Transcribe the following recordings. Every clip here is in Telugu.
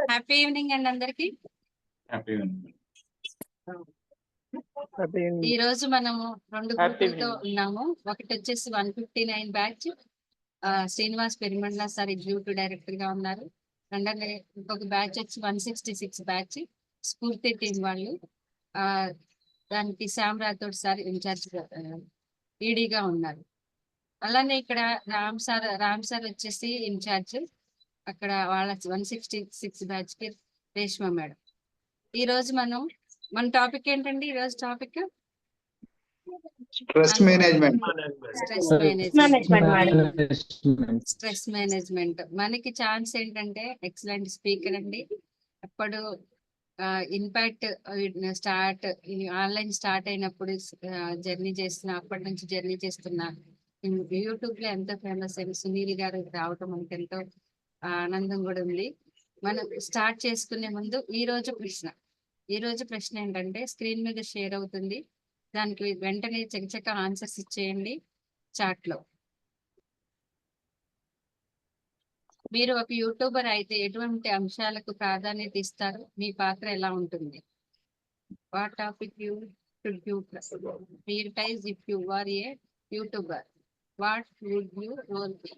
హ్యాపీ ఈవినింగ్ అండి అందరికి. ఈ రోజు మనము రెండు గ్రూపులతో ఉన్నాము. ఒకటి వచ్చేసి 159 batch, Srinivas Perimandala sir executive director గా ఉన్నారు. రెండోది ఇంకొక బ్యాచ్ వచ్చి 166 బ్యాచ్ స్ఫూర్తి టీం వాళ్ళు. దానికి శ్యామ్ రాథోడ్ సార్ ఇన్ఛార్జ్ ఈడీగా ఉన్నారు. అలానే ఇక్కడ రామ్ సార్ వచ్చేసి ఇన్ఛార్జ్. అక్కడ వాళ్ళ 166 బ్యాచ్ కి రేష్మా మేడం. ఈ రోజు మన టాపిక్ ఏంటండి? ఈ రోజు టాపిక్ స్ట్రెస్ మేనేజ్మెంట్. మనకి ఛాన్స్ ఏంటంటే ఎక్సలెంట్ స్పీకర్ అండి. అప్పుడు ఇంపాక్ట్ ఆన్లైన్ స్టార్ట్ అయినప్పుడు జర్నీ చేస్తున్నా, అప్పటి నుంచి జర్నీ చేస్తున్నా. యూట్యూబ్ లో ఎంతో ఫేమస్ అయిన సునీల్ గారు రావటం మనకి ఎంతో ఆనందం కూడా ఉంది. మనం స్టార్ట్ చేసుకునే ముందు ఈ రోజు ప్రశ్న ఏంటంటే స్క్రీన్ మీద షేర్ అవుతుంది. దానికి వెంటనే చకచక ఆన్సర్స్ ఇచ్చేయండి చాట్ లో. మీరు ఒక యూట్యూబర్ అయితే ఎటువంటి అంశాలకు ప్రాధాన్యత ఇస్తారు? మీ పాత్ర ఎలా ఉంటుంది? What topic you should you prioritise if you are a YouTuber? What would you role be?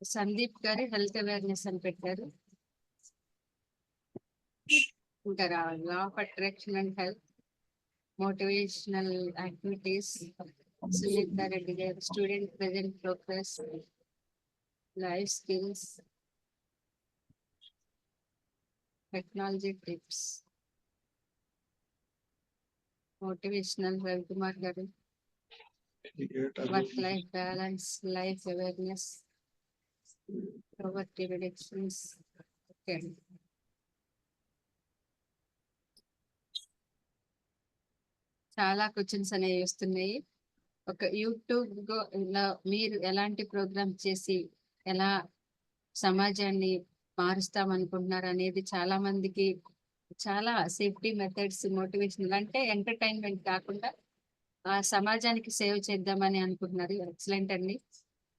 Sandeep garu health awareness అని పెట్టారు. ఇంకా రావాలి law of attraction and health, motivational activities Sunitha Reddy garu, student present progress, life skills, technology tips, motivational Ravikumar garu, work life balance, life awareness, poverty reductions. Okay. చాలా క్వశ్చన్స్ అనేవి వస్తున్నాయి. ఒక యూట్యూబ్ లో మీరు ఎలాంటి ప్రోగ్రామ్ చేసి ఎలా సమాజాన్ని మారుస్తాం అనుకుంటున్నారు అనేది చాలా మందికి చాలా సేఫ్టీ మెథడ్స్, మోటివేషనల్ అంటే ఎంటర్టైన్మెంట్ కాకుండా సమాజానికి సేవ్ చేద్దామని అనుకుంటున్నారు. ఎక్సలెంట్ అండి.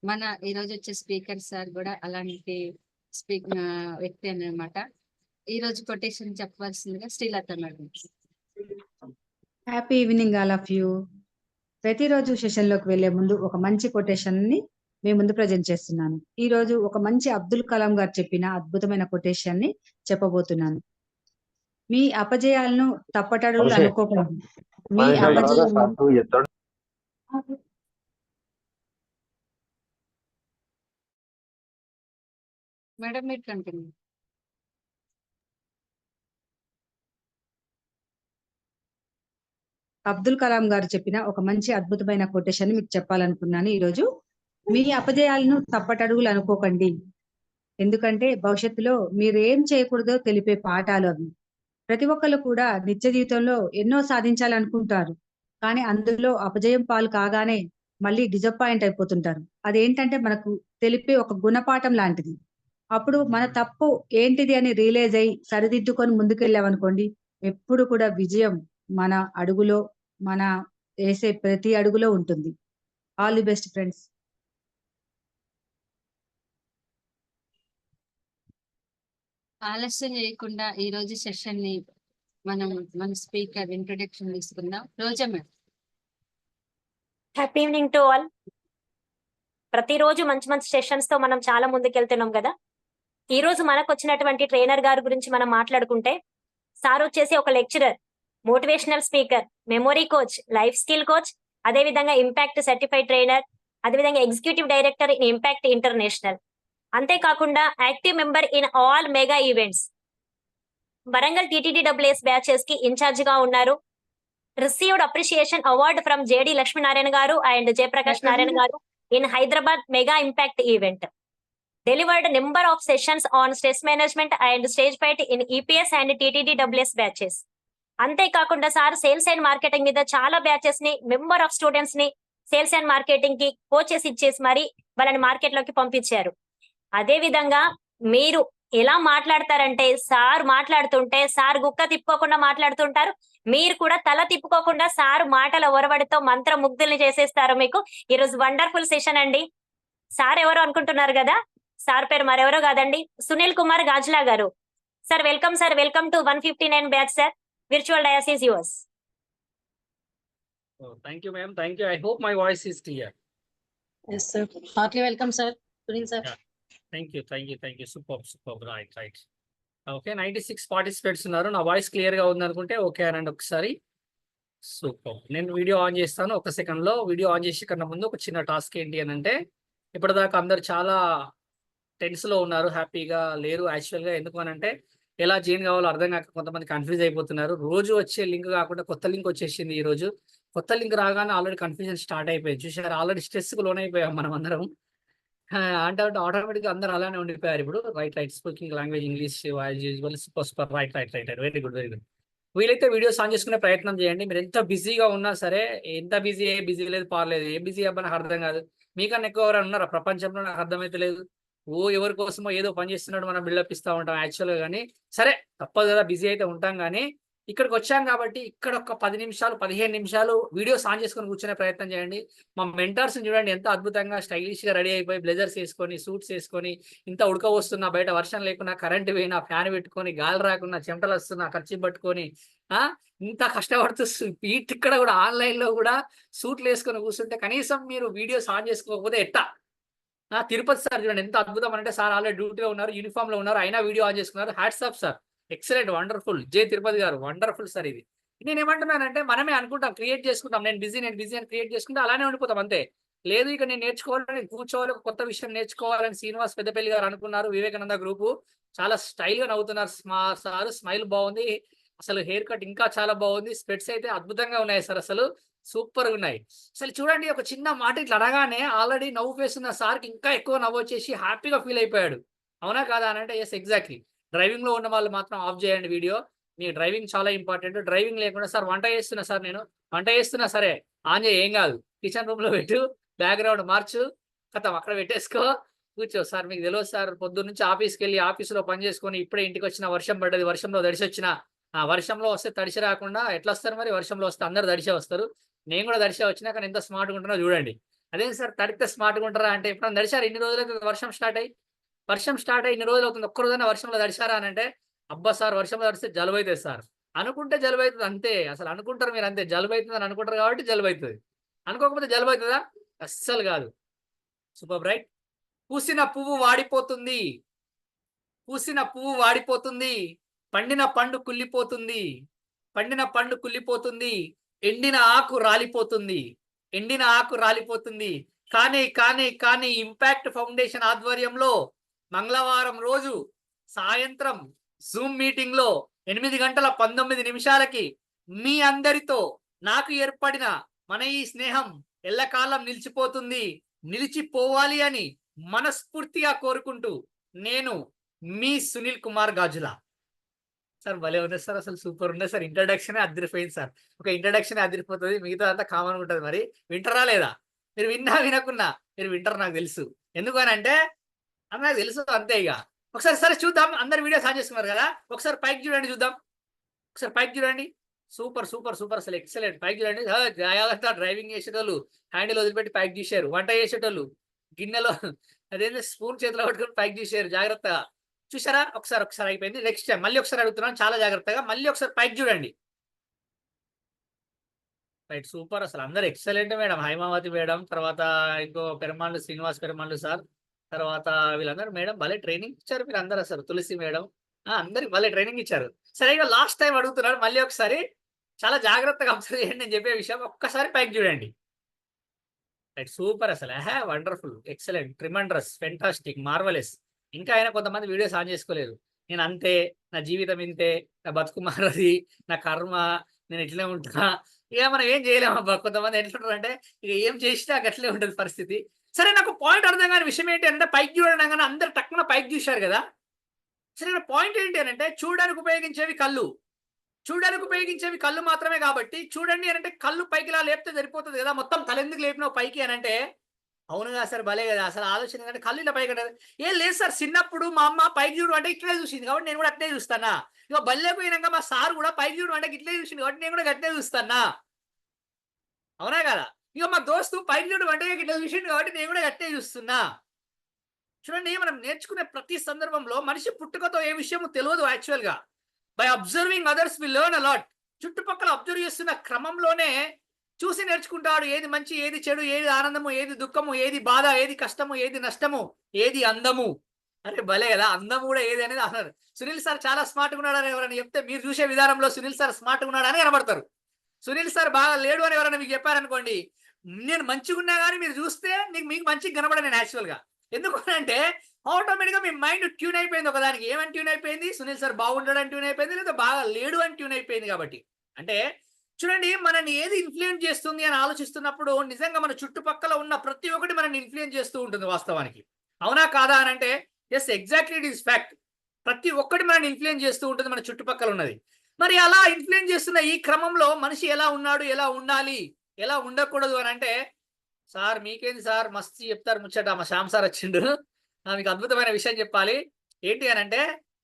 మన ఈ రోజు వచ్చే స్పీకర్ సార్ కూడా అలాంటి వ్యక్తి అన్నమాట. ఈ రోజు కొటేషన్ చెప్పవలసిందిగా Srilatha madam. Happy evening all of you. ప్రతిరోజు సెషన్ లోకి వెళ్లే ముందు ఒక మంచి కొటేషన్ ని మీ ముందు ప్రజెంట్ చేస్తున్నాను. ఈ రోజు ఒక మంచి అబ్దుల్ కలాం గారు చెప్పిన అద్భుతమైన కొటేషన్ ని చెప్పబోతున్నాను. మీ అపజయాలను తప్పటడుగులు అనుకోకండి. మీ అపజయాలను మేడం మీరు కంటిన్యూ. అబ్దుల్ కలాం గారు చెప్పిన ఒక మంచి అద్భుతమైన కొటేషన్ మీకు చెప్పాలనుకున్నాను ఈరోజు. మీ అపజయాలను తప్పటడుగులు అనుకోకండి. ఎందుకంటే భవిష్యత్తులో మీరు ఏం చేయకూడదో తెలిపే పాఠాలు అవి. ప్రతి ఒక్కరు కూడా నిత్య జీవితంలో ఎన్నో సాధించాలనుకుంటారు, కానీ అందులో అపజయం పాలు కాగానే మళ్ళీ డిసప్పాయింట్ అయిపోతుంటారు. అదేంటంటే మనకు తెలిపే ఒక గుణపాఠం లాంటిది. అప్పుడు మన తప్పు ఏంటిది అని రియలైజ్ అయ్యి సరిదిద్దుకొని ముందుకెళ్ళామనుకోండి, ఎప్పుడు కూడా విజయం మన అడుగులో, మన వేసే ప్రతి అడుగులో ఉంటుంది. All the best friends. ఆలస్యం చేయకుండా ఈ రోజు సెషన్ ని మన స్పీకర్ ఇంట్రొడక్షన్ తీసుకుందాం. Roja madam. Happy evening to all. ప్రతిరోజు మంచి మంచి సెషన్స్ తో మనం చాలా ముందుకెళ్తున్నాం కదా. ఈ రోజు మనకు వచ్చినటువంటి ట్రైనర్ గారి గురించి మనం మాట్లాడుకుంటే, సార్ వచ్చేసి ఒక lecturer, motivational speaker, memory coach, life skill coach, అదేవిధంగా ఇంపాక్ట్ సర్టిఫైడ్ ట్రైనర్, అదేవిధంగా executive director in impact international. అంతేకాకుండా active member in all mega events. Warangal TTDWS batches కి ఇన్ఛార్జ్ గా ఉన్నారు. Received appreciation award from JD Lakshminarayana garu and Jayaprakash Narayana garu in Hyderabad mega impact event. Delivered number of sessions on stress management and stage fight in EPS and TTDWS batches. అంతేకాకుండా సార్ సేల్స్ అండ్ మార్కెటింగ్ మీద చాలా బ్యాచెస్ ని, మెంబర్ ఆఫ్ స్టూడెంట్స్ ని సేల్స్ అండ్ మార్కెటింగ్ కి కోచెస్ ఇచ్చేసి మరి వాళ్ళని మార్కెట్ లోకి పంపించారు. అదే విధంగా మీరు ఎలా మాట్లాడతారంటే సార్ మాట్లాడుతుంటే సార్ గుక్క తిప్పుకోకుండా మాట్లాడుతుంటారు. మీరు కూడా తల తిప్పుకోకుండా సార్ మాటల ఒరవడితో మంత్రముగ్ధుల్ని చేసేస్తారు మీకు. ఈరోజు వండర్ఫుల్ సెషన్ అండి. సార్ ఎవరో అనుకుంటున్నారు గదా! సార్ పేరు మరెవరో కాదండి. సునీల్ కుమార్ గాజ్లా గారు. Sir welcome sir. Welcome to 159 batch sir. Virtual dais is yours. Oh, thank you, ma'am. Thank you. I hope my voice is clear. Yes, sir. Heartily welcome, sir. Sunil, sir. Yeah. Thank you. Thank you. Thank you. Superb. Superb. Right. Right. Okay. 96 participants ఉన్నారు. నా వాయిస్ క్లియర్ గా ఉంది అనుకుంటే ఓకే అనండి ఒకసారి. సూపర్. నేను వీడియో ఆన్ చేస్తాను ఒక సెకండ్ లో. వీడియో ఆన్ చేసే కన్నా ముందు ఒక చిన్న టాస్క్ ఏంటి అని అంటే, ఇప్పటిదాకా అందరు చాలా టెన్స్ లో ఉన్నారు, హ్యాపీగా లేరు. యాక్చువల్ గా ఎందుకు అని అంటే ఎలా జాయిన్ కావాలో అర్థం కాక కొంతమంది కన్ఫ్యూజ్ అయిపోతున్నారు. రోజు వచ్చే లింక్ కాకుండా కొత్త లింక్ వచ్చేసింది ఈ రోజు. కొత్త లింక్ రాగానే ఆల్రెడీ కన్ఫ్యూజన్ స్టార్ట్ అయిపోయింది. చూసారు, ఆల్రెడీ స్ట్రెస్కి లోన్ అయిపోయాం మనం అందరం. అంటే ఆటోమేటిక్గా అందరూ అలానే ఉండిపోయారు ఇప్పుడు. Right right speaking language English super. Right right right right very good very good. వీలైతే వీడియోస్ ఆన్ చేసుకునే ప్రయత్నం చేయండి. మీరు ఎంత బిజీగా ఉన్నా సరే, ఎంత బిజీ లేదు పార్లేదు, ఏ బిజీ అబ్బా నాకు అర్థం కాదు. మీకన్నా ఎక్కువ ఎవరైనా ఉన్నారా ప్రపంచంలో? నాకు అర్థమైతే లేదు. ఎవరి కోసమో ఏదో పని చేస్తున్నాడు మనం బిల్డప్ ఇస్తూ ఉంటాం యాక్చువల్గా. కానీ సరే తప్పదు కదా, బిజీ అయితే ఉంటాం. కానీ ఇక్కడికి వచ్చాం కాబట్టి ఇక్కడ ఒక 10 నిమిషాలు 15 నిమిషాలు వీడియోస్ ఆన్ చేసుకొని కూర్చునే ప్రయత్నం చేయండి. మా మెంటర్స్ చూడండి ఎంత అద్భుతంగా స్టైలిష్గా రెడీ అయిపోయి బ్లేజర్స్ వేసుకొని సూట్స్ వేసుకొని, ఇంత ఉడక వస్తున్నా, బయట వర్షం లేకున్నా, కరెంట్ పోయినా, ఫ్యాన్ పెట్టుకొని, గాలి రాకున్నా, చెమటలు వస్తున్నా, ఖర్చు పట్టుకొని ఇంత కష్టపడుతూ ఇక్కడ కూడా ఆన్లైన్లో కూడా సూట్లు వేసుకొని కూర్చుంటే కనీసం మీరు వీడియోస్ ఆన్ చేసుకోకపోతే ఎట్టా? తిరుపతి సార్ చూడండి ఎంత అద్భుతం అంటే, సార్ ఆల్రెడీ డ్యూటీలో ఉన్నారు, యూనిఫామ్ లో ఉన్నారు, అయినా వీడియో ఆన్ చేసుకున్నారు. Hats off sir, excellent, wonderful. J Tirupati garu wonderful sir. ఇది నేను ఏమంటున్నానంటే, మనమే అనుకుంటాం, క్రియేట్ చేసుకుంటాం, నేను బిజీ అని క్రియేట్ చేసుకుంటే అలానే ఉండిపోతాం అంతే. లేదు ఇక నేను నేర్చుకోవాలని, కూర్చోవాలి, ఒక కొత్త విషయం నేర్చుకోవాలని శ్రీనివాస్ పెద్దపల్లి గారు అనుకున్నారు. వివేకానంద గ్రూపు చాలా స్టైల్ గా నవ్వుతున్నారు సార్. స్మైల్ బాగుంది, అసలు హెయిర్ కట్ ఇంకా చాలా బాగుంది, స్పెట్స్ అయితే అద్భుతంగా ఉన్నాయి సార్, అసలు సూపర్ గా ఉన్నాయి. అసలు చూడండి, ఒక చిన్న మాట ఇట్లా అనగానే ఆల్రెడీ నవ్వు వేస్తున్న సార్కి ఇంకా ఎక్కువ నవ్వు వచ్చేసి హ్యాపీగా ఫీల్ అయిపోయాడు. అవునా కాదా అని అంటే ఎస్ ఎగ్జాక్ట్లీ. డ్రైవింగ్ లో ఉన్న వాళ్ళు మాత్రం ఆఫ్ చేయండి వీడియో. మీ డ్రైవింగ్ చాలా ఇంపార్టెంట్. డ్రైవింగ్ లేకుండా సార్ వంట చేస్తున్నా సార్, నేను వంట చేస్తున్నా సరే ఆన్ చేయ, ఏం కాదు, కిచెన్ రూమ్ లో పెట్టు, బ్యాక్గ్రౌండ్ మార్చు, కథం అక్కడ పెట్టేసుకో, కూర్చో. సార్ మీకు తెలియదు సార్, పొద్దున్న నుంచి ఆఫీస్కి వెళ్ళి ఆఫీసులో పని చేసుకొని ఇప్పుడే ఇంటికి వచ్చిన, వర్షం పడ్డది, వర్షంలో తడిసి వచ్చిన. వర్షంలో వస్తే తడిసి రాకుండా ఎట్లా వస్తారు మరి? వర్షంలో వస్తే అందరు తడిసే వస్తారు, నేను కూడా దర్శా వచ్చినా. కానీ ఎంత స్మార్ట్గా ఉంటున్నా చూడండి. అదే సార్ తడితే స్మార్ట్గా ఉంటారా అంటే, ఎప్పుడైనా దర్శారు? ఇన్ని రోజులైతే వర్షం స్టార్ట్ అయ్యి ఇన్ని రోజులు అవుతుంది, ఒక్క రోజైనా వర్షంలో దడిచారా అని అంటే, అబ్బా సార్ వర్షంలో తడిస్తే జలుబు అవుతుంది సార్. అనుకుంటే జలుబు అవుతుంది అంతే. అసలు అనుకుంటారు మీరు అంతే, జలుబు అవుతుంది అని అనుకుంటారు కాబట్టి జలుబు అవుతుంది. అనుకోకపోతే జలుబు అవుతుందా? అస్సలు కాదు. Super right. పూసిన పువ్వు వాడిపోతుంది, పండిన పండు కుళ్ళిపోతుంది, ఎండిన ఆకు రాలిపోతుంది. కానీ ఇంపాక్ట్ ఫౌండేషన్ ఆధ్వర్యంలో మంగళవారం రోజు సాయంత్రం జూమ్ మీటింగ్ లో 8:19 మీ అందరితో నాకు ఏర్పడిన మన ఈ స్నేహం ఎల్లకాలం నిలిచిపోవాలి అని మనస్ఫూర్తిగా కోరుకుంటూ, నేను మీ సునీల్ కుమార్ గాజులా. సార్ భలే ఉంది సార్, అసలు సూపర్ ఉంది సార్. ఇంట్రడక్షన్ అదిరిపోయింది సార్. ఒక ఇంట్రడక్షన్ అదిరిపోతుంది, మిగతా అంతా కామన్ ఉంటుంది. మరి వింటరా లేదా? మీరు విన్నా మీరు వింటారు నాకు తెలుసు. ఎందుకని అంటే అది నాకు తెలుసు అంతే. ఇక ఒకసారి సరే చూద్దాం, అందరు వీడియోస్ ఆన్ చేసుకున్నారు కదా, ఒకసారి పైకి చూడండి, చూద్దాం. ఒకసారి పైకి చూడండి. సూపర్ అసలు ఎక్సలెంట్. పైకి చూడండి. జాగ్రత్త, డ్రైవింగ్ చేసేటోళ్ళు హ్యాండిల్ వదిలిపెట్టి పైకి తీశారు, వంట చేసేటోళ్ళు గిన్నెలో అదేంటి స్పూన్ చేతిలో పట్టుకొని పైకి తీశారు, జాగ్రత్తగా చూసారా? ఒకసారి అయిపోయింది. నెక్స్ట్ టైం మళ్ళీ ఒకసారి అడుగుతున్నాను, చాలా జాగ్రత్తగా మళ్ళీ ఒకసారి పైకి చూడండి. Right, super. అసలు అందరు ఎక్సలెంట్ మేడం. హైమావతి మేడం, తర్వాత ఇంకో శ్రీనివాస్ పెరమాళ్ళు సార్, తర్వాత వీళ్ళందరూ మేడం భలే ట్రైనింగ్ ఇచ్చారు మీరు అందరూ. అసలు తులసి మేడం, అందరికి భలే ట్రైనింగ్ ఇచ్చారు. సరే ఇక లాస్ట్ టైం అడుగుతున్నాడు, మళ్ళీ ఒకసారి చాలా జాగ్రత్తగా అబ్జర్వ్ చేయండి నేను చెప్పే విషయం. ఒక్కసారి పైకి చూడండి. Right, super. అసలు వండర్ఫుల్, ఎక్సలెంట్, ట్రిమండ్రస్, ఫెంటాస్టిక్, మార్వలెస్. ఇంకా అయినా కొంతమంది వీడియోస్ ఆన్ చేసుకోలేదు. నేను అంతే, నా జీవితం ఇంతే, నా బతుకు మారది, నా కర్మ, నేను ఇట్లే ఉంటున్నా, ఇక మనం ఏం చేయలేము అబ్బా. కొంతమంది ఎట్లుంటారు అంటే, ఇక ఏం చేసినా అట్లే ఉంటుంది పరిస్థితి. సరే, నాకు పాయింట్ అర్థం కాని విషయం ఏంటి అంటే, పైకి చూడడం కానీ అందరు టక్కున పైకి చూశారు కదా. సరే, పాయింట్ ఏంటి అని అంటే, చూడడానికి ఉపయోగించేవి కళ్ళు మాత్రమే. కాబట్టి చూడండి అని అంటే, కళ్ళు పైకి ఇలా లేపితే సరిపోతుంది కదా, మొత్తం తలెందుకు లేపినావు పైకి అని అంటే, అవునుగా సార్, భలే కదా అసలు ఆలోచన కంటే కళ్ళు ఇలా పైకి ఉంటుంది. ఏం లేదు సార్, చిన్నప్పుడు మా అమ్మ పైకి చూడు అంటే ఇట్లే చూసింది కాబట్టి నేను కూడా అట్లే చూస్తానా. ఇక బల్లె పోయినాక మా సార్ కూడా పైకి చూడు అంటే ఇట్లే చూసింది కాబట్టి నేను కూడా అట్లే చూస్తానా. అవునా కదా? ఇక మా దోస్తు పైకి చూడు అంటే ఇట్లా చూసిండు కాబట్టి నేను కూడా అట్లే చూస్తున్నా. చూడండి, మనం నేర్చుకునే ప్రతి సందర్భంలో మనిషి పుట్టుకతో ఏ విషయము తెలియదు యాక్చువల్ గా. By observing others we learn a lot. చుట్టుపక్కల అబ్జర్వ్ చేస్తున్న క్రమంలోనే చూసి నేర్చుకుంటాడు. ఏది మంచి, ఏది చెడు, ఏది ఆనందము, ఏది దుఃఖము, ఏది బాధ, ఏది కష్టము, ఏది నష్టము, ఏది అందము. అరే భలే కదా, అందము కూడా ఏది అనేది అన్నారు. సునీల్ సార్ చాలా స్మార్ట్గా ఉన్నాడని ఎవరైనా చెప్తే మీరు చూసే విధానంలో సునీల్ సార్ స్మార్ట్గా ఉన్నాడని కనబడతారు. సునీల్ సార్ బాగా లేడు అని ఎవరైనా మీకు చెప్పారనుకోండి, నేను మంచిగా ఉన్నా కానీ మీరు చూస్తే మీకు మంచిగా కనబడను యాక్చువల్ గా. ఎందుకు అంటే ఆటోమేటిక్ గా మీ మైండ్ ట్యూన్ అయిపోయింది ఒకదానికి. ఏమని ట్యూన్ అయిపోయింది? సునీల్ సార్ బాగుంటాడని ట్యూన్ అయిపోయింది, లేదా బాగా లేడు అని ట్యూన్ అయిపోయింది. కాబట్టి అంటే చూడండి, మనని ఏది ఇన్ఫ్లుయెన్స్ చేస్తుంది అని ఆలోచిస్తున్నప్పుడు నిజంగా మన చుట్టుపక్కల ఉన్న ప్రతి ఒక్కటి మనని ఇన్ఫ్లుయెన్స్ చేస్తూ ఉంటుంది వాస్తవానికి. అవునా కాదా అని అంటే yes, exactly it is fact. ప్రతి ఒక్కటి మనని ఇన్ఫ్లుయెన్స్ చేస్తూ ఉంటుంది మన చుట్టుపక్కల ఉన్నది. మరి అలా ఇన్ఫ్లుయెన్స్ చేస్తున్న ఈ క్రమంలో మనిషి ఎలా ఉన్నాడు, ఎలా ఉండాలి, ఎలా ఉండకూడదు అని అంటే, సార్ మీకేంది సార్ మస్తు చెప్తారు ముచ్చట, మా శ్యామ్ సార్ వచ్చిండు. మీకు అద్భుతమైన విషయం చెప్పాలి. ఏంటి అని అంటే,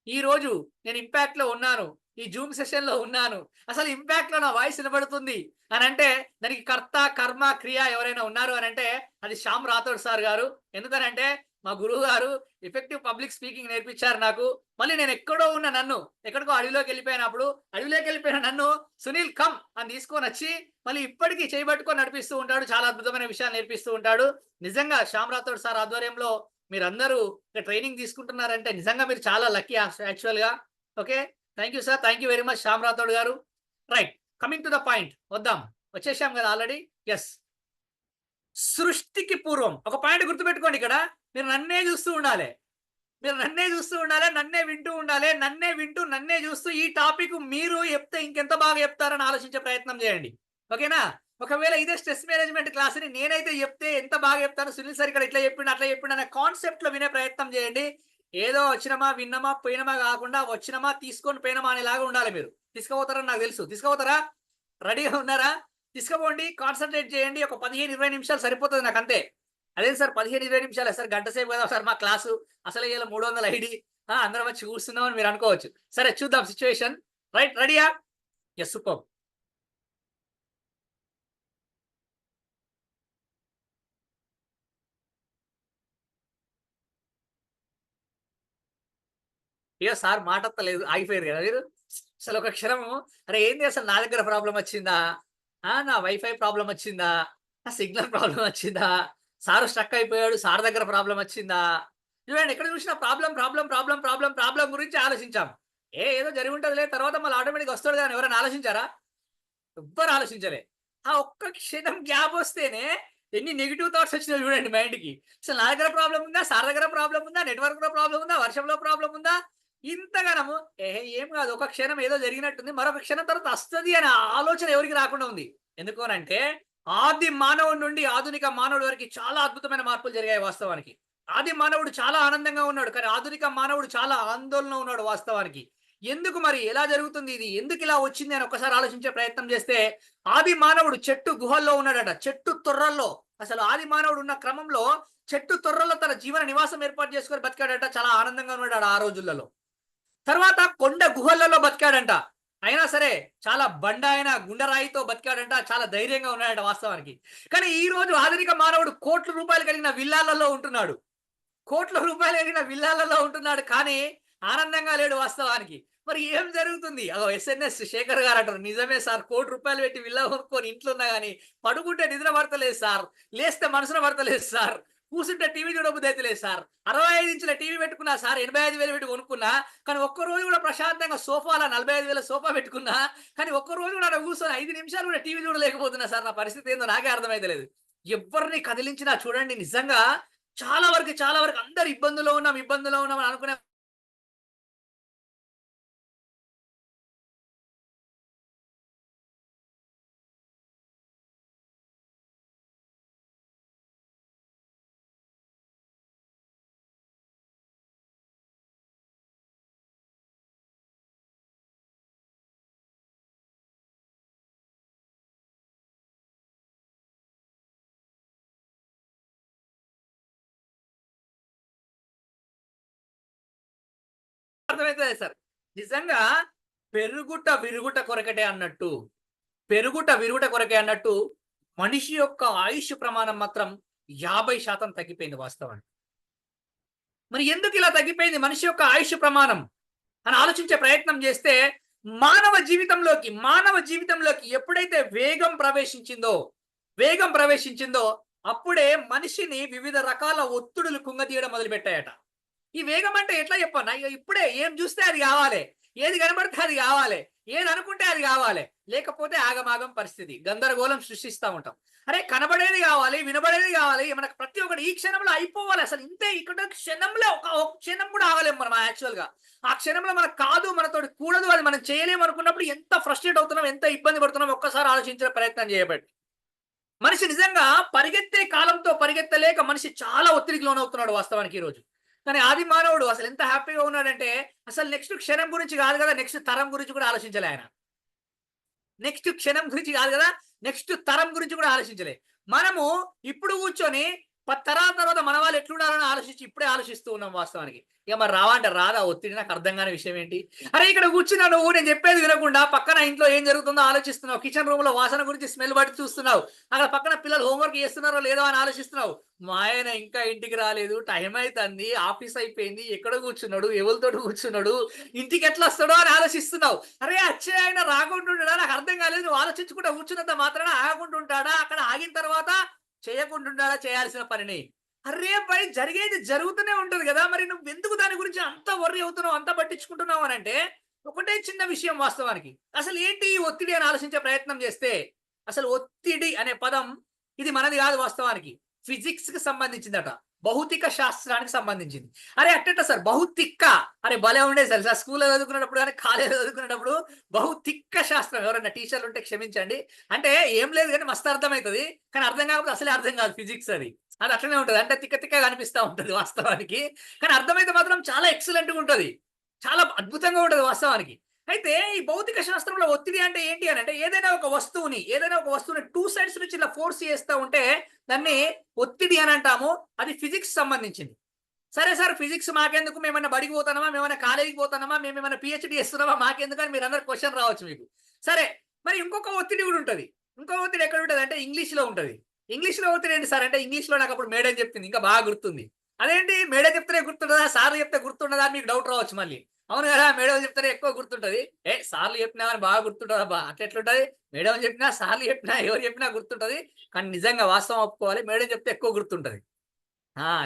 ఈ రోజు నేను ఇంపాక్ట్ లో ఉన్నాను, ఈ జూమ్ సెషన్ లో ఉన్నాను, అసలు ఇంపాక్ట్ లో నా వాయిస్ వినబడుతుంది అని అంటే దానికి కర్త కర్మ క్రియ ఎవరైనా ఉన్నారు అని అంటే అది శ్యామ్ రాథోడ్ సార్ గారు. ఎందుకనంటే మా గురువు గారు ఎఫెక్టివ్ పబ్లిక్ స్పీకింగ్ నేర్పించారు నాకు. మళ్ళీ నేను ఎక్కడో ఉన్న నన్ను ఎక్కడికో అడవిలోకి వెళ్ళిపోయినప్పుడు, అడవిలోకి వెళ్ళిపోయిన నన్ను సునీల్ కమ్ అని తీసుకొని వచ్చి మళ్ళీ ఇప్పటికీ చేయబట్టుకొని నడిపిస్తూ ఉంటాడు. చాలా అద్భుతమైన విషయాలు నేర్పిస్తూ ఉంటాడు. నిజంగా శ్యామ్ రాథోడ్ సార్ ఆధ్వర్యంలో మీరందరూ ట్రైనింగ్ తీసుకుంటున్నారంటే నిజంగా మీరు చాలా లక్కీ యాక్చువల్ గా. Okay, thank you sir, thank you very much Shyam Rathod garu. Right, coming to the point వద్దాం. వచ్చేసాం కదా ఆల్రెడీ. ఎస్, సృష్టికి పూర్వం ఒక పాయింట్ గుర్తుపెట్టుకోండి. ఇక్కడ మీరు నన్నే చూస్తూ ఉండాలి, మీరు నన్నే చూస్తూ ఉండాలి, నన్నే వింటూ ఉండాలి, నన్నే వింటూ నన్నే చూస్తూ ఈ టాపిక్ మీరు చెప్తే ఇంకెంత బాగా చెప్తారని ఆలోచించే ప్రయత్నం చేయండి. ఓకేనా? ఒకవేళ ఇదే స్ట్రెస్ మేనేజ్మెంట్ క్లాస్ని నేనైతే చెప్తే ఎంత బాగా చెప్తాను, సునీల్ సార్ ఇక్కడ ఇట్లా చెప్పిండు అట్లా చెప్పిండు అనే కాన్సెప్ట్ లో వినే ప్రయత్నం చేయండి. ఏదో వచ్చినమా విన్నమా పోయినమా కాకుండా వచ్చినమా తీసుకొని పోయినమా అనేలాగా ఉండాలి. మీరు తీసుకుపోతారని నాకు తెలుసు. తీసుకుపోతారా? రెడీగా ఉన్నారా? తీసుకుపోండి, కాన్సన్ట్రేట్ చేయండి. ఒక 15-20 నిమిషాలు సరిపోతుంది నాకు, అంతే. అదే సార్ 15-20 నిమిషాలు సార్, గంట సేపు కదా సార్ మా క్లాసు, అసలు ఇలా 300 ఐడి అందరం వచ్చి కూర్చున్నామని మీరు అనుకోవచ్చు. సరే చూద్దాం సిచ్యువేషన్. రైట్, రెడీయా? Yes, super. ఇక సార్ మాటత్తలేదు, ఆగిపోయారు కదా మీరు. అసలు ఒక క్షణము అరే ఏంది అసలు నా దగ్గర ప్రాబ్లం వచ్చిందా, నా వైఫై ప్రాబ్లం వచ్చిందా, నా సిగ్నల్ ప్రాబ్లం వచ్చిందా, సారు స్ట్రక్ అయిపోయాడు సార్ దగ్గర ప్రాబ్లం వచ్చిందా. చూడండి, ఎక్కడ చూసినా problem problem problem problem problem గురించి ఆలోచించాం. ఏదో జరిగి ఉంటుందిలే, తర్వాత మళ్ళీ ఆటోమేటిక్ వస్తాడు కానీ ఎవరైనా ఆలోచించారా? ఎవ్వరు ఆలోచించలే. ఆ ఒక్క క్షణం గ్యాప్ వస్తేనే ఎన్ని నెగిటివ్ థాట్స్ వచ్చినాయి చూడండి మైండ్కి. అసలు నా దగ్గర ప్రాబ్లం ఉందా, సార్ దగ్గర ప్రాబ్లం ఉందా, నెట్వర్క్ లో ప్రాబ్లం ఉందా, వర్షంలో ప్రాబ్లం ఉందా, ఇంతగానము ఏం కాదు, ఒక క్షణం ఏదో జరిగినట్టుంది, మరొక క్షణం తర్వాత వస్తుంది అనే ఆలోచన ఎవరికి రాకుండా ఉంది. ఎందుకు అంటే ఆది మానవుడి నుండి ఆధునిక మానవుడి వరకు చాలా అద్భుతమైన మార్పులు జరిగాయి వాస్తవానికి. ఆది మానవుడు చాలా ఆనందంగా ఉన్నాడు, కానీ ఆధునిక మానవుడు చాలా ఆందోళన ఉన్నాడు వాస్తవానికి. ఎందుకు మరి ఎలా జరుగుతుంది ఇది, ఎందుకు ఇలా వచ్చింది అని ఒకసారి ఆలోచించే ప్రయత్నం చేస్తే, ఆది మానవుడు చెట్టు గుహల్లో ఉన్నాడట, చెట్టు తొర్రల్లో. అసలు ఆది మానవుడు ఉన్న క్రమంలో చెట్టు తొర్రల్లో తన జీవన నివాసం ఏర్పాటు చేసుకొని బతికాడట, చాలా ఆనందంగా ఉన్నాడు ఆ రోజులలో. తర్వాత కొండ గుహలలో బతికాడంట, అయినా సరే చాలా బండ అయిన గుండెరాయితో బతికాడంట, చాలా ధైర్యంగా ఉన్నాడట వాస్తవానికి. కానీ ఈ రోజు ఆధునిక మానవుడు కోట్ల రూపాయలు కలిగిన విల్లాలలో ఉంటున్నాడు, కోట్ల రూపాయలు కలిగిన విల్లాలలో ఉంటున్నాడు, కానీ ఆనందంగా లేడు వాస్తవానికి. మరి ఏం జరుగుతుంది? ఎస్ఎన్ఎస్ శేఖర్ గారు అంటారు, నిజమే సార్, ₹1,00,00,000 పెట్టి విల్లా కొనుక్కొని ఇంట్లో ఉన్నా కానీ పడుకుంటే నిద్ర పడతలేదు సార్, లేస్తే మనసున పడతలేదు సార్, కూర్చుంటే టీవీ చూడబుద్ధి అయితే లేదు సార్, 65 ఇంచుల టీవీ పెట్టుకున్నా సార్, 85,000 పెట్టి కొనుక్కున్నా, కానీ ఒక్కరోజు కూడా ప్రశాంతంగా సోఫాలో 45,000 సోఫా పెట్టుకున్నా, కానీ ఒక్కరోజు కూడా అక్కడ కూర్చొని 5 నిమిషాలు కూడా టీవీ చూడలేకపోతున్నా సార్. నా పరిస్థితి ఏందో నాకే అర్థమైతే లేదు. ఎవరిని కదిలించినా చూడండి, నిజంగా చాలా వరకు అందరు ఇబ్బందులో ఉన్నాం అనుకునే అర్థమవుతుంది సార్. నిజంగా పెరుగుట విరుగుట కొరకటే అన్నట్టు, పెరుగుట విరుగుట కొరకే అన్నట్టు మనిషి యొక్క ఆయుష్ ప్రమాణం మాత్రం 50% తగ్గిపోయింది వాస్తవానికి. మరి ఎందుకు ఇలా తగ్గిపోయింది మనిషి యొక్క ఆయుష్ ప్రమాణం అని ఆలోచించే ప్రయత్నం చేస్తే మానవ జీవితంలోకి ఎప్పుడైతే వేగం ప్రవేశించిందో అప్పుడే మనిషిని వివిధ రకాల ఒత్తిడులు కుంగతీయడం మొదలుపెట్టాయట. ఈ వేగం అంటే ఎట్లా చెప్పన్నా, ఇప్పుడే ఏం చూస్తే అది కావాలి, ఏది కనబడితే అది కావాలి, ఏది అనుకుంటే అది కావాలి, లేకపోతే ఆగమాగం పరిస్థితి, గందరగోళం సృష్టిస్తూ ఉంటాం. అరే కనబడేది కావాలి, వినబడేది కావాలి, మనకు ప్రతి ఒక్కటి ఈ క్షణంలో అయిపోవాలి. అసలు ఇంతే, ఇక్కడ క్షణంలో ఒక క్షణం కూడా ఆగలేము మనం. యాక్చువల్ గా ఆ క్షణంలో మనకు కాదు, మనతో కూడదు, అది మనం చేయలేము అనుకున్నప్పుడు ఎంత ఫ్రస్ట్రేట్ అవుతున్నాం, ఎంత ఇబ్బంది పడుతున్నాం ఒక్కసారి ఆలోచించే ప్రయత్నం చేయబట్టి. మనిషి నిజంగా పరిగెత్తే కాలంతో పరిగెత్తలేక మనిషి చాలా ఒత్తిడికి లోనవుతున్నాడు వాస్తవానికి ఈ రోజు. కానీ ఆది మానవుడు అసలు ఎంత హ్యాపీగా ఉన్నాడంటే అసలు నెక్స్ట్ క్షణం గురించి కాదు కదా, నెక్స్ట్ తరం గురించి కూడా ఆలోచించలే ఆయన. నెక్స్ట్ క్షణం గురించి కాదు కదా, నెక్స్ట్ తరం గురించి కూడా ఆలోచించలే. మనము ఇప్పుడు కూర్చొని 10 తరాల తర్వాత మన వాళ్ళు ఎట్లుండాలని ఆలోచించి ఇప్పుడే ఆలోచిస్తూ ఉన్నాం వాస్తవానికి. ఇక మరి రావంటే రాదా ఒత్తిడి? నాకు అర్థం కాని విషయం ఏంటి, అరే ఇక్కడ కూర్చున్నా నువ్వు నేను చెప్పేది వినకుండా పక్కన ఇంట్లో ఏం జరుగుతుందో ఆలోచిస్తున్నావు, కిచెన్ రూమ్ లో వాసన గురించి స్మెల్ బట్టి చూస్తున్నావు, అక్కడ పక్కన పిల్లలు హోంవర్క్ చేస్తున్నారో లేదో అని ఆలోచిస్తున్నావు. మా ఆయన ఇంకా ఇంటికి రాలేదు, టైం అవుతుంది, ఆఫీస్ అయిపోయింది, ఎక్కడ కూర్చున్నాడు, ఎవరితో కూర్చున్నాడు, ఇంటికి ఎట్లా వస్తాడో అని ఆలోచిస్తున్నావు. అరే వచ్చే ఆయన రాకుంటుంటాడా? నాకు అర్థం కాలేదు. నువ్వు ఆలోచించుకుంటా కూర్చున్నంత మాత్రాన ఆగకుంటుంటాడా? అక్కడ ఆగిన తర్వాత చేయకుంటుంటాడా చేయాల్సిన పనిని? అరే పై జరిగేది జరుగుతూనే ఉంటది కదా, మరి నువ్వు ఎందుకు దాని గురించి అంత వర్రీ అవుతున్నావు, అంత పట్టించుకుంటున్నావు అని అంటే ఒకటే చిన్న విషయం వాస్తవానికి. అసలు ఏంటి ఈ ఒత్తిడి అని ఆలోచించే ప్రయత్నం చేస్తే అసలు ఒత్తిడి అనే పదం ఇది మనది కాదు వాస్తవానికి. ఫిజిక్స్ కి సంబంధించిందట, భౌతిక శాస్త్రానికి సంబంధించింది. అరే అట్టట సార్ భౌతిక, అరే భలే ఉండేది సార్ స్కూల్లో చదువుకునేటప్పుడు కానీ కాలేజీలో చదువుకునేటప్పుడు భౌతిక శాస్త్రం. ఎవరైనా టీచర్లు ఉంటే క్షమించండి, అంటే ఏం లేదు కానీ మస్తు అర్థమవుతుంది, కానీ అర్థం కాకపోతే అసలే అర్థం కాదు ఫిజిక్స్. అది అట్లనే ఉంటుంది, అంటే తిక్క తిక్కగా అనిపిస్తూ ఉంటుంది వాస్తవానికి, కానీ అర్థమైతే మాత్రం చాలా ఎక్సలెంట్గా ఉంటుంది, చాలా అద్భుతంగా ఉంటుంది వాస్తవానికి. అయితే ఈ భౌతిక శాస్త్రంలో ఒత్తిడి అంటే ఏంటి అని అంటే ఏదైనా ఒక వస్తువుని 2 సైడ్స్ నుంచి ఇలా ఫోర్స్ చేస్తూ ఉంటే దాన్ని ఒత్తిడి అని అంటాము. అది ఫిజిక్స్ సంబంధించింది. సరే సార్ ఫిజిక్స్ మాకెందుకు, మేమన్నా బడికి పోతానమా, మేమన్నా కాలేజీకి పోతానమా, మేమేమన్నా పిహెచ్డి చేస్తున్నామా, మాకెందుకు అని మీరు అందరు క్వశ్చన్ రావచ్చు మీకు. సరే మరి ఇంకొక ఒత్తిడి కూడా ఉంటుంది. ఇంకో ఒత్తిడి ఎక్కడ ఉంటుంది అంటే ఇంగ్లీష్ లో ఉంటుంది. ఇంగ్లీష్ లో ఒత్తిడి ఏంటి సార్ అంటే ఇంగ్లీష్ లో నాకు అప్పుడు మేడం చెప్పింది, ఇంకా బాగా గుర్తుంది. అదేంటి మేడం చెప్తే గుర్తుండదా, సార్లు చెప్తే గుర్తుండదా అని మీకు డౌట్ రావచ్చు మళ్ళీ. అవును కదా, మేడం చెప్తారే ఎక్కువ గుర్తుంటది, సార్లు చెప్పినా అని బాగా గుర్తుంటుందా బా, అట్లా ఎట్లుంటది, మేడం చెప్పినా సార్లు చెప్పినా ఎవరు చెప్పినా గుర్తుంటది, కానీ నిజంగా వాస్తవం ఒప్పుకోవాలి, మేడం చెప్తే ఎక్కువ గుర్తుంటది.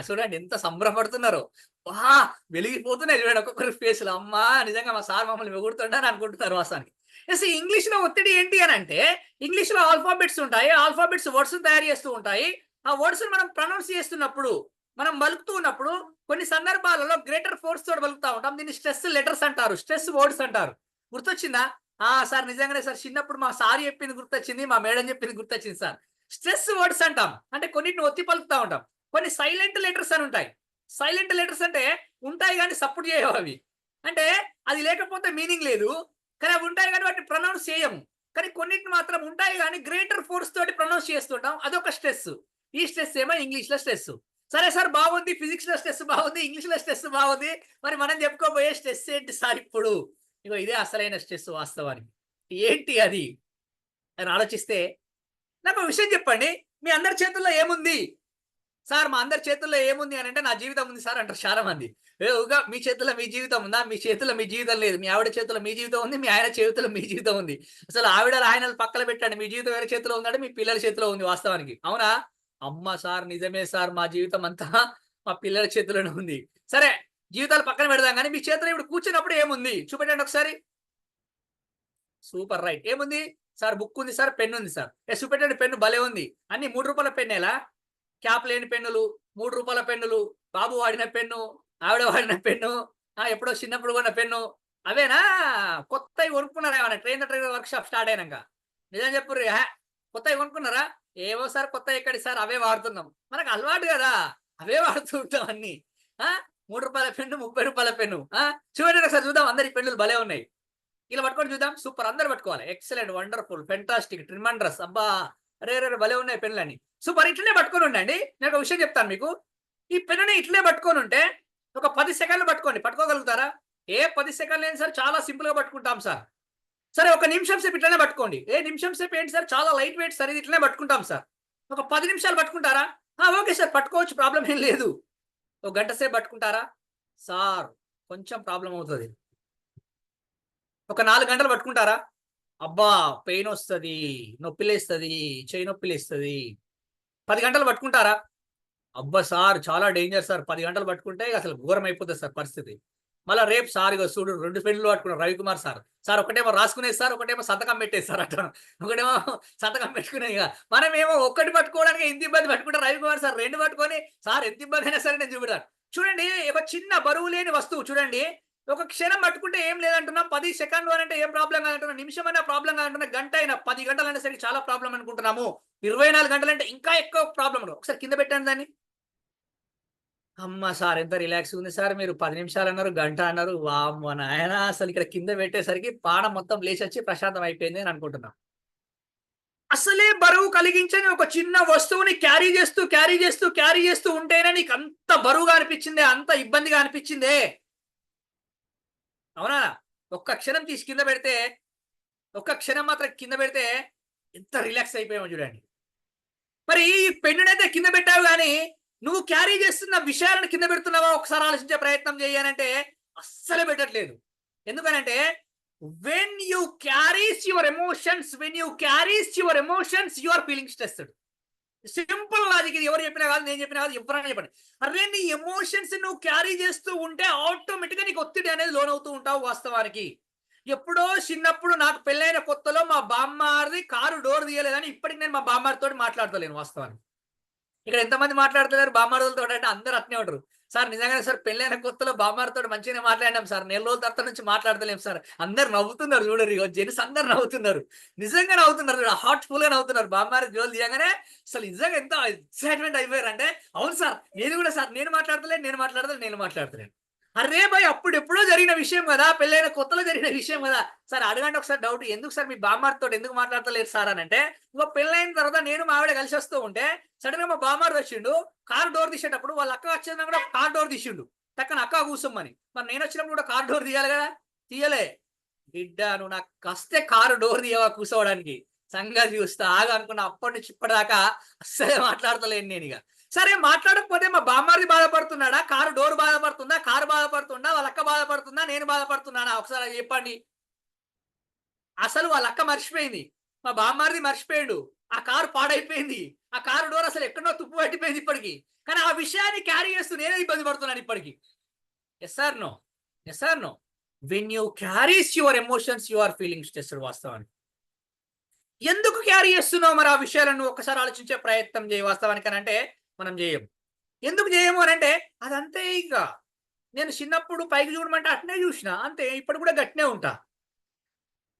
చూడండి ఎంత సంబరపడుతున్నారు, వా వెలిగిపోతున్నాయి చూడండి ఒక్కొక్కరి ఫేస్లో. అమ్మా నిజంగా మా సార్ మమ్మల్ని వెగుడుతుండని అనుకుంటున్నారు వాస్తవానికి. ఎస్ ఇంగ్లీష్ లో ఒత్తిడి ఏంటి అని అంటే ఇంగ్లీష్ లో ఆల్ఫాబెట్స్ ఉంటాయి, ఆల్ఫాబెట్స్ వర్డ్స్ తయారు చేస్తూ ఉంటాయి. ఆ వర్డ్స్ మనం ప్రొనౌన్స్ చేస్తున్నప్పుడు, మనం పలుకుతూ ఉన్నప్పుడు కొన్ని సందర్భాలలో గ్రేటర్ ఫోర్స్ తోటి పలుకుతూ ఉంటాం. దీన్ని స్ట్రెస్ లెటర్స్ అంటారు, స్ట్రెస్ వర్డ్స్ అంటారు. గుర్తొచ్చిందా? సార్ నిజంగానే సార్ చిన్నప్పుడు మా సార్ చెప్పింది గుర్తొచ్చింది, మా మేడం చెప్పింది గుర్తొచ్చింది సార్. స్ట్రెస్ వర్డ్స్ అంటాం, అంటే కొన్నిటిని ఒత్తి పలుకుతూ ఉంటాం. కొన్ని సైలెంట్ లెటర్స్ అని ఉంటాయి. సైలెంట్ లెటర్స్ అంటే ఉంటాయి కానీ సపోర్ట్ చేయవు అవి, అంటే అది లేకపోతే మీనింగ్ లేదు, కానీ అవి ఉంటాయి కానీ వాటిని ప్రొనౌన్స్ చేయము. కానీ కొన్నిటిని మాత్రం ఉంటాయి కానీ గ్రేటర్ ఫోర్స్ తోటి ప్రొనౌన్స్ చేస్తుంటాం, అదొక స్ట్రెస్. ఈ స్ట్రెస్ ఏమో ఇంగ్లీష్ లో స్ట్రెస్. సరే సార్ బాగుంది, ఫిజిక్స్ లో స్ట్రెస్ బాగుంది, ఇంగ్లీష్ లో స్ట్రెస్ బాగుంది, మరి మనం చెప్పుకోబోయే స్ట్రెస్ ఏంటి సార్ ఇప్పుడు? ఇగో ఇదే అసలైన స్ట్రెస్ వాస్తవానికి. ఏంటి అది అని ఆలోచిస్తే నాకు ఒక విషయం చెప్పండి, మీ అందరి చేతుల్లో ఏముంది సార్? మా అందరి చేతుల్లో ఏముంది అని అంటే నా జీవితం ఉంది సార్ అంటారు చాలా మంది. మీ చేతుల్లో మీ జీవితం ఉందా? మీ చేతుల్లో మీ జీవితం లేదు. మీ ఆవిడ చేతుల్లో మీ జీవితం ఉంది, మీ ఆయన చేతుల్లో మీ జీవితం ఉంది. అసలు ఆవిడ ఆయనలు పక్కన పెట్టండి, మీ జీవితం ఎవరి చేతిలో ఉందంటే మీ పిల్లల చేతిలో ఉంది వాస్తవానికి. అవునా? అమ్మ సార్ నిజమే సార్, మా జీవితం అంతా మా పిల్లల చేతిలోనే ఉంది. సరే జీవితాలు పక్కన పెడదాం కానీ మీ చేతిలో ఇప్పుడు కూర్చున్నప్పుడు ఏముంది చూపెట్టండి ఒకసారి. సూపర్ రైట్, ఏముంది సార్? బుక్ ఉంది సార్, పెన్ ఉంది సార్. చూపెట్టండి, పెన్ను భలే ఉంది. అన్ని 3 రూపాయల పెన్నేలా? క్యాప్ లేని పెన్నులు, 3 రూపాయల పెన్నులు, బాబు వాడిన పెన్ను, ఆవిడ వాడిన పెన్ను, ఎప్పుడో చిన్నప్పుడు కొన్న పెన్ను, అవేనా? కొత్తవి కొనుక్కున్నారా ఏమన్నా ట్రైన్ వర్క్ షాప్ స్టార్ట్ అయినాక? నిజం చెప్పు, కొత్తవి కొనుక్కున్నారా? ఏవో సార్ కొత్త ఎక్కడి సార్, అవే వాడుతున్నాం, మనకు అలవాటు కదా, అవే వాడుతూ ఉంటాం అన్ని. 3 రూపాయల పెన్ను, 30 రూపాయల పెన్ను. చూడండి ఒకసారి చూద్దాం, అందరి పెన్నులు భలే ఉన్నాయి. ఇలా పట్టుకొని చూద్దాం, సూపర్, అందరు పట్టుకోవాలి. ఎక్సలెంట్, వండర్ఫుల్, ఫెంటాస్టిక్, ట్రిమండ్రస్, అబ్బా రే భలే ఉన్నాయి పెన్నులని. సూపర్, ఇట్లనే పట్టుకొని ఉండండి. నేను ఒక విషయం చెప్తాను మీకు, ఈ పెన్నుని ఇట్లే పట్టుకొని ఉంటే ఒక 10 సెకండ్లు పట్టుకోండి, పట్టుకోగలుగుతారా? ఏ 10 సెకండ్లు అయినా సార్ చాలా సింపుల్ గా పట్టుకుంటాం సార్. సరే ఒక నిమిషం సేపు ఇట్లనే పట్టుకోండి. నిమిషం సేపు ఏంటి సార్ చాలా లైట్ వెయిట్ సార్, ఇది ఇట్లనే పట్టుకుంటాం సార్. ఒక 10 నిమిషాలు పట్టుకుంటారా? ఓకే సార్ పట్టుకోవచ్చు, ప్రాబ్లం ఏం లేదు. ఒక గంట సేపు పట్టుకుంటారా? సార్ కొంచెం ప్రాబ్లం అవుతుంది. ఒక 4 గంటలు పట్టుకుంటారా? అబ్బా పెయిన్ వస్తుంది, నొప్పిలేస్తుంది, చేయి నొప్పిలేస్తుంది. 10 గంటలు పట్టుకుంటారా? అబ్బా సార్ చాలా డేంజర్ సార్, 10 గంటలు పట్టుకుంటే అసలు ఘోరం అయిపోతుంది సార్ పరిస్థితి. మళ్ళీ రేపు సార్ ఇక చూడు 2 పెన్నులు పట్టుకున్నారు రవికుమార్ సార్. సార్ ఒకటేమో రాసుకునేది సార్, ఒకటేమో సంతకం పెట్టేది సార్ అంటాను. ఒకటేమో సంతకం పెట్టుకునే. ఇక మనమేమో ఒక్కటి పట్టుకోవడానికి ఎంత ఇబ్బంది పట్టుకుంటారు రవికుమార్ సార్ 2 పట్టుకొని సార్ ఎంత ఇబ్బంది అయినా సరే నేను చూపెడతాను. చూడండి ఒక చిన్న బరువు లేని వస్తువు చూడండి, ఒక క్షణం పట్టుకుంటే ఏం లేదంటున్నాం, 10 సెకండ్లు అంటే ఏం ప్రాబ్లం కాదంటున్నాం, నిమిషం అయినా ప్రాబ్లం కాదంటున్నా, గంట అయినా 10 గంటలు అయినా సరే చాలా ప్రాబ్లం అనుకుంటున్నాము. 24 గంటలు అంటే ఇంకా ఎక్కువ ప్రాబ్లం. ఒకసారి కింద పెట్టండి దాన్ని. అమ్మ సార్ ఎంత రిలాక్స్ ఉంది సార్, మీరు 10 నిమిషాలు అన్నారు, గంట అన్నారు. వామ్మో నాయన అసలు ఇక్కడ కింద పెట్టేసరికి పానం మొత్తం లేచి వచ్చి ప్రశాంతం అయిపోయింది అని అనుకుంటున్నాం. అసలే బరువు కలిగించని ఒక చిన్న వస్తువుని క్యారీ చేస్తూ ఉంటేనే నీకు అంత బరువుగా అనిపించిందే, అంత ఇబ్బందిగా అనిపించిందే. అవునా? ఒక్క క్షణం తీసి కింద పెడితే, ఒక్క క్షణం మాత్రం కింద పెడితే ఎంత రిలాక్స్ అయిపోయామో చూడండి. మరి ఈ పెన్నునైతే కింద పెట్టావు కానీ నువ్వు క్యారీ చేస్తున్న విషయాలను కింద పెడుతున్నావా? ఒకసారి ఆలోచించే ప్రయత్నం చేయాలంటే అస్సలే పెట్టట్లేదు. ఎందుకనంటే when you carries your emotions, you are feeling stressed. Simple logic ఇది. ఎవరు చెప్పినా కాదు, నేను చెప్పినా కాదు, ఎవరైనా చెప్పండి. అరే నీ ఎమోషన్స్ నువ్వు క్యారీ చేస్తూ ఉంటే ఆటోమేటిక్ గా నీకు ఒత్తిడి అనేది లోనవుతూ ఉంటావు. వాస్తవానికి ఎప్పుడో చిన్నప్పుడు నాకు పెళ్ళైన కొత్తలో మా బామ్మారిది కారు డోర్ తీయలేదని ఇప్పటికి నేను మా బామ్మారితో మాట్లాడతలేను. వాస్తవానికి ఇక్కడ ఎంతమంది మాట్లాడుతున్నారు బామ్మారులతో అంటే అందరు అట్నే ఉంటారు. సార్ నిజంగానే సార్ పెళ్ళైన కొత్తలో బామ్మారితో మంచిగానే మాట్లాడినాం సార్, 4 రోజుల తర్వాత నుంచి మాట్లాడతలేము సార్. అందరు నవ్వుతున్నారు చూడరు, జెంట్స్ అందరు నవ్వుతున్నారు, నిజంగా నవ్వుతున్నారు, హార్ట్ఫుల్ గా నవ్వుతున్నారు. బామ్మారి జోలు తీయగానే అసలు నిజంగా ఎంత ఎక్సైట్మెంట్ అయిపోయారు అంటే, అవును సార్ నేను కూడా సార్ నేను మాట్లాడతలేను. అరే భయ్ అప్పుడు ఎప్పుడో జరిగిన విషయం కదా, పెళ్ళైన కొత్తలో జరిగిన విషయం కదా సార్. అడగండి ఒకసారి డౌట్, ఎందుకు సార్ మీ బామ్మారితో ఎందుకు మాట్లాడతలేరు సార్ అని అంటే, ఇంకో పెళ్ళైన తర్వాత నేను మా ఆవిడ కలిసి వస్తూ ఉంటే సడన్ గా మా బామ్మారు వచ్చిండు, కారు డోర్ తీసేటప్పుడు వాళ్ళ అక్క వచ్చిన కూడా కార్ డోర్ తీసిండు, టక్కన అక్క కూర్చోమని. మరి నేను వచ్చినప్పుడు కూడా కార్ డోర్ తీయాలి కదా, తీయలే. బిడ్డ నువ్వు నాకు కస్తే కారు డోర్ తీయవా కూర్చోవడానికి, సంగతి చూస్తా ఆగా అనుకున్నా. అప్పటి నుంచి ఇప్పటిదాకా అస్సలే మాట్లాడతలేను నేను. ఇక సరే మాట్లాడకపోతే మా బామ్మారిది బాధపడుతున్నాడా, కారు డోర్ బాధపడుతుందా, కారు బాధపడుతుందా, వాళ్ళ అక్క బాధపడుతుందా, నేను బాధపడుతున్నానా? ఒకసారి చెప్పండి. అసలు వాళ్ళ అక్క మర్చిపోయింది, మా బామ్మారిది మర్చిపోయాడు, ఆ కారు పాడైపోయింది, ఆ కారు డోర్ అసలు ఎక్కడో తుప్పు పట్టిపోయింది ఇప్పటికి. కానీ ఆ విషయాన్ని క్యారీ చేస్తూ నేనే ఇబ్బంది పడుతున్నాను ఇప్పటికి. Yes or no? When you carries your emotions you are feeling stressed. వాస్తవానికి ఎందుకు క్యారీ చేస్తున్నావు మరి ఆ విషయాలను ఒక్కసారి ఆలోచించే ప్రయత్నం చేయి. వాస్తవానికి అని అంటే మనం చేయము. ఎందుకు చేయము అని అంటే అదంతే. ఇక నేను చిన్నప్పుడు పైకి చూడమంటే అట్నే చూసిన అంతే, ఇప్పుడు కూడా గట్టినే ఉంటా.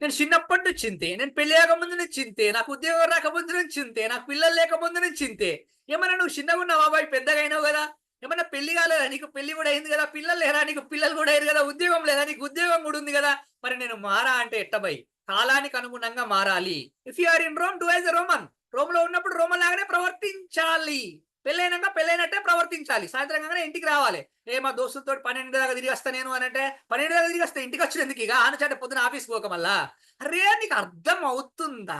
నేను చిన్నప్పటి నుంచి చింతే, నేను పెళ్లి కాకముందు నుంచి చింతే, నాకు ఉద్యోగం రాకముందు నుంచి చింతే, నాకు పిల్లలు లేకముందు నుంచి చింతే. ఏమన్నా నువ్వు చిన్నగా ఉన్నావా బాబాయ్, పెద్దగా అయినావు కదా, ఏమన్నా పెళ్లి కాలేదా నీకు, పెళ్లి కూడా అయింది కదా, పిల్లలు లేరా నీకు, పిల్లలు కూడా అయ్యారు కదా, ఉద్యోగం లేదా నీకు, ఉద్యోగం కూడా ఉంది కదా. మరి నేను మారా అంటే ఎట్టబై, కాలానికి అనుగుణంగా మారాలి. If you are in Rome do as a Roman. Rome లో ఉన్నప్పుడు రోమన్ లాగానే ప్రవర్తించాలి. పెళ్ళైనాక పెళ్ళైనట్టే ప్రవర్తించాలి. సాయంత్రం కాగానే ఇంటికి రావాలి. మా దోస్తులతో 12 దాకా తిరిగి వస్తా నేను అని అంటే 12 దాకా తిరిగి వస్తా, ఇంటికి వచ్చిన ఎందుకు ఇక ఆనచాట పొద్దున ఆఫీస్కి పోక మళ్ళా. అరే నీకు అర్థం అవుతుందా?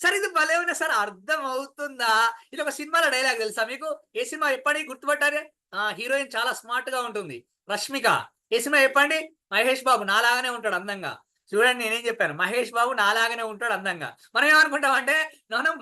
సరే ఇది భలే ఉన్నా సార్, అర్థం అవుతుందా? ఇది ఒక సినిమాలో డైలాగ్ తెలుసా మీకు? ఏ సినిమా చెప్పండి, గుర్తుపట్టారే? హీరోయిన్ చాలా స్మార్ట్ గా ఉంటుంది, రష్మిక. ఏ సినిమా చెప్పండి? మహేష్ బాబు నాలాగానే ఉంటాడు అందంగా. చూడండి నేనేం చెప్పాను, మహేష్ బాబు నాలాగానే ఉంటాడు అందంగా. మనం ఏమనుకుంటాం అంటే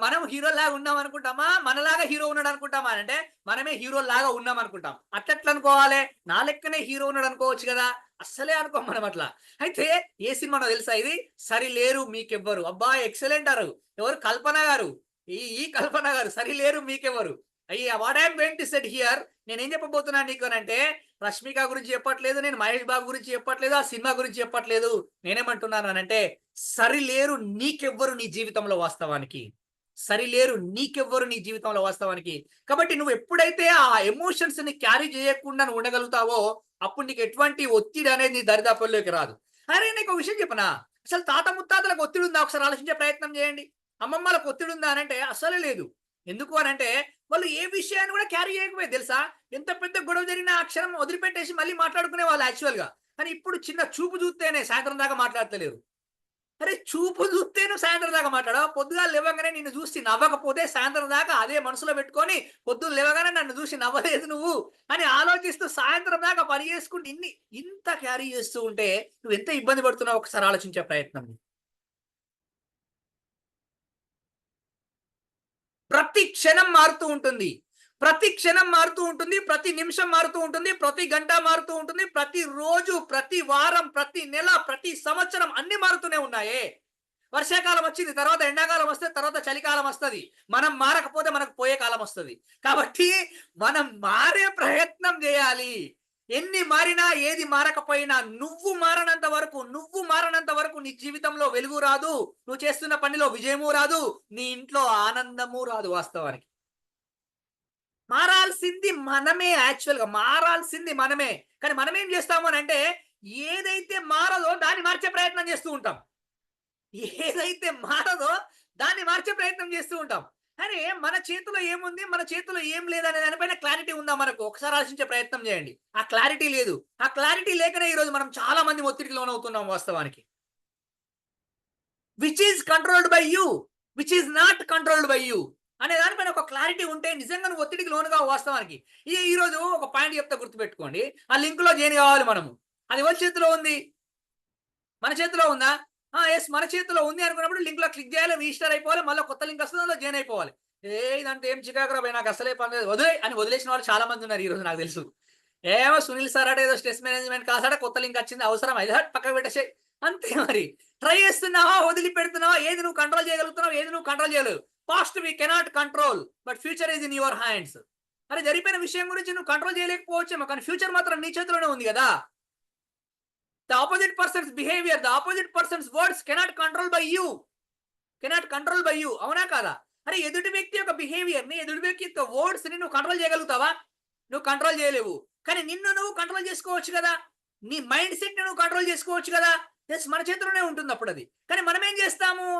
మనం హీరో లాగా ఉన్నాం అనుకుంటామా, మనలాగా హీరో ఉన్నాడు అనుకుంటామా అంటే మనమే హీరో లాగా ఉన్నాం అనుకుంటాం. అట్లెట్లా అనుకోవాలి? నా లెక్కనే హీరో ఉన్నాడు అనుకోవచ్చు కదా. అస్సలే అనుకోం మనం అట్లా. అయితే ఏ సినిమానో తెలుసా ఇది? సరిలేరు మీకెవ్వరు. అబ్బా ఎక్సలెంట్ అరు. ఎవరు? కల్పన గారు. ఈ కల్పన గారు సరిలేరు మీకెవ్వరు. అయ్యా what I'm going to set here, నేనేం చెప్పబోతున్నాను నీకు అంటే, రష్మిక గురించి చెప్పట్లేదు, నేను మహేష్ బాబు గురించి చెప్పట్లేదు, ఆ సినిమా గురించి చెప్పట్లేదు. నేనేమంటున్నాను అంటే సరిలేరు నీకెవ్వరు నీ జీవితంలో వాస్తవానికి. కాబట్టి నువ్వు ఎప్పుడైతే ఆ ఎమోషన్స్ ని క్యారీ చేయకుండా నువ్వు ఉండగలుగుతావో అప్పుడు నీకు ఎటువంటి ఒత్తిడి అనేది నీ దరిదాపుల్లోకి రాదు. అరే నీకు విషయం చెప్పనా, అసలు తాత ముత్తాతలకు ఒత్తిడి ఉందా? ఒకసారి ఆలోచించే ప్రయత్నం చేయండి. అమ్మమ్మలకు ఒత్తిడి ఉందా అని అంటే అసలే లేదు. ఎందుకు అని అంటే వాళ్ళు ఏ విషయాన్ని కూడా క్యారీ చేయకపోయేది తెలుసా. ఎంత పెద్ద గొడవ జరిగినా ఆ క్షణం వదిలిపెట్టేసి మళ్ళీ మాట్లాడుకునే వాళ్ళు యాక్చువల్గా. కానీ ఇప్పుడు చిన్న చూపు చూస్తేనే సాయంత్రం దాకా మాట్లాడతలేరు. అరే చూపు చూస్తేను సాయంత్రం దాకా మాట్లాడవు, పొద్దుగా లేవగానే నిన్ను చూసి నవ్వకపోతే సాయంత్రం దాకా అదే మనసులో పెట్టుకొని పొద్దున్న లేవగానే నన్ను చూసి నవ్వలేదు నువ్వు అని ఆలోచిస్తూ సాయంత్రం దాకా పని చేసుకుంటూ ఇంత క్యారీ చేస్తూ ఉంటే నువ్వు ఎంత ఇబ్బంది పడుతున్నావు ఒకసారి ఆలోచించే ప్రయత్నం. ప్రతి క్షణం మారుతూ ఉంటుంది, ప్రతి క్షణం మారుతూ ఉంటుంది, ప్రతి నిమిషం మారుతూ ఉంటుంది, ప్రతి గంట మారుతూ ఉంటుంది, ప్రతి రోజు, ప్రతి వారం, ప్రతి నెల, ప్రతి సంవత్సరం అన్ని మారుతూనే ఉన్నాయే. వర్షాకాలం వచ్చింది, తర్వాత ఎండాకాలం వస్తే, తర్వాత చలికాలం వస్తుంది. మనం మారకపోతే మనకు పోయే కాలం వస్తుంది. కాబట్టి మనం మారే ప్రయత్నం చేయాలి. ఎన్ని మారినా ఏది మారకపోయినా నువ్వు మారనంత వరకు నీ జీవితంలో వెలుగు రాదు, నువ్వు చేస్తున్న పనిలో విజయము రాదు, నీ ఇంట్లో ఆనందము రాదు. వాస్తవానికి మారాల్సింది మనమే, యాక్చువల్గా మారాల్సింది మనమే. కానీ మనం ఏం చేస్తాము అని అంటే ఏదైతే మారదో దాన్ని మార్చే ప్రయత్నం చేస్తూ ఉంటాం, ఏదైతే మారదో దాన్ని మార్చే ప్రయత్నం చేస్తూ ఉంటాం. కానీ మన చేతిలో ఏముంది, మన చేతిలో ఏం లేదనే దానిపైన క్లారిటీ ఉందా మనకు? ఒకసారి ఆలోచించే ప్రయత్నం చేయండి. ఆ క్లారిటీ లేదు. ఆ క్లారిటీ లేకనే ఈరోజు మనం చాలా మంది ఒత్తిడికి లోనవుతున్నాం వాస్తవానికి. Which is controlled by you, which is not controlled by you అనే దానిపైన ఒక క్లారిటీ ఉంటే నిజంగా నువ్వు ఒత్తిడికి లోనుగా వాస్తవానికి. ఈ రోజు ఒక పాయింట్ చెప్తే గుర్తుపెట్టుకోండి, ఆ లింక్ లో జాయిన్ కావాలి మనము. అది ఎవరి చేతిలో ఉంది? మన చేతిలో ఉందా? ఎస్, మన చేతిలో ఉంది అనుకున్నప్పుడు లింక్ లో క్లిక్ చేయాలి, రిజిస్టర్ అయిపోవాలి, మళ్ళీ కొత్త లింక్ వస్తుంది, అందులో జాయిన్ అయిపోవాలి. ఇదంటే ఏం చికాకురా భయ్, నాకు అసలే పని లేదు, వదిలే అని వదిలేసిన వాళ్ళు చాలా మంది ఉన్నారు ఈ రోజు నాకు తెలుసు. ఏమో సునీల్ సార్ అంటే ఏదో స్ట్రెస్ మేనేజ్మెంట్ కాసాడ, కొత్త లింక్ వచ్చింది, అవసరం అయితే పక్కకు పెట్టేసే, అంతే. మరి ట్రై చేస్తున్నావా, వదిలిపెడుతున్నావా? ఏది నువ్వు కంట్రోల్ చేయగలుగుతున్నావు, ఏది నువ్వు కంట్రోల్ చేయలేవు. Past we cannot control, but future is in your hands. అరే జరిగిపోయిన విషయం గురించి నువ్వు కంట్రోల్ చేయలేకపోవచ్చేమో, కానీ ఫ్యూచర్ మాత్రం నీ చేతిలోనే ఉంది కదా. The opposite person's behavior, the opposite person's words cannot control by you. Cannot control by you. అవునా కాదా? అరే ఎదుటి వ్యక్తి యొక్క బిహేవియర్ ని, ఎదుటి వ్యక్తి యొక్క వర్డ్స్ ని నువ్వు కంట్రోల్ చేయగలుగుతావా? నువ్వు కంట్రోల్ చేయలేవు. కానీ నిన్ను నువ్వు కంట్రోల్ చేసుకోవచ్చు కదా, నీ మైండ్ సెట్ ని నువ్వు కంట్రోల్ చేసుకోవచ్చు కదా. ఎస్, మన చేతిలోనే ఉంటుంది అప్పుడు అది. కానీ మనం ఏం చేస్తాము?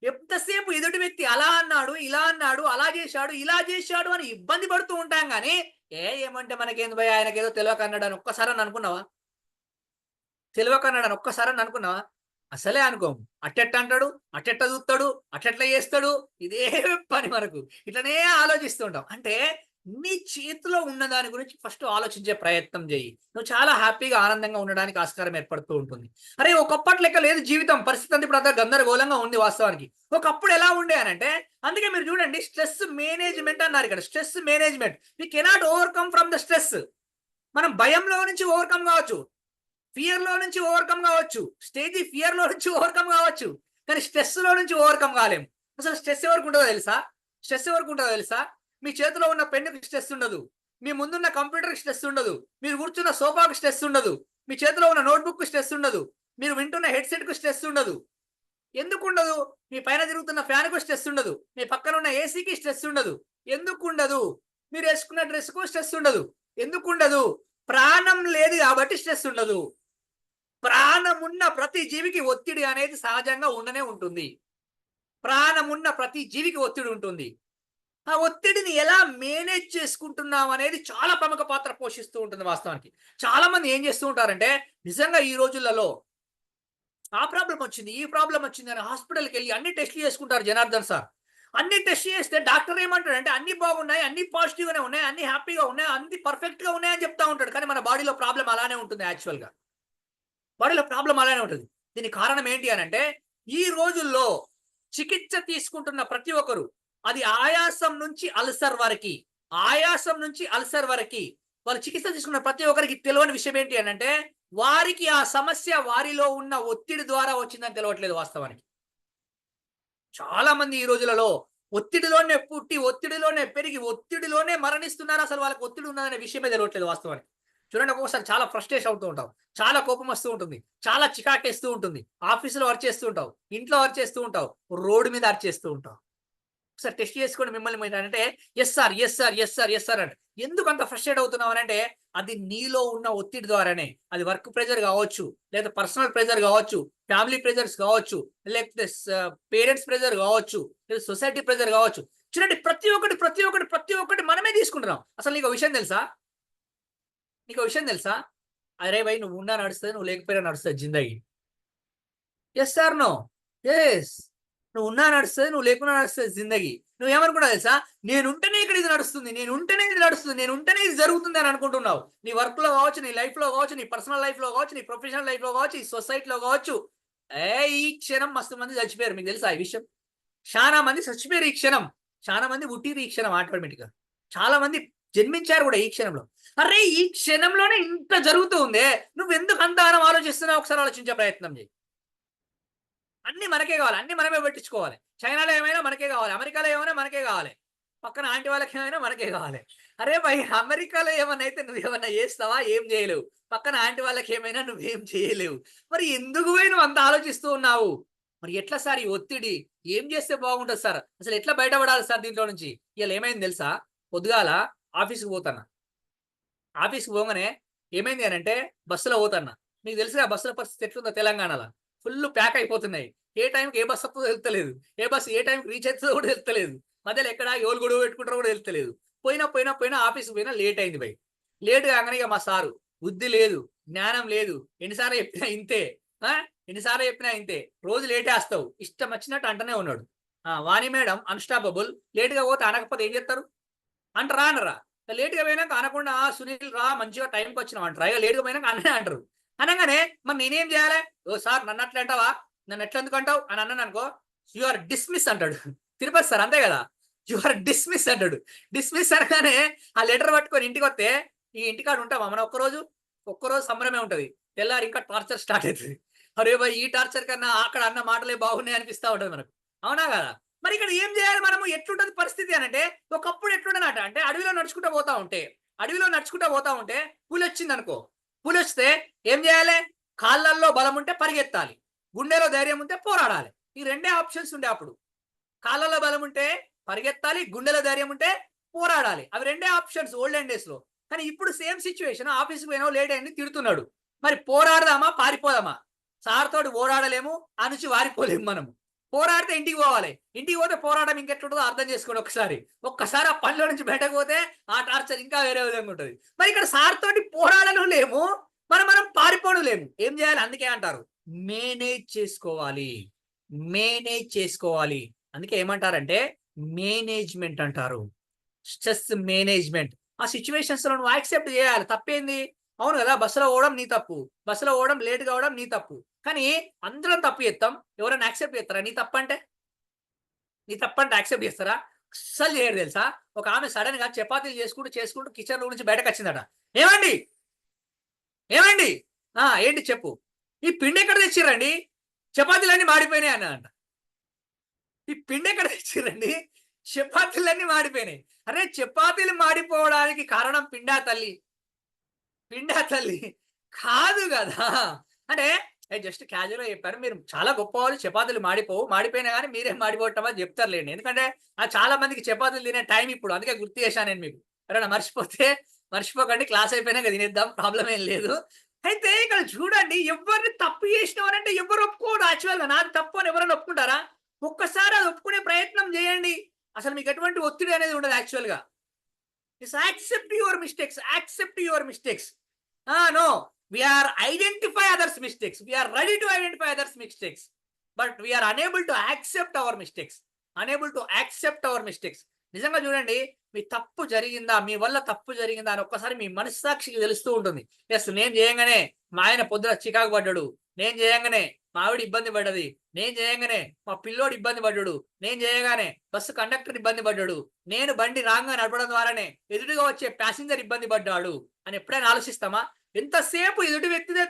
ఎంతసేపు ఎదుటి వ్యక్తి అలా అన్నాడు, ఇలా అన్నాడు, అలా చేశాడు, ఇలా చేశాడు అని ఇబ్బంది పడుతూ ఉంటాం. కానీ ఏమంటే మనకేంది భయ, ఆయనకి ఏదో తెలియక అన్నాడు అని ఒక్కసారి అనుకున్నావా? తెలియకన్నాడని ఒక్కసారి అనుకున్నావా? అసలే అనుకోము. అట్టెట్ట అంటాడు, అట్టెట్ట చూస్తాడు, అట్టెట్లా చేస్తాడు, ఇదే పని మనకు. ఇట్లనే ఆలోచిస్తూ ఉంటాం. అంటే నీ చేతిలో ఉన్న దాని గురించి ఫస్ట్ ఆలోచించే ప్రయత్నం చేయి. నువ్వు చాలా హ్యాపీగా ఆనందంగా ఉండడానికి ఆస్కారం ఏర్పడుతూ ఉంటుంది. అరే ఒకప్పటి లెక్క లేదు జీవితం, పరిస్థితి అంతా ఇప్పుడు అంతా గందరగోళంగా ఉంది వాస్తవానికి. ఒకప్పుడు ఎలా ఉండే అని అంటే, అందుకే మీరు చూడండి స్ట్రెస్ మేనేజ్మెంట్ అన్నారు ఇక్కడ. Stress management, we cannot overcome from the stress. మనం భయంలో నుంచి ఓవర్కమ్ కావచ్చు, ఫియర్ లో నుంచి ఓవర్కమ్ కావచ్చు, స్టేజీ ఫియర్ లో నుంచి ఓవర్కమ్ కావచ్చు, కానీ స్ట్రెస్ లో నుంచి ఓవర్కమ్ కాలేము. అసలు స్ట్రెస్ ఎవరికి ఉంటుందో తెలుసా? స్ట్రెస్ ఎవరికి ఉంటుందో తెలుసా? మీ చేతిలో ఉన్న పెన్నుకి స్ట్రెస్ ఉండదు, మీ ముందున్న కంప్యూటర్కి స్ట్రెస్ ఉండదు, మీరు కూర్చున్న సోఫాకి స్ట్రెస్ ఉండదు, మీ చేతిలో ఉన్న నోట్బుక్ కు స్ట్రెస్ ఉండదు, మీరు వింటున్న హెడ్సెట్ కు స్ట్రెస్ ఉండదు. ఎందుకు ఉండదు? మీ పైన తిరుగుతున్న ఫ్యాన్ కు స్ట్రెస్ ఉండదు, మీ పక్కన ఉన్న ఏసీకి స్ట్రెస్ ఉండదు. ఎందుకు ఉండదు? మీరు వేసుకున్న డ్రెస్ కు స్ట్రెస్ ఉండదు. ఎందుకు ఉండదు? ప్రాణం లేదు కాబట్టి స్ట్రెస్ ఉండదు. ప్రాణం ఉన్న ప్రతి జీవికి ఒత్తిడి అనేది సహజంగా ఉండనే ఉంటుంది. ప్రాణం ఉన్న ప్రతి జీవికి ఒత్తిడి ఉంటుంది. ఆ ఒత్తిడిని ఎలా మేనేజ్ చేసుకుంటున్నాం అనేది చాలా ప్రముఖ పాత్ర పోషిస్తూ ఉంటుంది వాస్తవానికి. చాలా మంది ఏం చేస్తూ ఉంటారంటే, నిజంగా ఈ రోజులలో ఆ ప్రాబ్లం వచ్చింది, ఈ ప్రాబ్లం వచ్చింది అని హాస్పిటల్కి వెళ్ళి అన్ని టెస్ట్లు చేసుకుంటారు. జనార్దన్ సార్ అన్ని టెస్ట్ చేస్తే డాక్టర్ ఏమంటాడంటే అన్ని బాగున్నాయి, అన్ని పాజిటివ్ గానే ఉన్నాయి, అన్ని హ్యాపీగా ఉన్నాయి, అన్ని పర్ఫెక్ట్ గా ఉన్నాయని చెప్తా ఉంటాడు. కానీ మన బాడీలో ప్రాబ్లం అలానే ఉంటుంది. యాక్చువల్ గా బాడీలో ప్రాబ్లం అలానే ఉంటుంది. దీనికి కారణం ఏంటి అని అంటే, ఈ రోజుల్లో చికిత్స తీసుకుంటున్న ప్రతి ఒక్కరు, అది ఆయాసం నుంచి అల్సర్ వరకు, వాళ్ళు చికిత్స తీసుకున్న ప్రతి ఒక్కరికి తెలియని విషయం ఏంటి అని అంటే, వారికి ఆ సమస్య వారిలో ఉన్న ఒత్తిడి ద్వారా వచ్చిందని తెలియట్లేదు వాస్తవానికి. చాలా మంది ఈ రోజులలో ఒత్తిడిలోనే పుట్టి, ఒత్తిడిలోనే పెరిగి, ఒత్తిడిలోనే మరణిస్తున్నారు. అసలు వాళ్ళకి ఒత్తిడి ఉన్నదనే విషయమే తెలియట్లేదు వాస్తవానికి. చూడండి, ఒక్కొక్కసారి చాలా ఫ్రస్ట్రేషన్ అవుతూ ఉంటాం, చాలా కోపం వస్తూ ఉంటుంది, చాలా చికాకేస్తూ ఉంటుంది. ఆఫీసులో వర్క్ చేస్తూ ఉంటావు, ఇంట్లో వర్క్ చేస్తూ ఉంటావు, రోడ్డు మీద అరిచేస్తూ ఉంటావు. ఒకసారి టెస్ట్ చేసుకోండి మిమ్మల్ని అంటే, yes sir, yes sir, yes sir, yes sir అంటే. ఎందుకు అంత ఫ్రస్ట్రేట్ అవుతున్నావు అని అంటే, అది నీలో ఉన్న ఒత్తిడి ద్వారానే. అది వర్క్ ప్రెజర్ కావచ్చు, లేదా పర్సనల్ ప్రెజర్ కావచ్చు, ఫ్యామిలీ ప్రెజర్స్ కావచ్చు, లేకపోతే పేరెంట్స్ ప్రెజర్ కావచ్చు, లేదా సొసైటీ ప్రెజర్ కావచ్చు. చూడండి, ప్రతి ఒక్కటి మనమే తీసుకుంటున్నాం. అసలు నీకు విషయం తెలుసా? నీకు విషయం తెలుసా? అరే భయ్, నువ్వు ఉన్నా నడుస్తుంది, నువ్వు లేకపోయినా నడుస్తుంది జిందగీ. Yes sir no? ఎస్. నువ్వు ఉన్నా నడుస్తుంది, నువ్వు లేకున్నా నడుస్తుంది జిందగీ. నువ్వేమనుకున్నావు తెలుసా? నేనుంటేనే ఇక్కడ ఇది నడుస్తుంది, నేనుంటేనే ఇది నడుస్తుంది, నేనుంటేనే ఇది జరుగుతుంది అని అనుకుంటున్నావు. నీ వర్క్ లో కావచ్చు, నీ లైఫ్ లో కావచ్చు, నీ పర్సనల్ లైఫ్ లో కావచ్చు, నీ ప్రొఫెషనల్ లైఫ్ లో కావచ్చు, ఈ సొసైటీలో కావచ్చు. ఈ క్షణం మస్తు మంది చచ్చిపోయారు, మీకు తెలుసా ఈ విషయం? చాలా మంది చచ్చిపోయారు ఈ క్షణం, చాలా మంది పుట్టిరు ఈ క్షణం ఆటోమేటిక్ గా, చాలా మంది జన్మించారు కూడా ఈ క్షణంలో. అరే ఈ క్షణంలోనే ఇంత జరుగుతూ ఉందే, నువ్వు ఎందుకు అంతగానం ఆలోచిస్తున్నావు? ఒకసారి ఆలోచించే ప్రయత్నం చేయి. అన్ని మనకే కావాలి, అన్ని మనమే పెట్టించుకోవాలి. చైనాలో ఏమైనా మనకే కావాలి, అమెరికాలో ఏమైనా మనకే కావాలి, పక్కన ఆంటీ వాళ్ళకి ఏమైనా మనకే కావాలి. అరే భయ్, అమెరికాలో ఏమైనా అయితే నువ్వేమన్నా చేస్తావా? ఏం చేయలేవు. పక్కన ఆంటీ వాళ్ళకి ఏమైనా నువ్వేం చేయలేవు. మరి ఎందుకు పోయి నువ్వు అంత ఆలోచిస్తూ ఉన్నావు? మరి ఎట్లా సార్ ఈ ఒత్తిడి? ఏం చేస్తే బాగుంటుంది సార్? అసలు ఎట్లా బయటపడాలి సార్ దీంట్లో నుంచి? ఇవాళ ఏమైంది తెలుసా? పొద్దుగాల ఆఫీస్కి పోతాన్నా, ఆఫీస్కి పోగానే ఏమైంది అని అంటే బస్సులో పోతాన్నా. మీకు తెలుసుగా బస్సుల పరిస్థితి ఎట్లుందో తెలంగాణలో, ఫుల్ ప్యాక్ అయిపోతున్నాయి. ఏ టైంకి ఏ బస్సు వస్తుందో తెలుస్తలేదు, ఏ బస్సు ఏ టైంకి రీచ్ అవుతుందో కూడా తెలుస్తలేదు, మధ్యలో ఎక్కడ ఎవరు గొడవ పెట్టుకుంటారో కూడా తెలుస్తలేదు. పోయినా ఆఫీస్కి పోయినా లేట్ అయింది భయ్. లేట్ కాగానే ఇక మా సారు బుద్ధి లేదు, జ్ఞానం లేదు, ఎన్నిసార్లు చెప్పినా ఇంతే, ఎన్నిసార్లు చెప్పినా ఇంతే, రోజు లేటే వస్తావు, ఇష్టం వచ్చినట్టు అంటనే ఉన్నాడు. వాణి మేడం అన్స్టాపబుల్, లేట్గా పోతే అనకపోతే ఏం చేస్తారు అంటారా? అనరా? లేట్గా పోయినాక అనకుండా సునీల్ రా మంచిగా టైంకి వచ్చినావు అంటారా? ఇక లేట్గా పోయినాక అనే అంటారు. అనగానే మరి నేనేం చేయాలి? ఓ సార్ నన్ను అట్లా అంటావా, నన్ను ఎట్లా ఎందుకు అంటావు అని అన్నాను అనుకో, యు ఆర్ డిస్మిస్ అంటాడు. తిరుపతి సార్ అంతే కదా, యు ఆర్ డిస్మిస్ అంటాడు. డిస్మిస్ అనగానే ఆ లెటర్ పట్టుకొని ఇంటికి వస్తే, ఈ ఇంటికాడ ఉంటామా మనం? ఒక్కరోజు సంబరమే ఉంటుంది, తెల్లారి ఇంకా టార్చర్ స్టార్ట్ అవుతుంది. అరే భయ్, ఈ టార్చర్ కన్నా అక్కడ అన్న మాటలే బాగున్నాయి అనిపిస్తూ ఉంటుంది మనకు, అవునా కదా? మరి ఇక్కడ ఏం చేయాలి మనము? ఎట్లుంటది పరిస్థితి అని అంటే, ఒకప్పుడు ఎట్లుండనట అంటే అడవిలో నడుచుకుంటూ పోతా ఉంటే పులి వచ్చింది అనుకో, పులి వస్తే ఏం చేయాలి? కాళ్ళల్లో బలం ఉంటే పరిగెత్తాలి, గుండెలో ధైర్యం ఉంటే పోరాడాలి. ఈ రెండే ఆప్షన్స్ ఉండే అప్పుడు. కాళ్ళలో బలం ఉంటే పరిగెత్తాలి, గుండెలో ధైర్యం ఉంటే పోరాడాలి. అవి రెండే ఆప్షన్స్ ఓల్డెన్ డేస్ లో. కానీ ఇప్పుడు సేమ్ సిచ్యువేషన్, ఆఫీస్కి పోయినా లేట్ అయింది తిడుతున్నాడు. మరి పోరాడదామా పారిపోదామా? సార్ తోటి పోరాడలేము, ఆ నుంచి వారిపోలేము మనము. పోరాడితే ఇంటికి పోవాలి, ఇంటికి పోతే పోరాటం ఇంకెట్లుంటుందో అర్థం చేసుకోండి ఒక్కసారి ఆ పనిలో నుంచి బయటకు పోతే ఆ టార్చర్ ఇంకా వేరే విధంగా ఉంటుంది. మరి ఇక్కడ సార్ తోటి పోరాడను లేము, మనం పారిపోవడం లేము. ఏం చేయాలి? అందుకే అంటారు మేనేజ్ చేసుకోవాలి. అందుకే ఏమంటారంటే మేనేజ్మెంట్ అంటారు, స్ట్రెస్ మేనేజ్మెంట్. ఆ సిచ్యువేషన్స్ లో నువ్వు యాక్సెప్ట్ చేయాలి. తప్పేంది? అవును కదా, బస్సులో పోవడం నీ తప్పు, బస్సులో పోవడం లేట్ కావడం నీ తప్పు. కానీ అందరం తప్పు చేస్తాం, ఎవరైనా యాక్సెప్ట్ చేస్తారా నీ తప్పంటే? యాక్సెప్ట్ చేస్తారా? అస్సలు చేయరు తెలుసా. ఒక ఆమె సడన్ గా చపాతీలు చేసుకుంటూ కిచెన్ రూమ్ నుంచి బయటకు వచ్చిందట. ఏమండి ఏంటి చెప్పు, ఈ పిండి ఎక్కడ తెచ్చిర్రండి? చపాతీలన్నీ మాడిపోయినాయి అన్నదంట. ఈ పిండి ఎక్కడ తెచ్చిర్రండి? చపాతీలన్నీ మాడిపోయినాయి. అరే చపాతీలు మాడిపోవడానికి కారణం పిండా తల్లి కాదు కదా. అంటే జస్ట్ క్యాజువల్ గా చెప్పారు. మీరు చాలా గొప్ప వాళ్ళు, చపాతీలు మాడిపోయినా కానీ మీరేం మాడిపోవటమని చెప్తారులేండి. ఎందుకంటే చాలా మందికి చపాతీలు తినే టైం ఇప్పుడు, అందుకే గుర్తు చేశాను నేను మీకు. ఎవరైనా మర్చిపోకండి, క్లాస్ అయిపోయినాక తినేద్దాం, ప్రాబ్లం ఏం లేదు. అయితే ఇక్కడ చూడండి, ఎవరిని తప్పు చేసినవారంటే ఎవరు ఒప్పుకోడు. యాక్చువల్గా నాది తప్పు అని ఎవరైనా ఒప్పుకుంటారా? ఒక్కసారి అది ఒప్పుకునే ప్రయత్నం చేయండి, అసలు మీకు ఎటువంటి ఒత్తిడి అనేది ఉండదు. యాక్చువల్గా accept your mistakes. No, we are identify others mistakes, we are ready to identify others mistakes, but we are unable to accept our mistakes. నిజంగా చూడండి, మీ తప్పు జరిగిందా, మీ వల్ల తప్పు జరిగిందా అని ఒక్కసారి మీ మనస్సాక్షికి తెలుస్తూ ఉంటుంది. ఎస్, నేను చేయంగానే మా ఆయన పొద్దున చికాకు పడ్డాడు, నేను చేయంగానే మా ఆవిడ ఇబ్బంది పడ్డది, నేను చేయంగానే మా పిల్లోడు ఇబ్బంది పడ్డాడు, నేను చేయగానే బస్సు కండక్టర్ ఇబ్బంది పడ్డాడు, నేను బండి రాంగా నడపడం ద్వారానే ఎదుటిగా వచ్చే ప్యాసింజర్ ఇబ్బంది పడ్డాడు అని ఎప్పుడైనా ఆలోచిస్తామా? ఎంతసేపు ఎదుటి వ్యక్తిదే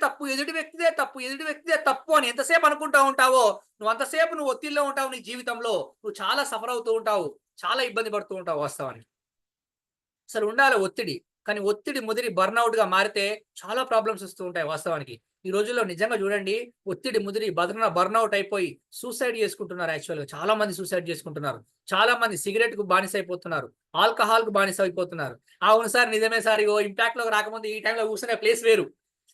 తప్పు అని ఎంతసేపు అనుకుంటా ఉంటావో, నువ్వు అంతసేపు నువ్వు ఒత్తిడిలో ఉంటావు. నీ జీవితంలో నువ్వు చాలా సఫర్ అవుతూ ఉంటావు, చాలా ఇబ్బంది పడుతూ ఉంటావు. వాస్తవానికి అసలు ఉండాలి ఒత్తిడి, కానీ ఒత్తిడి ముదిరి బర్న్అవుట్ గా మారితే చాలా ప్రాబ్లమ్స్ వస్తూ ఉంటాయి. వాస్తవానికి ఈ రోజుల్లో నిజంగా చూడండి, ఒత్తిడి ముదిరి బర్న్అవుట్ అయిపోయి సూసైడ్ చేసుకుంటున్నారు. యాక్చువల్గా చాలా మంది సూసైడ్ చేసుకుంటున్నారు, చాలా మంది సిగరెట్ కు బానిస అయిపోతున్నారు, ఆల్కహాల్ కు బానిస అయిపోతున్నారు. అవును సార్, నిజమే సార్. ఇంపాక్ట్ లోకి రాకముందు ఈ టైంలో కూర్చునే ప్లేస్ వేరు,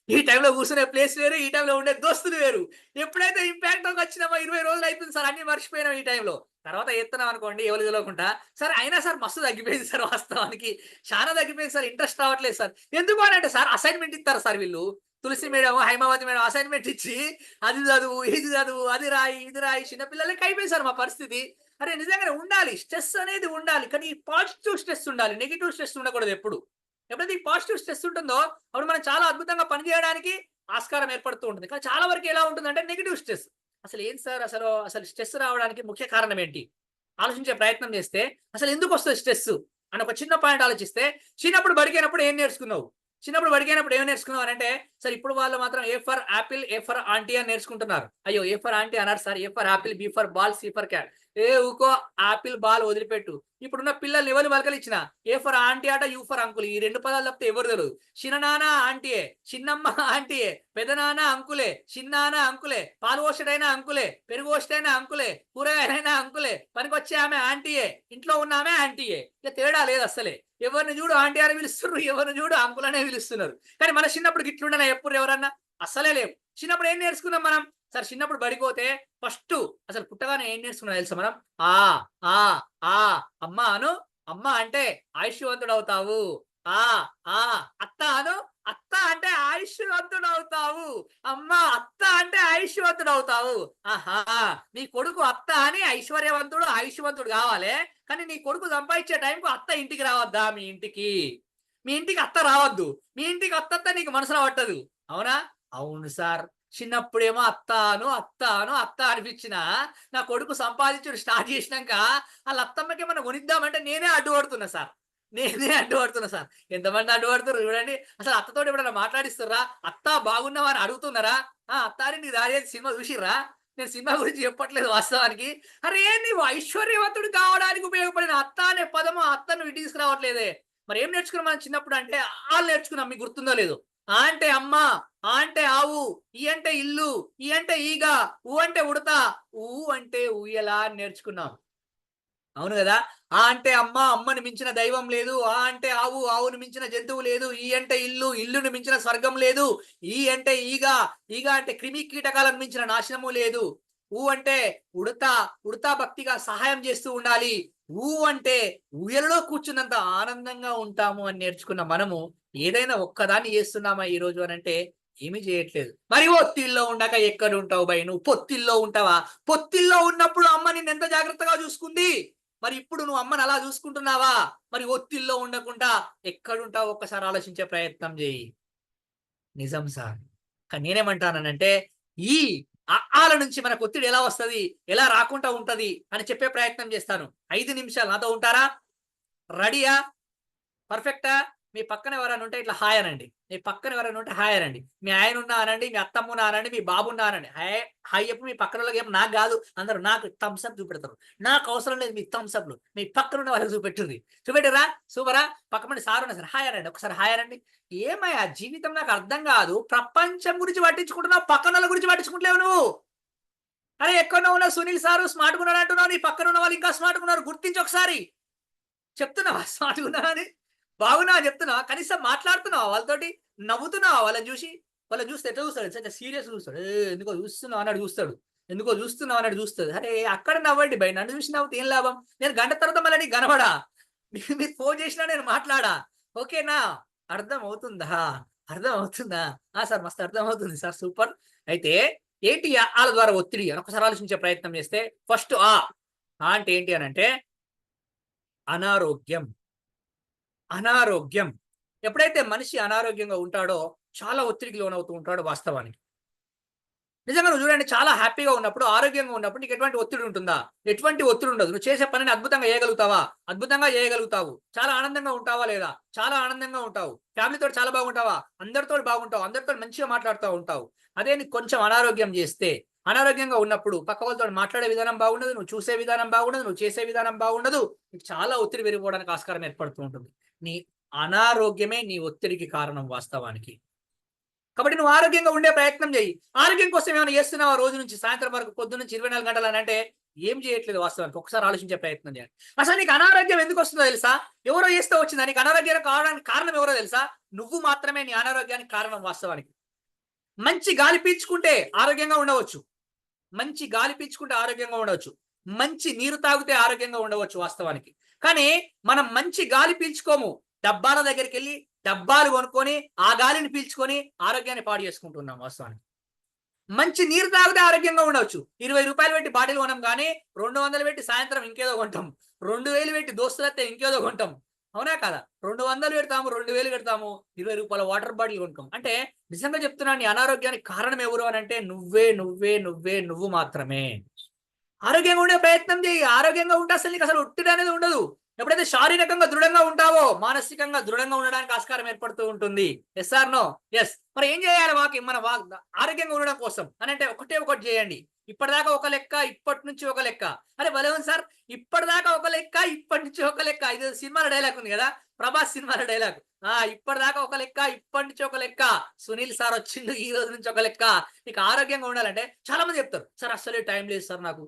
ఈ టైంలో కూర్చునే ప్లేస్ వేరు, ఈ టైంలో ఉండే దోస్తులు వేరు. ఎప్పుడైతే ఇంపాక్ట్ వచ్చినామో 20 రోజులు అయిపోయింది సార్, అన్ని మర్చిపోయినాం ఈ టైంలో. తర్వాత ఎత్తున్నాం అనుకోండి ఎవరు తెలియకుండా, సార్ అయినా సార్ మస్తు తగ్గిపోయింది సార్, వాస్తవానికి చాలా తగ్గిపోయింది సార్, ఇంట్రెస్ట్ రావట్లేదు సార్. ఎందుకు అని అంటే సార్ అసైన్మెంట్ ఇస్తారు సార్ వీళ్ళు, తులసి మేడం హైమావతి మేడం అసైన్మెంట్ ఇచ్చి అది చదువు ఇది చదువు అది రాయి ఇది రాయి, చిన్నపిల్లలకి అయిపోయింది సార్ మా పరిస్థితి. అరే నిజంగానే ఉండాలి, స్ట్రెస్ అనేది ఉండాలి, కానీ పాజిటివ్ స్ట్రెస్ ఉండాలి, నెగిటివ్ స్ట్రెస్ ఉండకూడదు. ఎప్పుడైతే ఈ పాజిటివ్ స్ట్రెస్ ఉంటుందో అప్పుడు మనం చాలా అద్భుతంగా పనిచేయడానికి ఆస్కారం ఏర్పడుతూ ఉంటుంది. కానీ చాలా వరకు ఎలా ఉంటుందంటే నెగిటివ్ స్ట్రెస్. అసలు ఏం సార్, అసలు స్ట్రెస్ రావడానికి ముఖ్య కారణం ఏంటి ఆలోచించే ప్రయత్నం చేస్తే అసలు ఎందుకు వస్తుంది స్ట్రెస్ అని ఒక చిన్న పాయింట్ ఆలోచిస్తే, చిన్నప్పుడు బడికైనప్పుడు ఏం నేర్చుకున్నావు? అంటే సార్ ఇప్పుడు వాళ్ళు మాత్రం A for apple A for aunty అని నేర్చుకుంటున్నారు. అయ్యో ఏ ఫర్ ఆంటీ అన్నారు sir, A for apple B for ball C for cat. ఊకో ఆపిల్ బాల్ వదిలిపెట్టు. ఇప్పుడున్న పిల్లల్ని ఎవరు వలకలు ఇచ్చిన ఏ ఫర్ ఆంటీ ఆట యూ ఫర్ అంకుల్, ఈ 2 పదాలు తప్పితే ఎవరు తెలియదు. చిన్ననాన్న ఆంటీయే, చిన్నమ్మ ఆంటీయే, పెదనాన్న అంకులే, చిన్నాన్న అంకులే, పాలు పోషడైనా అంకులే, పెరుగు పోషడైనా అంకులే, కూరగాయలైనా అంకులే, పనికొచ్చే ఆమె ఆంటీయే, ఇంట్లో ఉన్న ఆమె ఆంటీయే. ఇక తేడా లేదు అసలే. ఎవరిని చూడు ఆంటీ అని పిలుస్తున్నారు, ఎవరిని చూడు అంకుల్ అనే పిలుస్తున్నారు. కానీ మన చిన్నప్పుడు గిట్లుండనా ఎప్పుడు ఎవరన్నా? అస్సలే లేవు. చిన్నప్పుడు ఏం నేర్చుకున్నాం మనం? సార్ చిన్నప్పుడు బడిపోతే ఫస్ట్ అసలు పుట్టగానే ఏం నేర్చుకున్నాం తెలుసా మనం? ఆ ఆ ఆ అమ్మ అను, అమ్మ అంటే ఆయుష్వంతుడు అవుతావు. ఆ ఆ అత్త అను, అత్త అంటే ఆయుష్వంతుడు అవుతావు. అమ్మ అత్త అంటే ఆయుష్వంతుడు అవుతావు. ఆహా, నీ కొడుకు అత్త అని ఐశ్వర్యవంతుడు ఆయుష్వంతుడు కావాలి, కానీ నీ కొడుకు సంపాదించే టైంకు అత్త ఇంటికి రావద్దా? మీ ఇంటికి అత్త రావద్దు. మీ ఇంటికి అత్త నీకు మనసులో పట్టదు. అవునా? అవును సార్. చిన్నప్పుడేమో అత్త అనిపించిన నా కొడుకు సంపాదించుడు స్టార్ట్ చేసినాక వాళ్ళ అత్తమ్మకి ఏమన్నా కొనిద్దామంటే నేనే అడ్డుపడుతున్నా సార్. ఎంతమంది అడ్డుపడుతున్నారు చూడండి. అసలు అత్తతో ఎప్పుడైనా మాట్లాడిస్తుర్రా? అత్త బాగున్నావా అని అడుగుతున్నారా? అత్తారింటికి దారి సినిమా చూసిర్రా? నేను సినిమా గురించి చెప్పట్లేదు వాస్తవానికి. అరే నీవు ఐశ్వర్యవంతుడు కావడానికి ఉపయోగపడిన అత్త అనే పదము అత్తను ఇటు తీసుకురావట్లేదే. మరి ఏం నేర్చుకున్నాం మనం చిన్నప్పుడు అంటే? వాళ్ళు నేర్చుకున్నాం, మీకు గుర్తుందో లేదు. ఆ అంటే అమ్మ, ఆ అంటే ఆవు, ఈ అంటే ఇల్లు, ఈ అంటే ఈగ, ఊ అంటే ఉడత, ఊ అంటే ఊయలా నేర్చుకున్నాం. అవును కదా? ఆ అంటే అమ్మ, అమ్మని మించిన దైవం లేదు. ఆ అంటే ఆవు, ఆవును మించిన జంతువు లేదు. ఈ అంటే ఇల్లు, ఇల్లును మించిన స్వర్గం లేదు. ఈ అంటే ఈగ, ఈగ అంటే క్రిమి కీటకాలను మించిన నాశనము లేదు. ఊ అంటే ఉడతా భక్తిగా సహాయం చేస్తూ ఉండాలి. ఊ అంటే ఊయలలో కూర్చున్నంత ఆనందంగా ఉంటాము అని నేర్చుకున్న మనము ఏదైనా ఒక్కదాన్ని చేస్తున్నామా ఈ రోజు అని అంటే ఏమీ చేయట్లేదు. మరి ఒత్తిల్లో ఉండక ఎక్కడ ఉంటావు బై? నువ్వు పొత్తిల్లో ఉంటావా? పొత్తిల్లో ఉన్నప్పుడు అమ్మ నిన్ను ఎంత జాగ్రత్తగా చూసుకుంది, మరి ఇప్పుడు నువ్వు అమ్మని అలా చూసుకుంటున్నావా? మరి ఒత్తిల్లో ఉండకుండా ఎక్కడుంటావు ఒక్కసారి ఆలోచించే ప్రయత్నం చేయి. నిజం సార్. కానీ నేనేమంటానంటే ఈ ఆల నుంచి మనకు ఒత్తిడి ఎలా వస్తుంది, ఎలా రాకుండా ఉంటది అని చెప్పే ప్రయత్నం చేస్తాను. 5 నిమిషాలు నాతో ఉంటారా? రెడీయా? పర్ఫెక్టా? మీ పక్కన ఎవరైనా ఉంటే ఇట్లా హాయ్ అనండి. మీ పక్కన ఎవరైనా ఉంటే హాయ్ అనండి. మీ ఆయన ఉన్నా అనండి, మీ అత్తమ్మ ఉన్నా అనండి, మీ బాబు ఉన్నా అనండి. హాయ్ చెప్పి మీ పక్కన వాళ్ళకి నాకు కాదు, అందరూ నాకు థమ్స్ అప్ చూపెడతారు. నాకు అవసరం లేదు మీ థమ్స్ అప్లు, మీ పక్కన ఉన్న వాళ్ళకి చూపెట్టురా. సూపరా? పక్కన సార్ ఉన్నా సరే హాయ్ అనండి, ఒకసారి హాయ్ అనండి. ఏమయ్యా జీవితం నాకు అర్థం కాదు, ప్రపంచం గురించి పట్టించుకుంటున్నావు, పక్కన వాళ్ళ గురించి పట్టించుకుంటలేవు నువ్వు. అరే ఎక్కడో ఉన్న సునీల్ సారు స్మార్ట్గా ఉన్నారు అంటున్నావు, నీ పక్కన ఉన్న వాళ్ళు ఇంకా స్మార్ట్గా ఉన్నారు, గుర్తించి ఒకసారి. చెప్తున్నావా స్మార్ట్గా ఉన్నారని? బాగున్నావా చెప్తున్నావా? కనీసం మాట్లాడుతున్నావా వాళ్ళతోటి? నవ్వుతున్నావా వాళ్ళని చూస్తే ఎట్లా చూస్తాడు? సీరియస్ చూస్తాడు. ఎందుకో చూస్తున్నావు అన్నాడు చూస్తాడు. అరే అక్కడ నవ్వండి బై, నన్ను చూసి నవ్వుతే ఏం లాభం? నేను గంట తర్వాత మళ్ళీ నీకు కనబడా, మీరు ఫోన్ చేసినా నేను మాట్లాడా. ఓకేనా? అర్థం అవుతుందా? సార్ మస్తు అర్థం అవుతుంది సార్, సూపర్. అయితే ఏంటి వాళ్ళ ద్వారా ఒత్తిడి అని ఒకసారి ఆలోచించే ప్రయత్నం చేస్తే ఫస్ట్ ఆ అంటే ఏంటి అని అంటే అనారోగ్యం. ఎప్పుడైతే మనిషి అనారోగ్యంగా ఉంటాడో చాలా ఒత్తిడికి లోనవుతూ ఉంటాడు వాస్తవానికి. నిజంగా నువ్వు చూడండి, చాలా హ్యాపీగా ఉన్నప్పుడు, ఆరోగ్యంగా ఉన్నప్పుడు నీకు ఎటువంటి ఒత్తిడి ఉంటుందా? ఎటువంటి ఒత్తిడి ఉండదు. నువ్వు చేసే పనిని అద్భుతంగా చేయగలుగుతావా? అద్భుతంగా చేయగలుగుతావు. చాలా ఆనందంగా ఉంటావా లేదా? చాలా ఆనందంగా ఉంటావు. ఫ్యామిలీతో చాలా బాగుంటావా? అందరితో బాగుంటావు. అందరితో మంచిగా మాట్లాడుతూ ఉంటావు. అదే నీకు కొంచెం అనారోగ్యం చేస్తే, అనారోగ్యంగా ఉన్నప్పుడు పక్క వాళ్ళతో మాట్లాడే విధానం బాగుండదు, నువ్వు చూసే విధానం బాగుండదు, నువ్వు చేసే విధానం బాగుండదు. నీకు చాలా ఒత్తిడి పెరిగిపోవడానికి ఆస్కారం ఏర్పడుతూ ఉంటుంది. నీ అనారోగ్యమే నీ ఒత్తిడికి కారణం వాస్తవానికి. కాబట్టి నువ్వు ఆరోగ్యంగా ఉండే ప్రయత్నం చేయి. ఆరోగ్యం కోసం ఏమైనా చేస్తున్నావా రోజు నుంచి సాయంత్రం వరకు, పొద్దు నుంచి 24 గంటలు అని అంటే ఏం చేయట్లేదు వాస్తవానికి. ఒకసారి ఆలోచించే ప్రయత్నం చేయాలి. అసలు నీకు అనారోగ్యం ఎందుకు వస్తుందో తెలుసా? ఎవరో చేస్తే వచ్చిందా? నీకు అనారోగ్యం కావడానికి కారణం ఎవరో తెలుసా? నువ్వు మాత్రమే నీ అనారోగ్యానికి కారణం వాస్తవానికి. మంచి గాలి పీల్చుకుంటే ఆరోగ్యంగా ఉండవచ్చు, మంచి గాలి పీల్చుకుంటే ఆరోగ్యంగా ఉండవచ్చు, మంచి నీరు తాగితే ఆరోగ్యంగా ఉండవచ్చు వాస్తవానికి. కానీ మనం మంచి గాలి పీల్చుకోము, డబ్బాల దగ్గరికి వెళ్ళి డబ్బాలు కొనుక్కొని ఆ గాలిని పీల్చుకొని ఆరోగ్యాన్ని పాడు చేసుకుంటున్నాం వాస్తవానికి. మంచి నీరు తాగితే ఆరోగ్యంగా ఉండవచ్చు, 20 రూపాయలు పెట్టి బాటిల్ కొనం కానీ 200 పెట్టి సాయంత్రం ఇంకేదో కొంటాం, 2000 పెట్టి దోస్తులైతే ఇంకేదో కొంటాం, అవునా కదా? 200 పెడతాము, 2000 పెడతాము, 20 రూపాయల వాటర్ బాటిల్ కొనుక్కోం. అంటే నిజంగా చెప్తున్నాను, నీ అనారోగ్యానికి కారణం ఎవరు అని అంటే నువ్వు మాత్రమే. ఆరోగ్యంగా ఉండే ప్రయత్నం చేయి. ఆరోగ్యంగా ఉంటే అసలు నీకు అసలు ఒత్తిడి అనేది ఉండదు. ఎప్పుడైతే శారీరకంగా దృఢంగా ఉంటావో మానసికంగా దృఢంగా ఉండడానికి ఆస్కారం ఏర్పడుతూ ఉంటుంది. Yes or no? ఎస్. మరి ఏం చేయాలి మన ఆరోగ్యంగా ఉండడం కోసం అని అంటే ఒకటి చేయండి. ఇప్పటిదాకా ఒక లెక్క, ఇప్పటి నుంచి ఒక లెక్క. అరే భలే ఉంది సార్, ఇప్పటిదాకా ఒక లెక్క, ఇప్పటి నుంచి ఒక లెక్క. ఇది సినిమాలో డైలాగ్ ఉంది కదా, ప్రభాస్ సినిమాలో డైలాగ్. ఇప్పటిదాకా ఒక లెక్క, ఇప్పటి నుంచి ఒక లెక్క. సునీల్ సార్ వచ్చిండు ఈ రోజు నుంచి ఒక లెక్క. నీకు ఆరోగ్యంగా ఉండాలంటే చాలా మంది చెప్తారు, సార్ అసలే టైం లేదు సార్ నాకు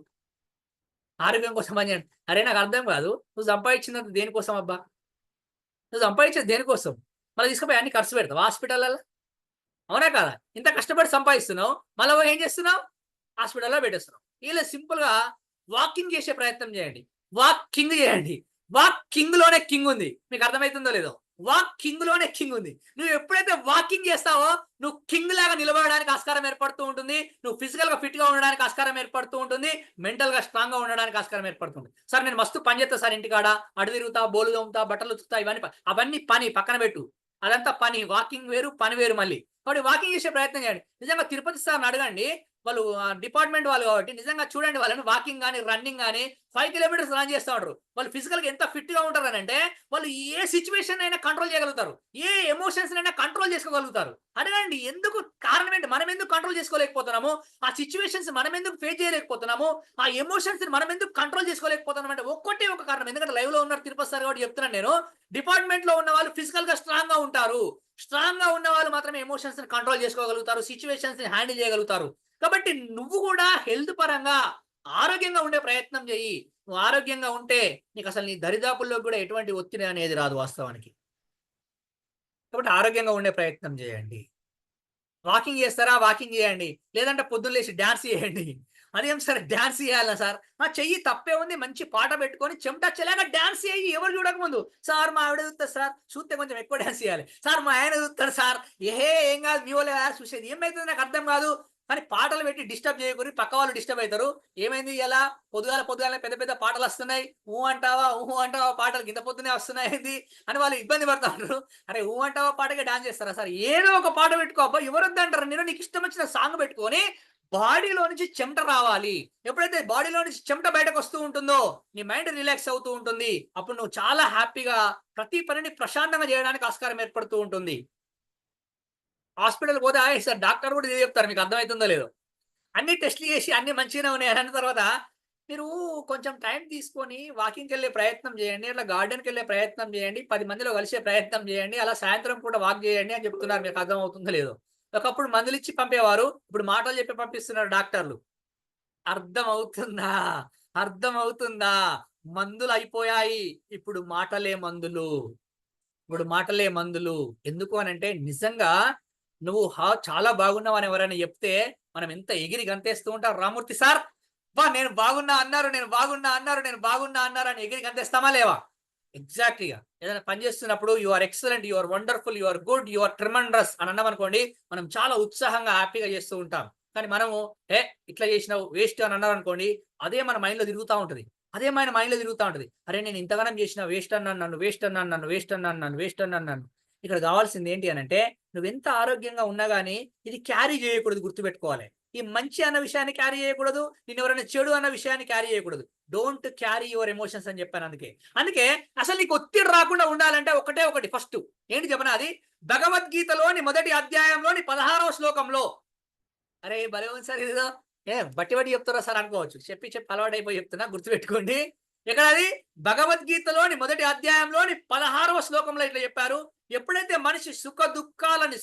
ఆరోగ్యం కోసం పని చేయండి. అరే నాకు అర్థం కాదు, నువ్వు సంపాదించినంత దేనికోసం అబ్బా? నువ్వు సంపాదించేది దేనికోసం? మళ్ళీ తీసుకుపోయి అన్ని ఖర్చు పెడతావు హాస్పిటల్లో, అవునా కదా? ఇంత కష్టపడి సంపాదిస్తున్నావు, మళ్ళీ ఏం చేస్తున్నావు? హాస్పిటల్లో పెట్టేస్తున్నావు. ఇలా సింపుల్ గా వాకింగ్ చేసే ప్రయత్నం చేయండి, వాకింగ్ చేయండి. వాకింగ్ లోనే కింగ్ ఉంది, మీకు అర్థమవుతుందో లేదో? వాకింగ్ లోనే కింగ్ ఉంది. నువ్వు ఎప్పుడైతే వాకింగ్ చేస్తావో నువ్వు కింగ్ లాగా నిలబడడానికి ఆస్కారం ఏర్పడుతూ ఉంటుంది, నువ్వు ఫిజికల్ గా ఫిట్ గా ఉండడానికి ఆస్కారం ఏర్పడుతూ ఉంటుంది, మెంటల్ గా స్ట్రాంగ్ గా ఉండడానికి ఆస్కారం ఏర్పడుతుంది. సార్ నేను మస్తు పని చేస్తా సార్, ఇంటికాడ అడు తిరుగుతా, బోలు తోముతా, బట్టలు ఉతుకుతా, అవన్నీ పని పక్కన పెట్టు. అదంతా పని. వాకింగ్ వేరు, పని వేరు. మళ్ళీ కాబట్టి వాకింగ్ చేసే ప్రయత్నం చేయండి. నిజంగా తిరుపతి సార్ని అడగండి, వాళ్ళు డిపార్ట్మెంట్ వాళ్ళు కాబట్టి నిజంగా చూడండి, వాళ్ళని వాకింగ్ కానీ రన్నింగ్ కానీ 5 కిలోమీటర్స్ రన్ చేస్తూ ఉంటారు. వాళ్ళు ఫిజికల్ గా ఎంత ఫిట్ గా ఉంటారు అని అంటే వాళ్ళు ఏ సిచ్యువేషన్ అయినా కంట్రోల్ చేయగలుగుతారు, ఏ ఎమోషన్స్ అయినా కంట్రోల్ చేసుకోగలుగుతారు. అడగండి ఎందుకు, కారణం ఏంటి? మనం ఎందుకు కంట్రోల్ చేసుకోలేకపోతున్నాము? ఆ సిచ్యువేషన్స్ మనం ఎందుకు ఫేస్ చేయలేకపోతున్నాము? ఆ ఎమోషన్స్ మనం ఎందుకు కంట్రోల్ చేసుకోలేకపోతున్నాం అంటే ఒక్కటే ఒక కారణం. ఎందుకంటే లైవ్ లో ఉన్నారు తిరుపతి సార్ కాబట్టి చెప్తున్నాను నేను. డిపార్ట్మెంట్ లో ఉన్న వాళ్ళు ఫిజికల్ గా స్ట్రాంగ్ గా ఉంటారు, స్ట్రాంగ్ గా ఉన్న వాళ్ళు మాత్రమే ఎమోషన్స్ ని కంట్రోల్ చేసుకోగలుగుతారు, సిచ్యువేషన్స్ ని హ్యాండిల్ చేయగలుగుతారు. కాబట్టి నువ్వు కూడా హెల్త్ పరంగా ఆరోగ్యంగా ఉండే ప్రయత్నం చేయి. నువ్వు ఆరోగ్యంగా ఉంటే నీకు అసలు నీ దరిదాపుల్లో కూడా ఎటువంటి ఒత్తిడి అనేది రాదు వాస్తవానికి. కాబట్టి ఆరోగ్యంగా ఉండే ప్రయత్నం చేయండి. వాకింగ్ చేస్తారా? వాకింగ్ చేయండి. లేదంటే పొద్దున్న లేచి డాన్స్ చేయండి. అదేం సార్ డాన్స్ చేయాలా సార్? చెయ్యి, తప్పే ఉంది. మంచి పాట పెట్టుకొని చెమట చెలాగా డాన్స్ చేయి, ఎవరు చూడకముందు. సార్ మా ఆవిడ చూస్తారు సార్, చూస్తే కొంచెం ఎక్కువ డాన్స్ చేయాలి సార్, మా ఆయన చూస్తాడు సార్, ఏం కాదు మీ వాళ్ళు చూసేది, ఏమైతుంది నాకు అర్థం కాదు. కానీ పాటలు పెట్టి డిస్టర్బ్ చేయకూరి, పక్క వాళ్ళు డిస్టర్బ్ అవుతారు. ఏమైంది ఇలా పొద్దుగాల పెద్ద పెద్ద పాటలు వస్తున్నాయి, ఊహు అంటావా పాటలు ఇంత పొద్దునే వస్తున్నాయి అని వాళ్ళు ఇబ్బంది పడతారు. అరే ఊహు అంటావా పాటగా డాన్స్ చేస్తారా సార్? ఏదో ఒక పాట పెట్టుకో అబ్బా, ఎవరు వద్దంటారు? నేను నీకు ఇష్టం వచ్చిన సాంగ్ పెట్టుకొని బాడీలో నుంచి చెమట రావాలి. ఎప్పుడైతే బాడీలో నుంచి చెమట బయటకు వస్తూ ఉంటుందో నీ మైండ్ రిలాక్స్ అవుతూ ఉంటుంది. అప్పుడు నువ్వు చాలా హ్యాపీగా ప్రతి పనిని ప్రశాంతంగా చేయడానికి ఆస్కారం ఏర్పడుతూ ఉంటుంది. హాస్పిటల్ పోతే సార్ డాక్టర్ కూడా ఇదే చెప్తారు, మీకు అర్థమవుతుందో లేదో. అన్ని టెస్ట్లు చేసి అన్ని మంచిగానే ఉన్నాయి అన్న తర్వాత మీరు కొంచెం టైం తీసుకొని వాకింగ్కి వెళ్ళే ప్రయత్నం చేయండి, అట్లా గార్డెన్కి వెళ్ళే ప్రయత్నం చేయండి, 10 మందిలో కలిసే ప్రయత్నం చేయండి, అలా సాయంత్రం కూడా వాక్ చేయండి అని చెప్తున్నారు. మీకు అర్థమవుతుందో లేదో? ఒకప్పుడు మందులు ఇచ్చి పంపేవారు, ఇప్పుడు మాటలు చెప్పి పంపిస్తున్నారు డాక్టర్లు. అర్థమవుతుందా? మందులు అయిపోయాయి, ఇప్పుడు మాటలే మందులు. ఎందుకు అని అంటే నిజంగా నువ్వు చాలా బాగున్నావు అని ఎవరైనా చెప్తే మనం ఎంత ఎగిరి గంతేస్తూ ఉంటారు. రామూర్తి సార్ నేను బాగున్నా అన్నారు అని ఎగిరి గంతేస్తామా లేవా? ఎగ్జాక్ట్లీగా ఏదైనా పని చేస్తున్నప్పుడు you are excellent, you are wonderful, you are good, you are tremendous అని అన్నాం అనుకోండి, మనం చాలా ఉత్సాహంగా హ్యాపీగా చేస్తూ ఉంటాం. కానీ మనము ఇట్లా చేసినావు వేస్ట్ అని అన్నారు అనుకోండి, అదే మన మైండ్ లో తిరుగుతూ ఉంటుంది. అరే నేను ఇంతగానం చేసిన వేస్ట్ అన్నాను. ఇక్కడ కావాల్సింది ఏంటి అని అంటే నువ్వెంత ఆరోగ్యంగా ఉన్నా గానీ ఇది క్యారీ చేయకూడదు, గుర్తుపెట్టుకోవాలి. ఈ మంచి అన్న విషయాన్ని క్యారీ చేయకూడదు, నేను ఎవరైనా చెడు అన్న విషయాన్ని క్యారీ చేయకూడదు. డోంట్ క్యారీ యువర్ ఎమోషన్స్ అని చెప్పాను. అందుకే అసలు నీకు ఒత్తిడి రాకుండా ఉండాలంటే ఒకటి ఫస్ట్ ఏంటి చెప్పనా? అది భగవద్గీతలోని మొదటి అధ్యాయంలోని 16వ శ్లోకంలో. అరే భలే ఉంది సార్, ఇదిదో బట్టి చెప్తారా సార్ అనుకోవచ్చు, చెప్పి అలవాటు అయిపోయి చెప్తున్నా, గుర్తుపెట్టుకోండి. ఇక్కడ అది భగవద్గీతలోని మొదటి అధ్యాయంలోని 16వ శ్లోకంలో ఇట్లా చెప్పారు. ఎప్పుడైతే మనిషి సుఖ దుఃఖాలని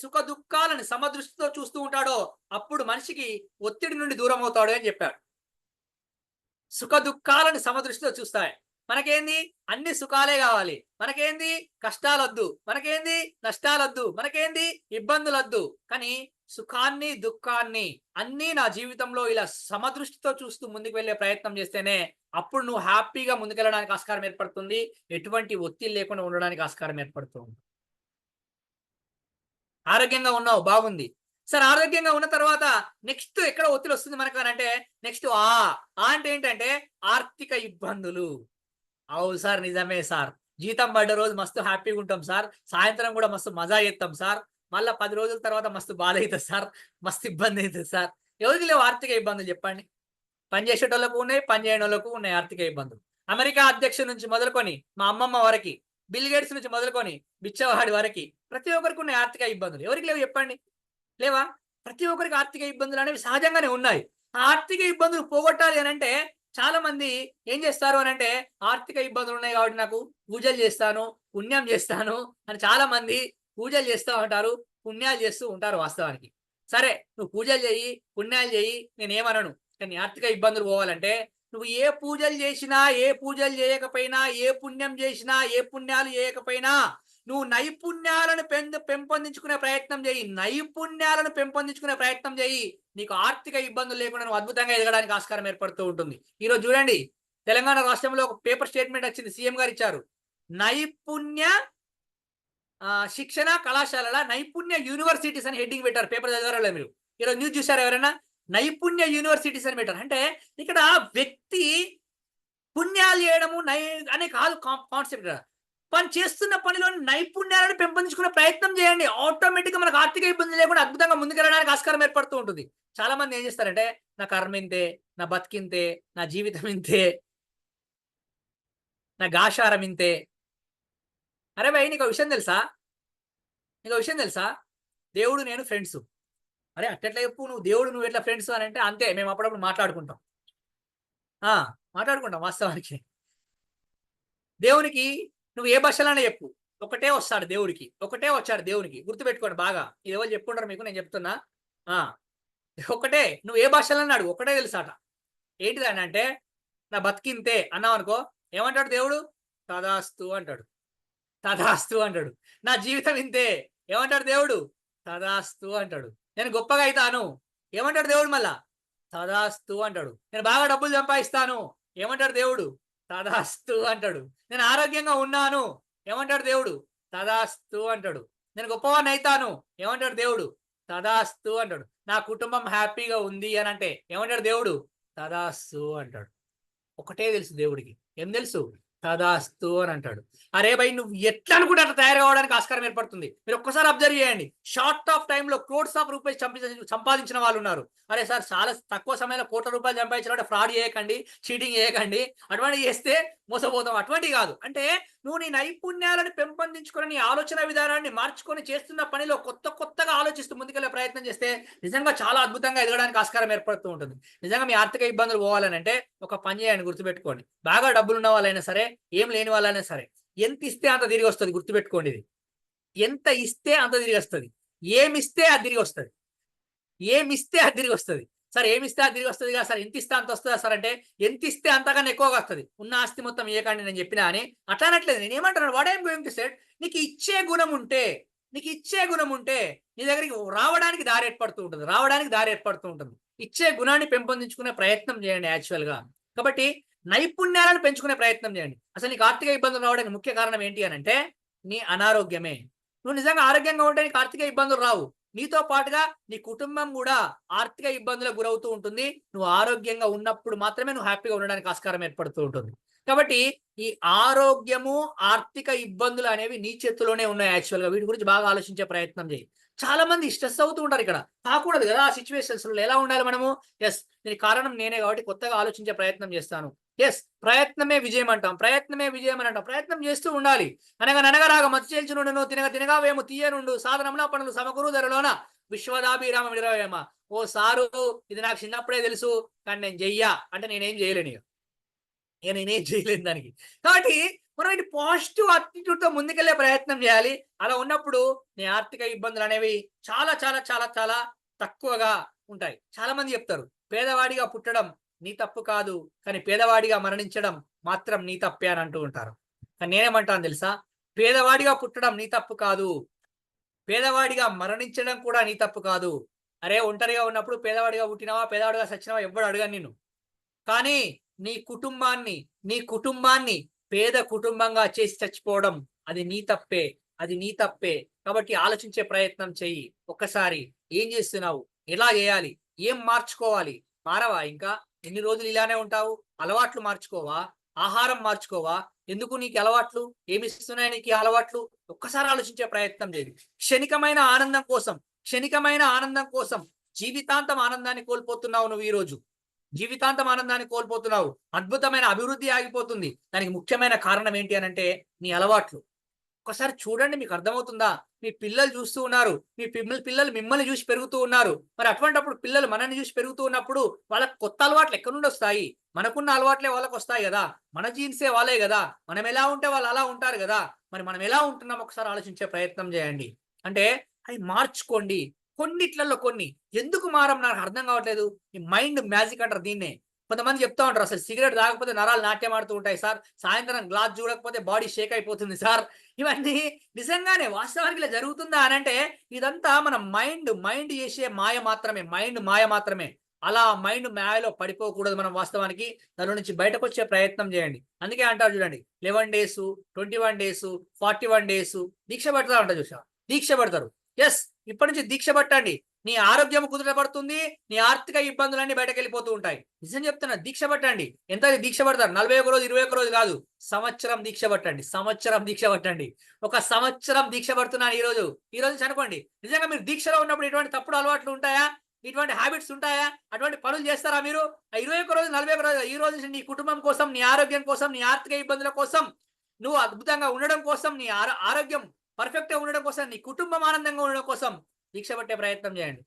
సమదృష్టితో చూస్తూ ఉంటాడో అప్పుడు మనిషికి ఒత్తిడి నుండి దూరం అవుతాడు అని చెప్పాడు. సుఖ దుఃఖాలని సమదృష్టితో చూస్తాయి. మనకేంది అన్ని సుఖాలే కావాలి, మనకేంది కష్టాలొద్దు, మనకేంది నష్టాలొద్దు, మనకేంది ఇబ్బందులొద్దు. కానీ సుఖాన్ని దుఃఖాన్ని అన్నీ నా జీవితంలో ఇలా సమదృష్టితో చూస్తూ ముందుకు వెళ్ళే ప్రయత్నం చేస్తేనే అప్పుడు నువ్వు హ్యాపీగా ముందుకెళ్ళడానికి ఆస్కారం ఏర్పడుతుంది, ఎటువంటి ఒత్తిడి లేకుండా ఉండడానికి ఆస్కారం ఏర్పడుతుంది. ఆరోగ్యంగా ఉన్నావు, బాగుంది సార్. ఆరోగ్యంగా ఉన్న తర్వాత నెక్స్ట్ ఎక్కడ ఒత్తిడి వస్తుంది మనకు అని అంటే నెక్స్ట్ అంటే ఏంటంటే ఆర్థిక ఇబ్బందులు. అవు సార్, నిజమే సార్. జీతం పడ్డ రోజు మస్తు హ్యాపీగా ఉంటాం సార్, సాయంత్రం కూడా మస్తు మజా చేస్తాం సార్, మళ్ళీ 10 రోజుల తర్వాత మస్తు బాధ అవుతుంది సార్, మస్తు ఇబ్బంది అవుతుంది సార్. ఎవరికి లేవు ఆర్థిక ఇబ్బందులు చెప్పండి? పని చేసేటోళ్ళకు ఉన్నాయి, పని చేయని వాళ్ళకు ఉన్నాయి ఆర్థిక ఇబ్బందులు. అమెరికా అధ్యక్షుడి నుంచి మొదలుకొని మా అమ్మమ్మ వరకు, బిల్ గేట్స్ నుంచి మొదలుకొని బిచ్చవాడి వరకు ప్రతి ఒక్కరికి ఉన్నాయి ఆర్థిక ఇబ్బందులు. ఎవరికి లేవు చెప్పండి? లేవా? ప్రతి ఒక్కరికి ఆర్థిక ఇబ్బందులు అనేవి సహజంగానే ఉన్నాయి. ఆ ఆర్థిక ఇబ్బందులు పోగొట్టాలి అని అంటే చాలా మంది ఏం చేస్తారు అని అంటే ఆర్థిక ఇబ్బందులు ఉన్నాయి కాబట్టి నాకు పూజలు చేస్తాను, పుణ్యం చేస్తాను అని చాలా మంది పూజలు చేస్తూ ఉంటారు, పుణ్యాలు చేస్తూ ఉంటారు. వాస్తవానికి సరే, నువ్వు పూజలు చేయి, పుణ్యాలు చేయి, నేనేమనను. కానీ ఆర్థిక ఇబ్బందులు పోవాలంటే నువ్వు ఏ పూజలు చేసినా, ఏ పూజలు చేయకపోయినా, ఏ పుణ్యం చేసినా, ఏ పుణ్యాలు చేయకపోయినా నువ్వు నైపుణ్యాలను పెంపొందించుకునే ప్రయత్నం చేయి, నైపుణ్యాలను పెంపొందించుకునే ప్రయత్నం చేయి. నీకు ఆర్థిక ఇబ్బందులు లేకుండా నువ్వు అద్భుతంగా ఎదగడానికి ఆస్కారం ఏర్పడుతూ ఉంటుంది. ఈరోజు చూడండి, తెలంగాణ రాష్ట్రంలో ఒక పేపర్ స్టేట్మెంట్ వచ్చింది, సీఎం గారు ఇచ్చారు. నైపుణ్య శిక్షణ కళాశాలల నైపుణ్య యూనివర్సిటీస్ అని హెడ్డింగ్ పెట్టారు. పేపర్ చదివారా మీరు? ఈరోజు న్యూస్ చూసారు ఎవరైనా? నైపుణ్య యూనివర్సిటీస్ అని పెట్టారు. అంటే ఇక్కడ వ్యక్తి పుణ్యాలు చేయడము అనే కాదు కాన్సెప్ట్. పని చేస్తున్న పనిలో నైపుణ్యాలను పెంపొందించుకునే ప్రయత్నం చేయండి. ఆటోమేటిక్ గా మనకు ఆర్థిక ఇబ్బంది లేకుండా అద్భుతంగా ముందుకెళ్ళడానికి ఆస్కారం ఏర్పడుతూ ఉంటుంది. చాలా మంది ఏం చేస్తారంటే నా కర్మ ఇంతే, నా బతికింతే, నా జీవితం ఇంతే, నా గాషారం ఇంతే. అరే భయ్, నీకు విషయం తెలుసా? దేవుడు నేను ఫ్రెండ్స్. అరే అట్లా చెప్పు, నువ్వు దేవుడు నువ్వు ఎట్లా ఫ్రెండ్స్ అని అంటే అంతే, మేము అప్పుడప్పుడు మాట్లాడుకుంటాం. వాస్తవానికి దేవునికి నువ్వు ఏ భాషలోనే చెప్పు, ఒకటే వస్తాడు దేవుడికి, ఒకటే వచ్చాడు దేవునికి. గుర్తుపెట్టుకోండి బాగా, ఇది ఎవరు చెప్పుకుంటారు మీకు, నేను చెప్తున్నా. ఒకటే, నువ్వు ఏ భాషలో అడుగు, ఒకటే తెలుసాట. ఏంటిది అని అంటే నా బతికింతే అన్నావు అనుకో, ఏమంటాడు దేవుడు? తదాస్తు అంటాడు. నా జీవితం ఇంతే, ఏమంటాడు దేవుడు? తదాస్తు అంటాడు. నేను గొప్పగా అవుతాను, ఏమంటాడు దేవుడు? మళ్ళా తదాస్తు అంటాడు. నేను బాగా డబ్బులు సంపాదిస్తాను, ఏమంటాడు దేవుడు? తదాస్తు అంటాడు. నేను ఆరోగ్యంగా ఉన్నాను, ఏమంటాడు దేవుడు? తదాస్తు అంటాడు. నేను గొప్పవాడిని అవుతాను, ఏమంటాడు దేవుడు? తదాస్తు అంటాడు. నా కుటుంబం హ్యాపీగా ఉంది అని అంటే ఏమంటాడు దేవుడు? తదాస్తు అంటాడు. ఒకటే తెలుసు దేవుడికి, ఏం తెలుసు? తదాస్తు అని అంటాడు. అరే భయ్, నువ్వు ఎట్లా అనుకుంటే అట్లా తయారు కావడానికి ఆస్కారం ఏర్పడుతుంది. మీరు ఒక్కసారి అబ్జర్వ్ చేయండి, షార్ట్ ఆఫ్ టైంలో క్రోడ్స్ ఆఫ్ రూపీస్ సంపాదించిన వాళ్ళు ఉన్నారు. అరే సార్, చాలా తక్కువ సమయంలో కోట్ల రూపాయలు సంపాదించిన ఫ్రాడ్ చేయకండి, చీటింగ్ చేయకండి, అటువంటి చేస్తే మోసపోతాం. అటువంటి కాదు. అంటే నువ్వు నీ నైపుణ్యాలను పెంపొందించుకొని నీ ఆలోచన విధానాన్ని మార్చుకొని చేస్తున్న పనిలో కొత్తగా ఆలోచిస్తూ ముందుకెళ్ళే ప్రయత్నం చేస్తే నిజంగా చాలా అద్భుతంగా ఎదగడానికి ఆస్కారం ఏర్పడుతూ ఉంటుంది. నిజంగా మీ ఆర్థిక ఇబ్బందులు పోవాలని అంటే ఒక పని చేయండి, గుర్తుపెట్టుకోండి. బాగా డబ్బులు ఉన్న వాళ్ళైనా సరే, ఏం లేని వాళ్ళైనా సరే, ఎంత ఇస్తే అంత తిరిగి వస్తుంది. గుర్తుపెట్టుకోండి, ఇది ఎంత ఇస్తే అంత తిరిగి వస్తుంది. ఏమిస్తే అది తిరిగి వస్తుంది. సార్ ఏమిస్తే అది తిరిగి వస్తుంది కదా సార్, ఎంత ఇస్తే అంత వస్తుందా సార్ అంటే ఎంత ఇస్తే అంతకన్నా ఎక్కువగా వస్తుంది. ఉన్న ఆస్తి మొత్తం ఏకండి నేను చెప్పినా అని అట్లా అనట్లేదు. నేను ఏమంటున్నాను, what I'm going to said, నీకు ఇచ్చే గుణం ఉంటే నీ దగ్గరికి రావడానికి దారి ఏర్పడుతూ ఉంటుంది. ఇచ్చే గుణాన్ని పెంపొందించుకునే ప్రయత్నం చేయండి యాక్చువల్గా. కాబట్టి నైపుణ్యాలను పెంచుకునే ప్రయత్నం చేయండి. అసలు నీకు ఆర్థిక ఇబ్బందులు రావడానికి ముఖ్య కారణం ఏంటి అని అంటే నీ అనారోగ్యమే. నువ్వు నిజంగా ఆరోగ్యంగా ఉంటే నీకు ఆర్థిక ఇబ్బందులు రావు. నీతో పాటుగా నీ కుటుంబం కూడా ఆర్థిక ఇబ్బందులకు గురవుతూ ఉంటుంది. నువ్వు ఆరోగ్యంగా ఉన్నప్పుడు మాత్రమే నువ్వు హ్యాపీగా ఉండడానికి ఆస్కారం ఏర్పడుతూ ఉంటుంది. కాబట్టి ఈ ఆరోగ్యము, ఆర్థిక ఇబ్బందులు అనేవి నీ చేతిలోనే ఉన్నాయి యాక్చువల్గా. వీటి గురించి బాగా ఆలోచించే ప్రయత్నం చేయి. చాలా మంది స్ట్రెస్ అవుతూ ఉంటారు. ఇక్కడ కాకూడదు కదా ఆ సిచ్యువేషన్స్ లో. ఎలా ఉండాలి మనము? దీనికి కారణం నేనే కాబట్టి కొత్తగా ఆలోచించే ప్రయత్నం చేస్తాను. ప్రయత్నమే విజయం అంటాం. ప్రయత్నం చేస్తూ ఉండాలి. అనగనగా మతి చేల్చునుండును, తినగా వేము తీయనుండు, సాధనంలో పనులు సమకూరు ధరలోన విశ్వదాభిరామ విడవేమ. ఓ సారు, ఇది నాకు చిన్నప్పుడే తెలుసు, కానీ నేను చెయ్యా అంటే నేనేం చేయలేను. నేనేం చేయలేను దానికి. కాబట్టి మనం ఇటు పాజిటివ్ అటిట్యూడ్ తో ముందుకెళ్లే ప్రయత్నం చేయాలి. అలా ఉన్నప్పుడు నీ ఆర్థిక ఇబ్బందులు అనేవి చాలా చాలా చాలా చాలా తక్కువగా ఉంటాయి. చాలా మంది చెప్తారు, పేదవాడిగా పుట్టడం నీ తప్పు కాదు, కానీ పేదవాడిగా మరణించడం మాత్రం నీ తప్పే అని అంటూ ఉంటారు. కానీ నేనేమంటాను తెలుసా, పేదవాడిగా పుట్టడం నీ తప్పు కాదు, పేదవాడిగా మరణించడం కూడా నీ తప్పు కాదు. అరే ఒంటరిగా ఉన్నప్పుడు పేదవాడిగా పుట్టినావా పేదవాడిగా సచ్చినావా ఎవ్వడు అడగను నిన్ను. కానీ నీ కుటుంబాన్ని పేద కుటుంబంగా చేసి చచ్చిపోవడం అది నీ తప్పే, అది నీ తప్పే. కాబట్టి ఆలోచించే ప్రయత్నం చెయ్యి. ఒక్కసారి ఏం చేస్తున్నావు, ఎలా చేయాలి, ఏం మార్చుకోవాలి? మారవా ఇంకా? ఎన్ని రోజులు ఇలానే ఉంటావు? అలవాట్లు మార్చుకోవా? ఆహారం మార్చుకోవా? ఎందుకు నీకు అలవాట్లు? ఏమి ఇస్తున్నాయి నీకు ఈ అలవాట్లు? ఒక్కసారి ఆలోచించే ప్రయత్నం చేయి. క్షణికమైన ఆనందం కోసం జీవితాంతం ఆనందాన్ని కోల్పోతున్నావు నువ్వు. ఈ రోజు జీవితాంతం ఆనందాన్ని కోల్పోతున్నావు. అద్భుతమైన అభివృద్ధి ఆగిపోతుంది. దానికి ముఖ్యమైన కారణం ఏంటి అని అంటే నీ అలవాట్లు. ఒకసారి చూడండి, మీకు అర్థమవుతుందా? మీ పిల్లలు చూస్తూ ఉన్నారు, మీ పిల్లలు మిమ్మల్ని చూసి పెరుగుతూ ఉన్నారు. మరి అటువంటిప్పుడు పిల్లలు మనల్ని చూసి పెరుగుతూ ఉన్నప్పుడు వాళ్ళకి కొత్త అలవాట్లు ఎక్కడి నుండి వస్తాయి? మనకున్న అలవాట్లే వాళ్ళకి వస్తాయి కదా. మన జీన్సే వాళ్ళే కదా. మనం ఎలా ఉంటే వాళ్ళు అలా ఉంటారు కదా. మరి మనం ఎలా ఉంటున్నాం ఒకసారి ఆలోచించే ప్రయత్నం చేయండి. అంటే అవి మార్చుకోండి. కొన్నిట్లలో కొన్ని. ఎందుకు మారం నాకు అర్థం కావట్లేదు. ఈ మైండ్ మ్యాజిక్ అంటారు దీన్నే. కొంతమంది చెప్తా ఉంటారు, అసలు సిగరెట్ తాగకపోతే నరాలు నాట్యం ఆడుతూ ఉంటాయి సార్, సాయంత్రం గ్లాస్ చూడకపోతే బాడీ షేక్ అయిపోతుంది సార్. ఇవన్నీ నిజంగానే వాస్తవానికి ఇలా జరుగుతుందా అని అంటే ఇదంతా మన మైండ్ చేసే మాయ మాత్రమే. మాయ మాత్రమే. అలా మైండ్ మాయలో పడిపోకూడదు మనం. వాస్తవానికి దాని నుంచి బయటకు వచ్చే ప్రయత్నం చేయండి. అందుకే అంటారు చూడండి, 11 days, 21 days, 41 days దీక్ష పడతా ఉంటారు. చూసా, దీక్ష పడతారు. ఎస్, ఇప్పటి నుంచి దీక్ష పట్టండి. నీ ఆరోగ్యం కుదుటపడుతుంది. నీ ఆర్థిక ఇబ్బందులన్నీ బయటకు వెళ్ళిపోతూ ఉంటాయి. నిజం చెప్తున్నా, దీక్ష పట్టండి. ఎంత దీక్ష పడతారు? 41 రోజు, 21 రోజు కాదు, సంవత్సరం దీక్ష పట్టండి. ఒక సంవత్సరం దీక్ష పడుతున్నాను ఈ రోజు అనుకోండి. నిజంగా మీరు దీక్షలో ఉన్నప్పుడు ఇటువంటి తప్పుడు అలవాట్లు ఉంటాయా? ఇటువంటి హ్యాబిట్స్ ఉంటాయా? అటువంటి పనులు చేస్తారా మీరు? 21 రోజు, 41 రోజు, ఈ రోజు నీ కుటుంబం కోసం, నీ ఆరోగ్యం కోసం, నీ ఆర్థిక ఇబ్బందుల కోసం, నువ్వు అద్భుతంగా ఉండడం కోసం, నీ ఆరోగ్యం పర్ఫెక్ట్ గా ఉండడం కోసం, నీ కుటుంబం ఆనందంగా ఉండడం కోసం దీక్ష పట్టే ప్రయత్నం చేయండి.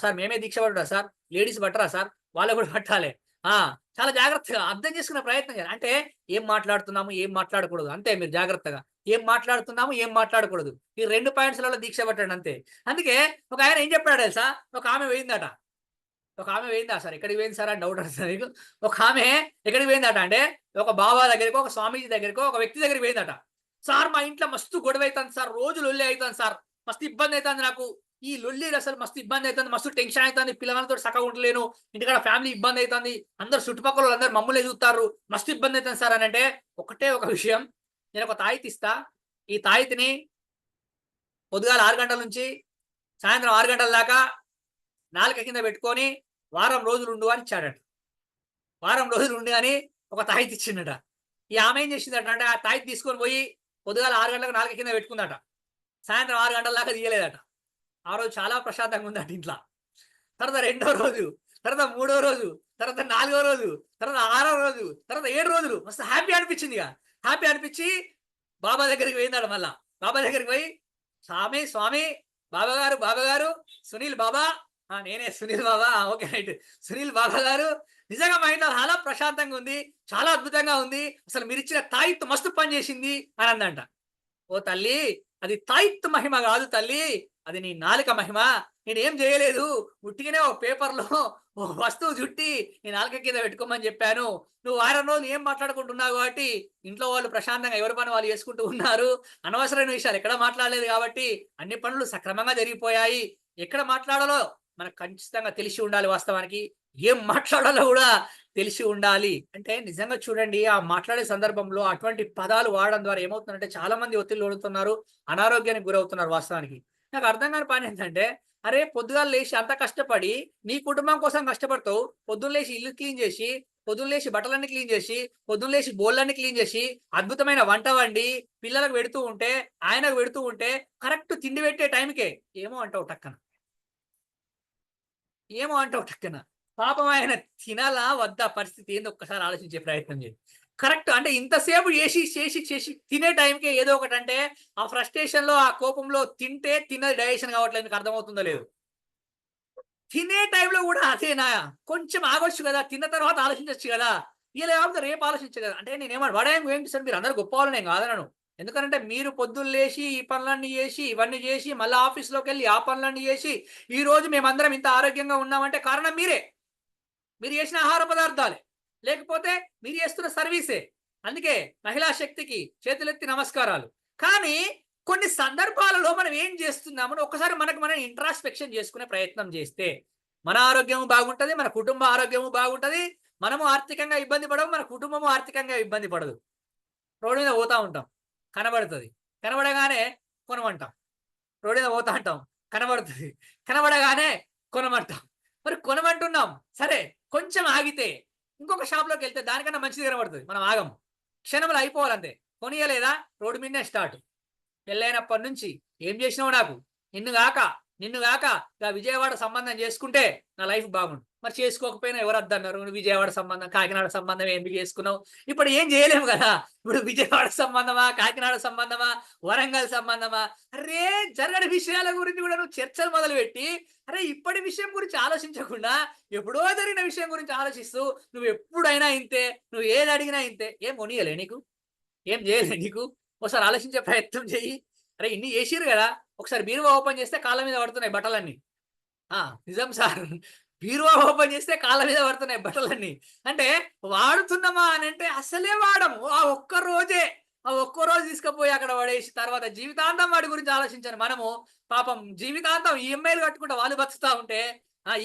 సార్ మేమే దీక్ష పట్టరా సార్? లేడీస్ పట్టరా సార్? వాళ్ళు కూడా పట్టాలి. చాలా జాగ్రత్తగా అర్థం చేసుకునే ప్రయత్నం చేయాలి. అంటే ఏం మాట్లాడుతున్నాము, ఏం మాట్లాడకూడదు అంతే. మీరు జాగ్రత్తగా ఏం మాట్లాడుతున్నాము, ఏం మాట్లాడకూడదు, ఈ 2 పాయింట్స్లలో దీక్ష పట్టండి అంతే. అందుకే ఒక ఆయన ఏం చెప్పాడు తెలుసా? ఒక ఆమె పోయిందట. ఒక ఆమె పోయిందా సార్? ఎక్కడికి పోయింది సార్ అని డౌట్ వస్తుంది మీకు. ఒక ఆమె ఎక్కడికి పోయిందట అంటే ఒక బాబా దగ్గరికి, ఒక స్వామీజీ దగ్గరికి, ఒక వ్యక్తి దగ్గరికి పోయిందట. సార్ మా ఇంట్లో మస్తు గొడవ అవుతుంది సార్, రోజు లొల్లి అవుతుంది సార్, మస్తు ఇబ్బంది అవుతుంది నాకు. ఈ లొల్లి అసలు మస్తు ఇబ్బంది అవుతుంది, మస్తు టెన్షన్ అవుతుంది, పిల్లలతో సగం ఉండలేను, ఇంటికాడ ఫ్యామిలీ ఇబ్బంది అవుతుంది, అందరు చుట్టుపక్కల అందరు మమ్మల్ని చూస్తారు, మస్తు ఇబ్బంది అవుతుంది సార్ అని అంటే ఒకటే ఒక విషయం, నేను ఒక తాయితీ ఇస్తా. ఈ తాయితీని పొద్దుగాల 6 గంటల నుంచి సాయంత్రం 6 గంటల దాకా నాలుక కింద పెట్టుకొని వారం రోజులు ఉండు అని ఇచ్చాడట. వారం రోజులు ఉండి అని ఒక తాయితీ ఇచ్చిందట. ఈ ఆమె ఏం చేసిందట అంటే ఆ తాయితీ తీసుకొని పోయి పొద్దుగాల 6 గంటలకు నాలుక కింద పెట్టుకుందట. సాయంత్రం 6 గంటల దాకా తీయలేదట. ఆ రోజు చాలా ప్రశాంతంగా ఉందట ఇంట్లో. తర్వాత 2వ రోజు, తర్వాత 3వ రోజు, తర్వాత 4వ రోజు, తర్వాత 6వ రోజు, తర్వాత 7 రోజులు మస్తు హ్యాపీ అనిపించింది. హ్యాపీ అనిపించి బాబా దగ్గరికి పోయిందాడు. మళ్ళా బాబా దగ్గరికి పోయి స్వామి బాబా గారు సునీల్ బాబా, నేనే సునీల్ బాబా, ఓకే రైట్, సునీల్ బాబా గారు, నిజంగా మా ఇంట్లో చాలా ప్రశాంతంగా ఉంది, చాలా అద్భుతంగా ఉంది, అసలు మీరు ఇచ్చిన తాయిత్తు మస్తు పని చేసింది అని అందంట. ఓ తల్లి, అది తాయిత్తు మహిమ కాదు తల్లి, అది నీ నాలుక మహిమ. నేనేం చేయలేదు, ఉట్టిగానే ఓ పేపర్లో ఓ వస్తువు చుట్టి నీ నాలుక కింద పెట్టుకోమని చెప్పాను. నువ్వు వారం రోజులు ఏం మాట్లాడుకుంటున్నావు కాబట్టి ఇంట్లో వాళ్ళు ప్రశాంతంగా ఎవరి పని వాళ్ళు చేసుకుంటూ ఉన్నారు. అనవసరమైన విషయాలు ఎక్కడ మాట్లాడలేదు కాబట్టి అన్ని పనులు సక్రమంగా జరిగిపోయాయి. ఎక్కడ మాట్లాడాలో మనకు ఖచ్చితంగా తెలిసి ఉండాలి. వాస్తవానికి ఏం మాట్లాడాలో కూడా తెలిసి ఉండాలి. అంటే నిజంగా చూడండి, ఆ మాట్లాడే సందర్భంలో అటువంటి పదాలు వాడడం ద్వారా ఏమవుతుందంటే చాలా మంది ఒత్తిడి ఓడుతున్నారు, అనారోగ్యానికి గురవుతున్నారు. వాస్తవానికి నాకు అర్థం కాని పని ఏంటంటే, అరే పొద్దుగాలు లేచి అంత కష్టపడి నీ కుటుంబం కోసం కష్టపడతావు, పొద్దున్న లేచి ఇల్లు క్లీన్ చేసి, పొద్దున్న లేచి బట్టలన్నీ క్లీన్ చేసి, పొద్దున్న లేచి బోళ్ళన్నీ క్లీన్ చేసి, అద్భుతమైన వంట వండి పిల్లలకు పెడుతూ ఉంటే, ఆయనకు పెడుతూ ఉంటే, కరెక్ట్ తిండి పెట్టే టైంకే ఏమో అంటావు టక్కన. పాపం ఆయన తినాలా వద్దా పరిస్థితి ఏంది ఒక్కసారి ఆలోచించే ప్రయత్నం చేయండి. కరెక్ట్ అంటే ఇంతసేపు చేసి తినే టైంకే ఏదో ఒకటి అంటే ఆ ఫ్రస్ట్రేషన్ లో, ఆ కోపంలో తిన్నది డైజెషన్ కావట్లేదు. మీకు అర్థమవుతుందో లేదు? తినే టైంలో కూడా అదేనా? కొంచెం ఆగొచ్చు కదా, తిన్న తర్వాత ఆలోచించవచ్చు కదా, ఇలా కాకపోతే రేపు ఆలోచించదు కదా. అంటే నేనేమన్నా వాడేం ఏంటి సార్, మీరు అందరూ గొప్ప వాళ్ళని నేను కాదనను. ఎందుకంటే మీరు పొద్దున్న లేచి ఈ పనులన్నీ చేసి, ఇవన్నీ చేసి, మళ్ళీ ఆఫీస్లోకి వెళ్ళి ఆ పనులన్నీ చేసి, ఈ రోజు మేమందరం ఇంత ఆరోగ్యంగా ఉన్నామంటే కారణం మీరే. మీరు చేసిన ఆహార పదార్థాలే, లేకపోతే మీరు చేస్తున్న సర్వీసే. అందుకే మహిళా శక్తికి చేతులెత్తి నమస్కారాలు. కానీ కొన్ని సందర్భాలలో మనం ఏం చేస్తున్నామని ఒకసారి మనకు మనం ఇంట్రాస్పెక్షన్ చేసుకునే ప్రయత్నం చేస్తే మన ఆరోగ్యము బాగుంటది, మన కుటుంబ ఆరోగ్యము బాగుంటది, మనము ఆర్థికంగా ఇబ్బంది పడము, మన కుటుంబము ఆర్థికంగా ఇబ్బంది పడదు. రోడ్డు మీద పోతా ఉంటాం, కనబడుతుంది, కనబడగానే కొనమంటాం. రోడ్డు మీద పోతా ఉంటాం, కనబడుతుంది, కనబడగానే కొనమంటాం. మరి కొనమంటున్నాం, సరే కొంచెం ఆగితే ఇంకొక షాప్లోకి వెళ్తే దానికన్నా మంచిది కనబడుతుంది, మనం ఆగం. క్షణంలో అయిపోవాలంతే. కొనియలేదా, రోడ్డు మీదనే స్టార్ట్. పెళ్ళైనప్పటి నుంచి ఏం చేసినావు నాకు, నిన్ను కాక ఇక విజయవాడ సంబంధం చేసుకుంటే నా లైఫ్ బాగుండు. మరి చేసుకోకపోయినా ఎవరు వద్దన్నారు, నువ్వు విజయవాడ సంబంధం కాకినాడ సంబంధం ఎందుకు చేసుకున్నావు? ఇప్పుడు ఏం చేయలేము కదా. ఇప్పుడు విజయవాడ సంబంధమా, కాకినాడ సంబంధమా, వరంగల్ సంబంధమా, అరే జరగని విషయాల గురించి కూడా నువ్వు చర్చలు మొదలుపెట్టి అరే ఇప్పటి విషయం గురించి ఆలోచించకుండా ఎప్పుడో జరిగిన విషయం గురించి ఆలోచిస్తూ నువ్వు ఎప్పుడైనా ఇంతే, నువ్వు ఏది అడిగినా ఇంతే. ఏం కొనియలే నీకు, ఏం చేయలే నీకు? ఒకసారి ఆలోచించే ప్రయత్నం చెయ్యి. అరే ఇన్ని చేసిరు కదా, ఒకసారి బీరువా ఓపెన్ చేస్తే కాళ్ళ మీద పడుతున్నాయి బట్టలన్నీ. నిజం సార్, బీరువా ఓపెన్ చేస్తే కాళ్ళ మీద పడుతున్నాయి బట్టలన్నీ. అంటే వాడుతున్నామా అని అంటే అసలే వాడము. ఆ ఒక్క రోజు తీసుకుపోయి అక్కడ పడేసి తర్వాత జీవితాంతం వాడి గురించి ఆలోచించాను. మనము పాపం జీవితాంతం ఈఎంఐలు కట్టుకుంటా వాళ్ళు బతుకుతా ఉంటే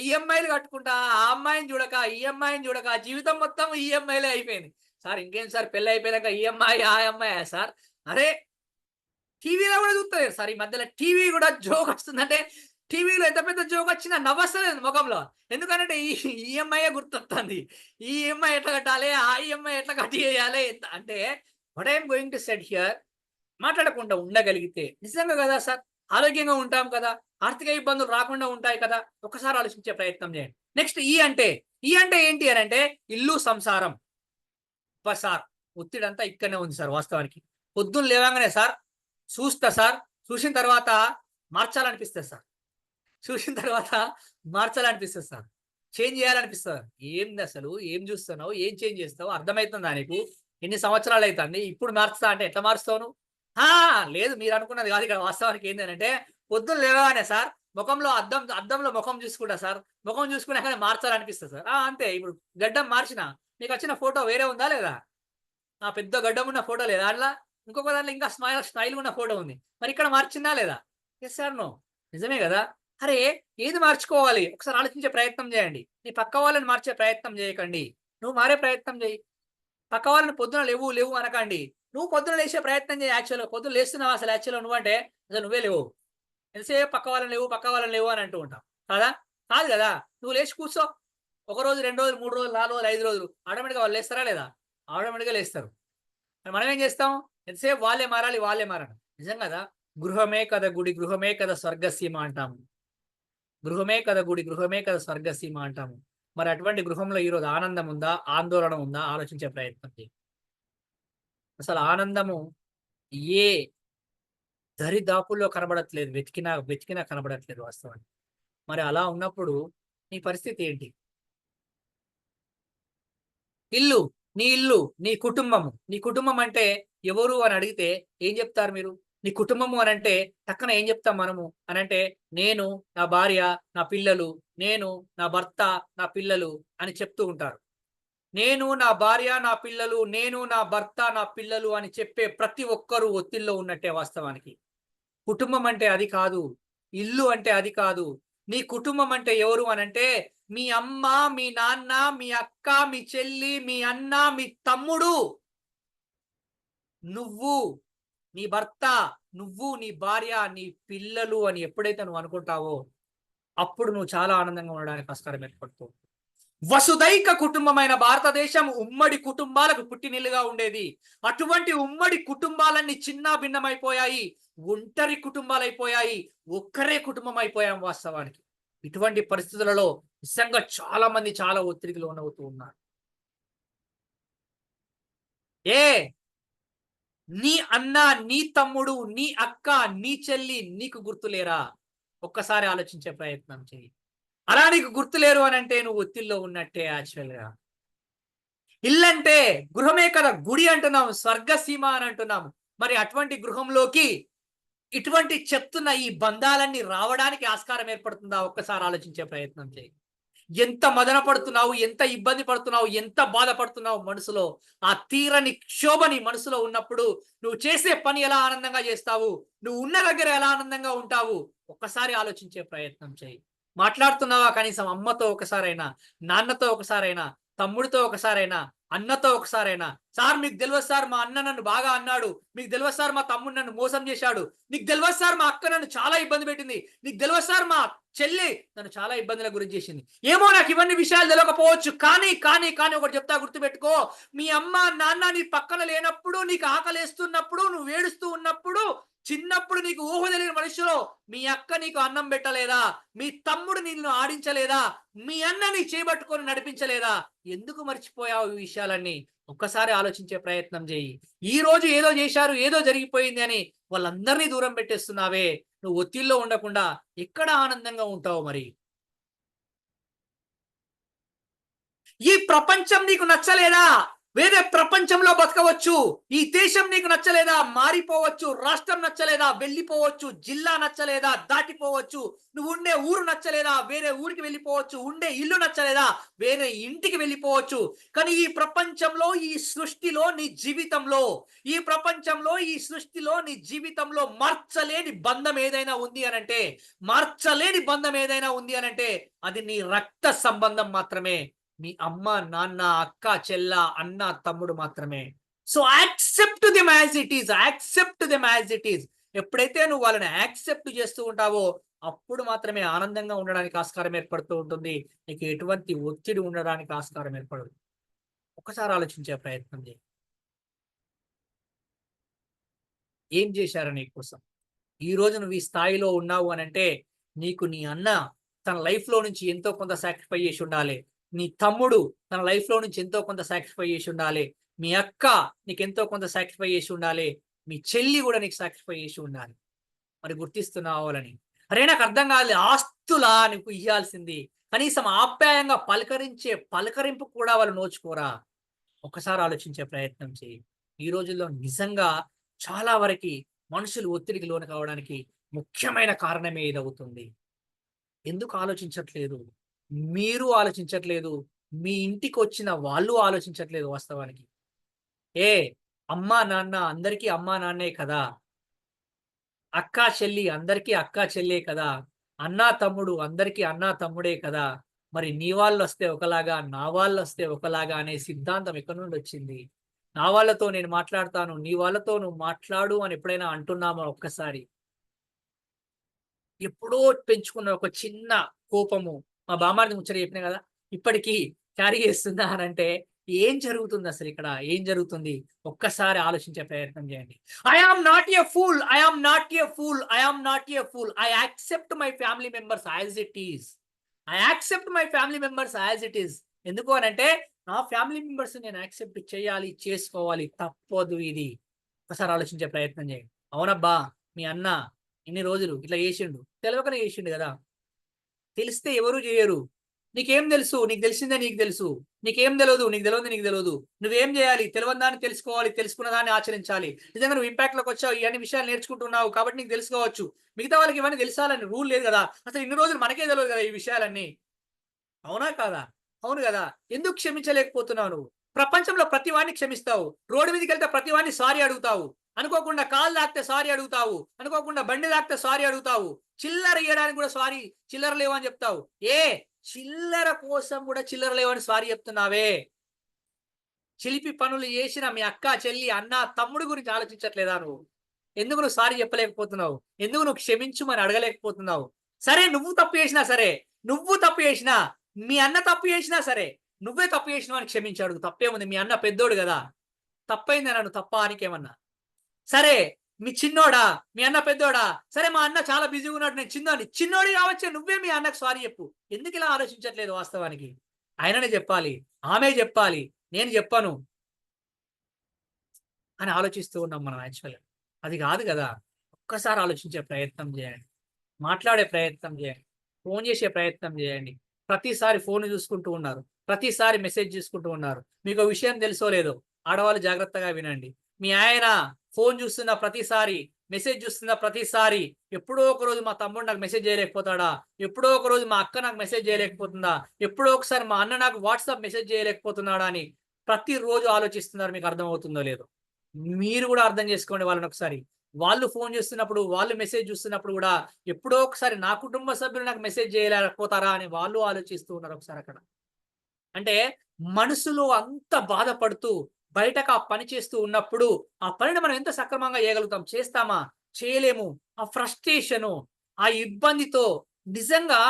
ఈఎంఐలు కట్టుకుంటా ఆ అమ్మాయిని చూడక ఈఎంఐని చూడక జీవితం మొత్తం ఈఎంఐలే అయిపోయింది. సార్ ఇంకేం సార్, పెళ్ళి అయిపోయాక ఈఎంఐ ఆ అమ్మాయి సార్. అరే టీవీలో కూడా చూస్తలేదు సార్, ఈ మధ్యలో టీవీ కూడా జోక్ వస్తుందంటే టీవీలో ఎంత పెద్ద జోక్ వచ్చినా నవ్వస్తలేదు ముఖంలో. ఎందుకంటే ఈ ఈఎంఐ గుర్తొస్తుంది. ఈ ఈఎంఐ ఎట్లా కట్టాలి, ఆ ఈఎంఐ ఎట్లా కట్టి చేయాలి అంటే what I'm going to set here, మాట్లాడకుండా ఉండగలిగితే నిజంగా కదా సార్ ఆరోగ్యంగా ఉంటాం కదా, ఆర్థిక ఇబ్బందులు రాకుండా ఉంటాయి కదా. ఒకసారి ఆలోచించే ప్రయత్నం చేయండి. నెక్స్ట్ ఈ అంటే ఏంటి అని అంటే ఇల్లు సంసారం. సార్ ఒత్తిడి అంతా ఇక్కడనే ఉంది సార్. వాస్తవానికి పొద్దున్న లేవగానే సార్ చూస్తా సార్, చూసిన తర్వాత మార్చాలనిపిస్తుంది సార్, సార్ చేంజ్ చేయాలనిపిస్తుంది. ఏంది అసలు, ఏం చూస్తున్నావు, ఏం చేంజ్ చేస్తావు అర్థమవుతుందా నీకు? ఎన్ని సంవత్సరాలు అవుతుంది, ఇప్పుడు మార్చుతా అంటే ఎట్లా మారుస్తావు నువ్వు? లేదు మీరు అనుకున్నది కాదు. ఇక్కడ వాస్తవానికి ఏంటి అంటే పొద్దున్న లేవగానే సార్ ముఖంలో అద్దంలో ముఖం చూసుకుంటా సార్, ముఖం చూసుకున్నాకనే మార్చాలనిపిస్తుంది సార్. అంతే. ఇప్పుడు గడ్డం మార్చిన మీకు వచ్చిన ఫోటో వేరే ఉందా లేదా? పెద్ద గడ్డం ఉన్న ఫోటో లేదా? అట్లా ఇంకొక దాంట్లో ఇంకా స్టైల్ ఉన్న ఫోటో ఉంది. మరి ఇక్కడ మార్చిందా లేదా? Yes sir no. నిజమే కదా. అరే ఏది మార్చుకోవాలి ఒకసారి ఆలోచించే ప్రయత్నం చేయండి. నీ పక్క వాళ్ళని మార్చే ప్రయత్నం చేయకండి, నువ్వు మారే ప్రయత్నం చేయి. పక్క వాళ్ళని పొద్దున లేవు అనకండి, నువ్వు పొద్దున లేచే ప్రయత్నం చేయి. యాక్చువల్గా పొద్దున లేస్తున్నావు అసలు యాక్చువల్గా నువ్వంటే అసలు నువ్వే లేవు. ఎంతసేపు పక్క వాళ్ళని లేవు అని అంటూ ఉంటావు కదా. కాదు కదా, నువ్వు లేచి కూర్చో. 1 రోజు 2 రోజులు 3 రోజులు 4 రోజులు 5 రోజులు ఆటోమేటిక్గా వాళ్ళు లేస్తారా లేదా? ఆటోమేటిక్గా లేస్తారు. మనం ఏం చేస్తాం, ఎంతసేపు వాళ్ళే మారాలి. నిజం కదా. గృహమే కదా గుడి, గృహమే కదా స్వర్గసీమ అంటాము. గృహమే కదా గుడి, గృహమే కదా స్వర్గసీమ అంటాము. మరి అటువంటి గృహంలో ఈరోజు ఆనందం ఉందా, ఆందోళన ఉందా? ఆలోచించే ప్రయత్నం చేయి. అసలు ఆనందము ఏ దరిదాపుల్లో కనబడట్లేదు, వెతికినా కనబడట్లేదు వాస్తవానికి. మరి అలా ఉన్నప్పుడు నీ పరిస్థితి ఏంటి? ఇల్లు, నీ కుటుంబం అంటే ఎవరు అని అడిగితే ఏం చెప్తారు మీరు? నీ కుటుంబము అని అంటే టక్కన ఏం చెప్తాం మనము అని అంటే నేను, నా భార్య, నా పిల్లలు, నేను, నా భర్త, నా పిల్లలు అని చెప్తూ ఉంటారు. నేను, నా భార్య, నా పిల్లలు, నేను, నా భర్త, నా పిల్లలు అని చెప్పే ప్రతి ఒక్కరూ ఒత్తిడిలో ఉన్నట్టే వాస్తవానికి. కుటుంబం అంటే అది కాదు, ఇల్లు అంటే అది కాదు. నీ కుటుంబం అంటే ఎవరు అనంటే మీ అమ్మ, మీ నాన్న, మీ అక్క, మీ చెల్లి, మీ అన్న, మీ తమ్ముడు, నువ్వు, నీ భర్త, నువ్వు, నీ భార్య, నీ పిల్లలు అని ఎప్పుడైతే నువ్వు అనుకుంటావో అప్పుడు నువ్వు చాలా ఆనందంగా ఉండడానికి ఆస్కారం ఏర్పడుతుంది. వసుదైక కుటుంబమైన భారతదేశం ఉమ్మడి కుటుంబాలకు పుట్టినిల్లుగా ఉండేది. అటువంటి ఉమ్మడి కుటుంబాలన్నీ చిన్న భిన్నమైపోయాయి, ఒంటరి కుటుంబాలైపోయాయి, ఒక్కరే కుటుంబం అయిపోయాం వాస్తవానికి. ఇటువంటి పరిస్థితులలో నిజంగా చాలా మంది చాలా ఒత్తిడికి లోనవుతూ ఉన్నారు. నీ అన్న, నీ తమ్ముడు, నీ అక్క, నీ చెల్లి నీకు గుర్తులేరా? ఒక్కసారి ఆలోచించే ప్రయత్నం చెయ్యి. అలా నీకు గుర్తులేరు అని అంటే నువ్వు ఒత్తిడిలో ఉన్నట్టే. యాక్చువల్గా ఇల్లంటే గృహమే కదా గుడి అంటున్నాము, స్వర్గసీమ అని అంటున్నాము. మరి అటువంటి గృహంలోకి ఇటువంటి చెప్తున్న ఈ బంధాలన్నీ రావడానికి ఆస్కారం ఏర్పడుతుందా? ఒక్కసారి ఆలోచించే ప్రయత్నం చేయి. ఎంత మదన పడుతున్నావు, ఎంత ఇబ్బంది పడుతున్నావు, ఎంత బాధపడుతున్నావు మనసులో. ఆ తీరని క్షోభని మనసులో ఉన్నప్పుడు నువ్వు చేసే పని ఎలా ఆనందంగా చేస్తావు, నువ్వు ఉన్న దగ్గర ఎలా ఆనందంగా ఉంటావు, ఒక్కసారి ఆలోచించే ప్రయత్నం చేయి. మాట్లాడుతున్నావా కనీసం అమ్మతో ఒకసారైనా, నాన్నతో ఒకసారైనా, తమ్ముడితో ఒకసారైనా, అన్నతో ఒకసారైనా, సార్ మీకు తెలియదు సార్ మా అన్న నన్ను బాగా అన్నాడు, మీకు తెలియదు సార్ మా తమ్ముడు నన్ను మోసం చేశాడు, నీకు తెలియదు సార్ మా అక్క నన్ను చాలా ఇబ్బంది పెట్టింది, నీకు తెలియదు సార్ మా చెల్లి నన్ను చాలా ఇబ్బందులకు గురి చేసింది. ఏమో నాకు ఇవన్నీ విషయాలు తెలియకపోవచ్చు, కానీ కానీ కానీ ఒకటి చెప్తా, గుర్తుపెట్టుకో. మీ అమ్మ నాన్న నీ పక్కన లేనప్పుడు, నీకు ఆకలేస్తున్నప్పుడు, నువ్వు ఏడుస్తూ ఉన్నప్పుడు, చిన్నప్పుడు నీకు ఊహ తెలియని మనుషులో మీ అక్క నీకు అన్నం పెట్టలేదా, మీ తమ్ముడు నిన్ను ఆడించలేదా, మీ అన్న నీ చేపట్టుకొని నడిపించలేదా? ఎందుకు మర్చిపోయావు ఈ విషయాలన్నీ? ఒక్కసారి ఆలోచించే ప్రయత్నం చేయి. ఈ రోజు ఏదో చేశారు, ఏదో జరిగిపోయింది అని వాళ్ళందరినీ దూరం పెట్టేస్తున్నావే. నువ్వు ఒత్తిడిలో ఉండకుండా ఎక్కడ ఆనందంగా ఉంటావు మరి? ఈ ప్రపంచం నీకు నచ్చలేదా? వేరే ప్రపంచంలో బతకవచ్చు. ఈ దేశం నీకు నచ్చలేదా? మారిపోవచ్చు. రాష్ట్రం నచ్చలేదా? వెళ్ళిపోవచ్చు. జిల్లా నచ్చలేదా? దాటిపోవచ్చు. నువ్వు ఉండే ఊరు నచ్చలేదా? వేరే ఊరికి వెళ్ళిపోవచ్చు. ఉండే ఇల్లు నచ్చలేదా? వేరే ఇంటికి వెళ్ళిపోవచ్చు. కానీ ఈ ప్రపంచంలో, ఈ సృష్టిలో, నీ జీవితంలో, ఈ ప్రపంచంలో, ఈ సృష్టిలో, నీ జీవితంలో మార్చలేని బంధం ఏదైనా ఉంది అనంటే, మార్చలేని బంధం ఏదైనా ఉంది అనంటే అది నీ రక్త సంబంధం మాత్రమే. మీ అమ్మ నాన్న, అక్క చెల్ల, అన్న తమ్ముడు మాత్రమే. So accept them as it is, accept them as it is. ఎప్పుడైతే నువ్వు వాళ్ళని యాక్సెప్ట్ చేస్తూ ఉంటావో అప్పుడు మాత్రమే ఆనందంగా ఉండడానికి ఆస్కారం ఏర్పడుతూ ఉంటుంది. నీకు ఎటువంటి ఒత్తిడి ఉండడానికి ఆస్కారం ఏర్పడదు. ఒకసారి ఆలోచించే ప్రయత్నం చేయి. ఏం చేశారు నీ కోసం? ఈ రోజు నువ్వు ఈ స్థాయిలో ఉన్నావు అనంటే నీకు నీ అన్న తన లైఫ్ లో నుంచి ఎంతో కొంత సాక్రిఫై చేసి ఉండాలి. నీ తమ్ముడు తన లైఫ్ లో నుంచి ఎంతో కొంత సాక్రిఫై చేసి ఉండాలి. మీ అక్క నీకు ఎంతో కొంత సాక్రిఫై చేసి ఉండాలి. మీ చెల్లి కూడా నీకు సాక్రిఫై చేసి ఉండాలి. మరి గుర్తిస్తున్నావు వాళ్ళని? అరే నాకు అర్థం కాదు, ఆస్తులా నీకు ఇయ్యాల్సింది? కనీసం ఆప్యాయంగా పలకరించే పలకరింపు కూడా వాళ్ళు నోచుకోరా? ఒకసారి ఆలోచించే ప్రయత్నం చేయి. ఈ రోజుల్లో నిజంగా చాలా వరకు మనుషులు ఒత్తిడికి లోను కావడానికి ముఖ్యమైన కారణమే ఇదవుతుంది. ఎందుకు ఆలోచించట్లేదు? మీరు ఆలోచించట్లేదు, మీ ఇంటికి వచ్చిన వాళ్ళు ఆలోచించట్లేదు. వాస్తవానికి అమ్మా నాన్న అందరికీ అమ్మా నాన్నే కదా, అక్కా చెల్లి అందరికీ అక్కా చెల్లే కదా, అన్నా తమ్ముడు అందరికీ అన్నా తమ్ముడే కదా. మరి నీ వాళ్ళు వస్తే ఒకలాగా, నా వాళ్ళు వస్తే ఒకలాగా అనే సిద్ధాంతం ఎక్కడి నుండి వచ్చింది? నా వాళ్ళతో నేను మాట్లాడతాను, నీ వాళ్ళతో నువ్వు మాట్లాడు అని ఎప్పుడైనా అంటున్నామా? ఒక్కసారి ఎప్పుడో పెంచుకున్న ఒక చిన్న కోపము, మా బామ్మారిది ముచ్చట చెప్పినా కదా, ఇప్పటికీ క్యారీ చేస్తుందా అని అంటే ఏం జరుగుతుంది అసలు? ఇక్కడ ఏం జరుగుతుంది? ఒక్కసారి ఆలోచించే ప్రయత్నం చేయండి. I am not a fool, I am not a fool, I am not a fool. I accept my family members as it is. I accept my family members as it is. ఎందుకు అని అంటే నా ఫ్యామిలీ మెంబర్స్ నేను యాక్సెప్ట్ చేయాలి, చేసుకోవాలి, తప్పదు ఇది. ఒకసారి ఆలోచించే ప్రయత్నం చేయండి. అవునబ్బా మీ అన్న ఇన్ని రోజులు ఇట్లా చేసిండు, తెలియకనే చేసిండు కదా. తెలిస్తే ఎవరు చేయరు. నీకేం తెలుసు? నీకు తెలిసిందే నీకు తెలుసు. నీకేం తెలియదు? నీకు తెలియదు నీకు తెలియదు. నువ్వేం చేయాలి? తెలియని దాన్ని తెలుసుకోవాలి, తెలుసుకున్న దాన్ని ఆచరించాలి. నిజంగా నువ్వు ఇంపాక్ట్ లోకి వచ్చావు, ఇవన్నీ విషయాలు నేర్చుకుంటున్నావు కాబట్టి నీకు తెలుసుకోవచ్చు. మిగతా వాళ్ళకి ఇవన్నీ తెలుసాలని రూల్ లేదు కదా. అసలు ఇన్ని రోజులు మనకే తెలియదు కదా ఈ విషయాలన్నీ. అవునా కాదా? అవును కదా. ఎందుకు క్షమించలేకపోతున్నావు నువ్వు? ప్రపంచంలో ప్రతి వాడిని క్షమిస్తావు. రోడ్డు మీదకి వెళ్తే ప్రతి వాడిని సారీ అడుగుతావు. అనుకోకుండా కాలు తాకితే సారీ అడుగుతావు. అనుకోకుండా బండి తాకితే సారీ అడుగుతావు. చిల్లర ఇవ్వడానికి కూడా సారీ, చిల్లర లేవు అని చెప్తావు. చిల్లర కోసం కూడా చిల్లర లేవని సారీ చెప్తున్నావే? చిలిపి పనులు చేసిన మీ అక్క చెల్లి అన్న తమ్ముడు గురించి ఆలోచించట్లేదా నువ్వు? ఎందుకు నువ్వు సారీ చెప్పలేకపోతున్నావు? ఎందుకు నువ్వు క్షమించుమని అడగలేకపోతున్నావు? సరే నువ్వు తప్పు చేసినా సరే, నువ్వు తప్పు చేసినా, మీ అన్న తప్పు చేసినా సరే, నువ్వే తప్పు చేసినావు అని క్షమించి అడుగు. తప్పేముంది? మీ అన్న పెద్దోడు కదా, తప్పైంది నన్ను తప్ప అనికేమన్నా? సరే మీ చిన్నోడా, మీ అన్న పెద్దోడా? సరే మా అన్న చాలా బిజీగా ఉన్నాడు, నేను చిన్నోడి కావచ్చే, నువ్వే మీ అన్నకు సారీ చెప్పు. ఎందుకు ఇలా ఆలోచించట్లేదు? వాస్తవానికి ఆయననే చెప్పాలి, ఆమె చెప్పాలి, నేను చెప్పను అని ఆలోచిస్తూ ఉన్నాం మనం. యాక్చువల్గా అది కాదు కదా. ఒక్కసారి ఆలోచించే ప్రయత్నం చేయండి, మాట్లాడే ప్రయత్నం చేయండి, ఫోన్ చేసే ప్రయత్నం చేయండి. ప్రతిసారి ఫోన్ చూసుకుంటూ ఉన్నారు, ప్రతిసారి మెసేజ్ చూసుకుంటూ ఉన్నారు. మీకు విషయం తెలుసో లేదో, ఆడవాళ్ళు జాగ్రత్తగా వినండి. మీ ఆయన ఫోన్ చూస్తున్న ప్రతిసారి మెసేజ్ చూస్తున్న ప్రతిసారి ఎప్పుడో ఒక రోజు మా తమ్ముడు నాకు మెసేజ్ చేయలేకపోతాడా, ఎప్పుడో ఒక రోజు మా అక్క నాకు మెసేజ్ చేయలేకపోతుందా, ఎప్పుడో ఒకసారి మా అన్న నాకు వాట్సాప్ మెసేజ్ చేయలేకపోతున్నాడా అని ప్రతిరోజు ఆలోచిస్తున్నారు. మీకు అర్థమవుతుందో లేదో మీరు కూడా అర్థం చేసుకోండి వాళ్ళని ఒకసారి. వాళ్ళు ఫోన్ చేస్తున్నప్పుడు, వాళ్ళు మెసేజ్ చూస్తున్నప్పుడు కూడా ఎప్పుడో ఒకసారి నా కుటుంబ సభ్యులు నాకు మెసేజ్ చేయలేకపోతారా అని వాళ్ళు ఆలోచిస్తూ ఉన్నారు ఒకసారి అక్కడ. అంటే మనసులో అంత బాధపడుతూ బయటకు ఆ పని చేస్తూ ఉన్నప్పుడు ఆ పనిని మనం ఎంత సక్రమంగా చేయగలుగుతాం? చేస్తామా? చేయలేము. ఆ ఫ్రస్ట్రేషను, ఆ ఇబ్బందితో నిజంగా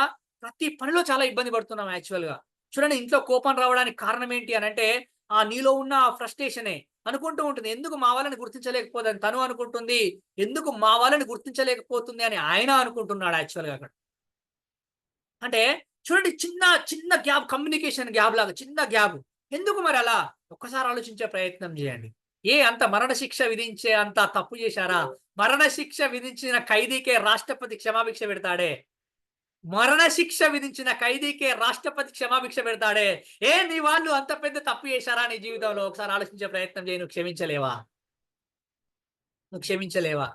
ప్రతి పనిలో చాలా ఇబ్బంది పడుతున్నాం యాక్చువల్‌గా. చూడండి, ఇంట్లో కోపం రావడానికి కారణం ఏంటి అనంటే నీలో ఉన్న ఆ ఫ్రస్ట్రేషనే. అనుకుంటూ ఉంటుంది, ఎందుకు మా వాళ్ళని గుర్తించలేకపోతుందని తను అనుకుంటుంది. ఎందుకు మా వాళ్ళని గుర్తించలేకపోతుంది అని ఆయన అనుకుంటున్నాడు యాక్చువల్‌గా అక్కడ. అంటే చూడండి, చిన్న చిన్న గ్యాప్, కమ్యూనికేషన్ గ్యాప్ లాగా చిన్న గ్యాప్. ఎందుకు మరి అలా? ఒక్కసారి ఆలోచించే ప్రయత్నం చేయండి. అంత మరణశిక్ష విధించే అంత తప్పు చేశారా? మరణశిక్ష విధించిన ఖైదీకే రాష్ట్రపతి క్షమాభిక్ష పెడతాడే. మరణశిక్ష విధించిన ఖైదీకే రాష్ట్రపతి క్షమాభిక్ష పెడతాడే. నీ వాళ్ళు అంత పెద్ద తప్పు చేశారా నీ జీవితంలో? ఒకసారి ఆలోచించే ప్రయత్నం చేయి. నువ్వు క్షమించలేవా? నువ్వు క్షమించలేవా?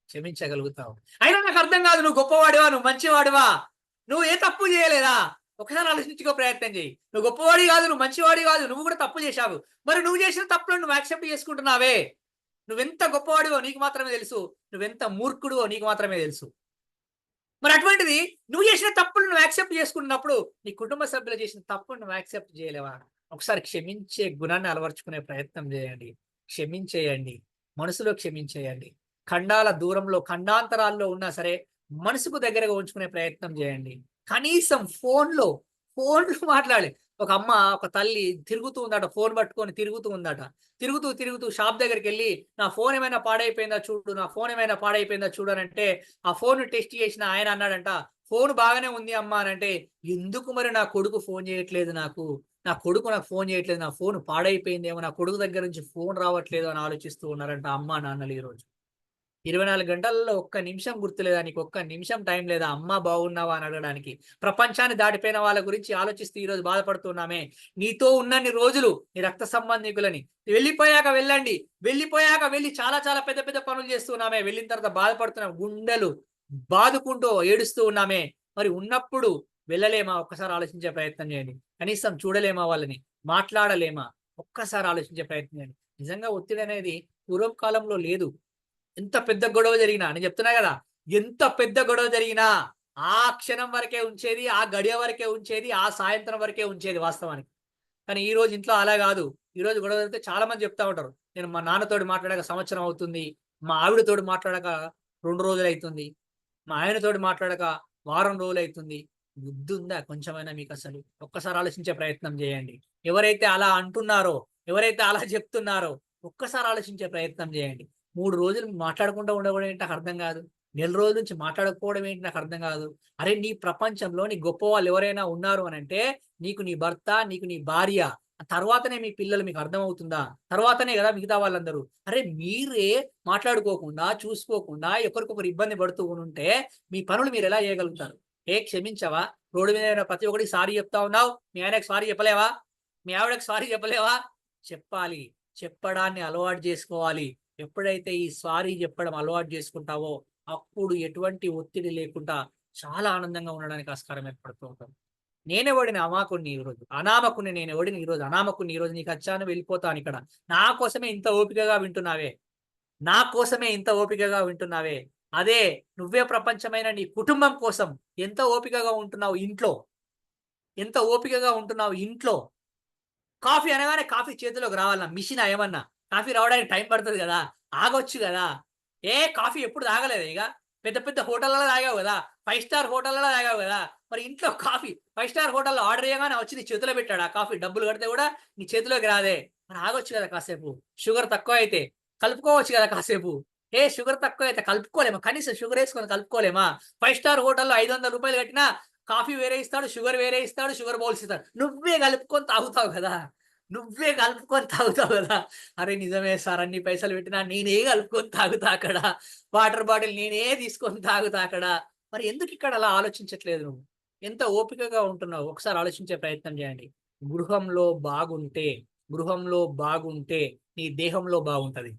క్షమించగలుగుతావు. అయినా నాకు అర్థం కాదు, నువ్వు గొప్పవాడివా, నువ్వు మంచివాడివా, నువ్వు ఏ తప్పు చేయలేదా? ఒకసారి ఆలోచించుకో ప్రయత్నం చేయి. నువ్వు గొప్పవాడి కాదు, నువ్వు మంచివాడి కాదు, నువ్వు కూడా తప్పు చేశావు. మరి నువ్వు చేసిన తప్పులను నువ్వు యాక్సెప్ట్ చేసుకుంటున్నావే. నువ్వెంత గొప్పవాడివో నీకు మాత్రమే తెలుసు, నువ్వెంత మూర్ఖుడివో నీకు మాత్రమే తెలుసు. మరి అటువంటిది నువ్వు చేసిన తప్పులు నువ్వు యాక్సెప్ట్ చేసుకున్నప్పుడు నీ కుటుంబ సభ్యులు చేసిన తప్పులు నువ్వు యాక్సెప్ట్ చేయలేవా? ఒకసారి క్షమించే గుణాన్ని అలవర్చుకునే ప్రయత్నం చేయండి. క్షమించేయండి, మనసులో క్షమించేయండి. ఖండాల దూరంలో, ఖండాంతరాల్లో ఉన్నా సరే మనసుకు దగ్గరగా ఉంచుకునే ప్రయత్నం చేయండి. కనీసం ఫోన్లో మాట్లాడి, ఒక అమ్మ, ఒక తల్లి తిరుగుతూ ఉందట, ఫోన్ పట్టుకొని తిరుగుతూ ఉందట. తిరుగుతూ షాప్ దగ్గరికి వెళ్ళి, నా ఫోన్ ఏమైనా పాడైపోయిందా చూడు, నా ఫోన్ ఏమైనా పాడైపోయిందా చూడు అని అంటే, ఆ ఫోన్ టెస్ట్ చేసిన ఆయన అన్నాడంట, ఫోన్ బాగానే ఉంది అమ్మా అని అంటే, ఎందుకు మరి నా కొడుకు ఫోన్ చేయట్లేదు నాకు, నా కొడుకు నాకు ఫోన్ చేయట్లేదు, నా ఫోన్ పాడైపోయిందేమో, నా కొడుకు దగ్గర నుంచి ఫోన్ రావట్లేదు అని ఆలోచిస్తూ ఉన్నారంట అమ్మా నాన్నలు ఈరోజు. 24 గంటల్లో ఒక్క నిమిషం గుర్తులేదా నీకు? ఒక్క నిమిషం టైం లేదా అమ్మా బాగున్నావా అని అడగడానికి? ప్రపంచాన్ని దాటిపోయిన వాళ్ళ గురించి ఆలోచిస్తూ ఈరోజు బాధపడుతున్నామే. నీతో ఉన్నన్ని రోజులు నీ రక్త సంబంధికులని, వెళ్ళిపోయాక వెళ్ళి చాలా చాలా పెద్ద పెద్ద పనులు చేస్తున్నామే. వెళ్ళిన తర్వాత బాధపడుతున్నాం, గుండెలు బాదుకుంటూ ఏడుస్తూ ఉన్నామే. మరి ఉన్నప్పుడు వెళ్ళలేమా? ఒక్కసారి ఆలోచించే ప్రయత్నం చేయండి. కనీసం చూడలేమా వాళ్ళని? మాట్లాడలేమా? ఒక్కసారి ఆలోచించే ప్రయత్నం చేయండి. నిజంగా ఒత్తిడి అనేది పూర్వం కాలంలో లేదు. ఎంత పెద్ద గొడవ జరిగినా, నేను చెప్తున్నా కదా, ఎంత పెద్ద గొడవ జరిగినా ఆ క్షణం వరకే ఉంచేది, ఆ గడియ వరకే ఉంచేది, ఆ సాయంత్రం వరకే ఉంచేది వాస్తవానికి. కానీ ఈ రోజు ఇంట్లో అలా కాదు. ఈ రోజు గొడవ జరిగితే చాలా మంది చెప్తా ఉంటారు, నేను మా నాన్నతోటి మాట్లాడాక సంవత్సరం అవుతుంది, మా ఆవిడతోటి మాట్లాడాక 2 రోజులు అవుతుంది, మా ఆయనతోటి మాట్లాడాక వారం రోజులు అవుతుంది. బుద్ధి ఉందా కొంచెమైనా మీకు అసలు? ఒక్కసారి ఆలోచించే ప్రయత్నం చేయండి. ఎవరైతే అలా అంటున్నారో, ఎవరైతే అలా చెప్తున్నారో ఒక్కసారి ఆలోచించే ప్రయత్నం చేయండి. 3 రోజులు మాట్లాడకుండా ఉండడం ఏంటి నాకు అర్థం కాదు. నెల రోజుల నుంచి మాట్లాడకపోవడం ఏంటి నాకు అర్థం కాదు. అరే, నీ ప్రపంచంలో నీ గొప్ప వాళ్ళు ఎవరైనా ఉన్నారు అనంటే నీకు నీ భర్త, నీకు నీ భార్య, తర్వాతనే మీ పిల్లలు. మీకు అర్థమవుతుందా? తర్వాతనే కదా మిగతా వాళ్ళందరూ. అరే, మీరే మాట్లాడుకోకుండా, చూసుకోకుండా ఒకరికొకరు ఇబ్బంది పడుతూ ఉంటే మీ పనులు మీరు ఎలా చేయగలుగుతారు? క్షమించవా? రోడ్డు మీద ప్రతి ఒక్కరికి సారీ చెప్తా ఉన్నావు, మీ ఆయనకు సారీ చెప్పలేవా? మీ ఆవిడకి సారీ చెప్పలేవా? చెప్పాలి. చెప్పడాన్ని అలవాటు చేసుకోవాలి. ఎప్పుడైతే ఈ సారీ చెప్పడం అలవాటు చేసుకుంటావో అప్పుడు ఎటువంటి ఒత్తిడి లేకుండా చాలా ఆనందంగా ఉండడానికి ఆస్కారం ఏర్పడుతూ ఉంటుంది. నేనెవడిని అమాకుడిని ఈరోజు, అనామకుని నేనెవడిని ఈరోజు, అనామకుని ఈరోజు నీకు వచ్చాను వెళ్ళిపోతాను ఇక్కడ. నా కోసమే ఇంత ఓపికగా వింటున్నావే, నా కోసమే ఇంత ఓపికగా వింటున్నావే. అదే నువ్వే ప్రపంచమైన నీ కుటుంబం కోసం ఎంత ఓపికగా ఉంటున్నావు ఇంట్లో, ఎంత ఓపికగా ఉంటున్నావు ఇంట్లో. కాఫీ అనగానే కాఫీ చేతిలోకి రావాలన్నా మిషన్ ఏమన్నా? కాఫీ రావడానికి టైం పడుతుంది కదా, ఆగొచ్చు కదా. కాఫీ ఎప్పుడు తాగలేదు? ఇక పెద్ద పెద్ద హోటళ్ళలో తాగావు కదా, 5 స్టార్ హోటళ్ళలో తాగావు కదా. మరి ఇంట్లో కాఫీ 5 స్టార్ హోటల్లో ఆర్డర్ చేయగానే వచ్చి నీ చేతిలో పెట్టాడు ఆ కాఫీ, డబ్బులు కడితే కూడా నీ చేతిలోకి రాదే. మరి ఆగొచ్చు కదా కాసేపు. షుగర్ తక్కువ అయితే కలుపుకోవచ్చు కదా కాసేపు. షుగర్ తక్కువ అయితే కలుపుకోలేమా? కనీసం షుగర్ వేసుకొని కలుపుకోలేమా? 5 స్టార్ హోటల్లో 500 రూపాయలు కట్టినా కాఫీ వేరే ఇస్తాడు, షుగర్ వేరే ఇస్తాడు, షుగర్ బౌల్స్ ఇస్తాడు. నువ్వే కలుపుకొని తాగుతావు కదా, నువ్వే కలుపుకొని తాగుతావు కదా. అరే నిజమే సార్, అన్ని పైసలు పెట్టినా నేనే కలుపుకొని తాగుతా అక్కడ, వాటర్ బాటిల్ నేనే తీసుకొని తాగుతా అక్కడ. మరి ఎందుకు ఇక్కడ అలా ఆలోచించట్లేదు? నువ్వు ఎంత ఓపికగా ఉంటున్నావు? ఒకసారి ఆలోచించే ప్రయత్నం చేయండి. గృహంలో బాగుంటే నీ దేహంలో బాగుంటది.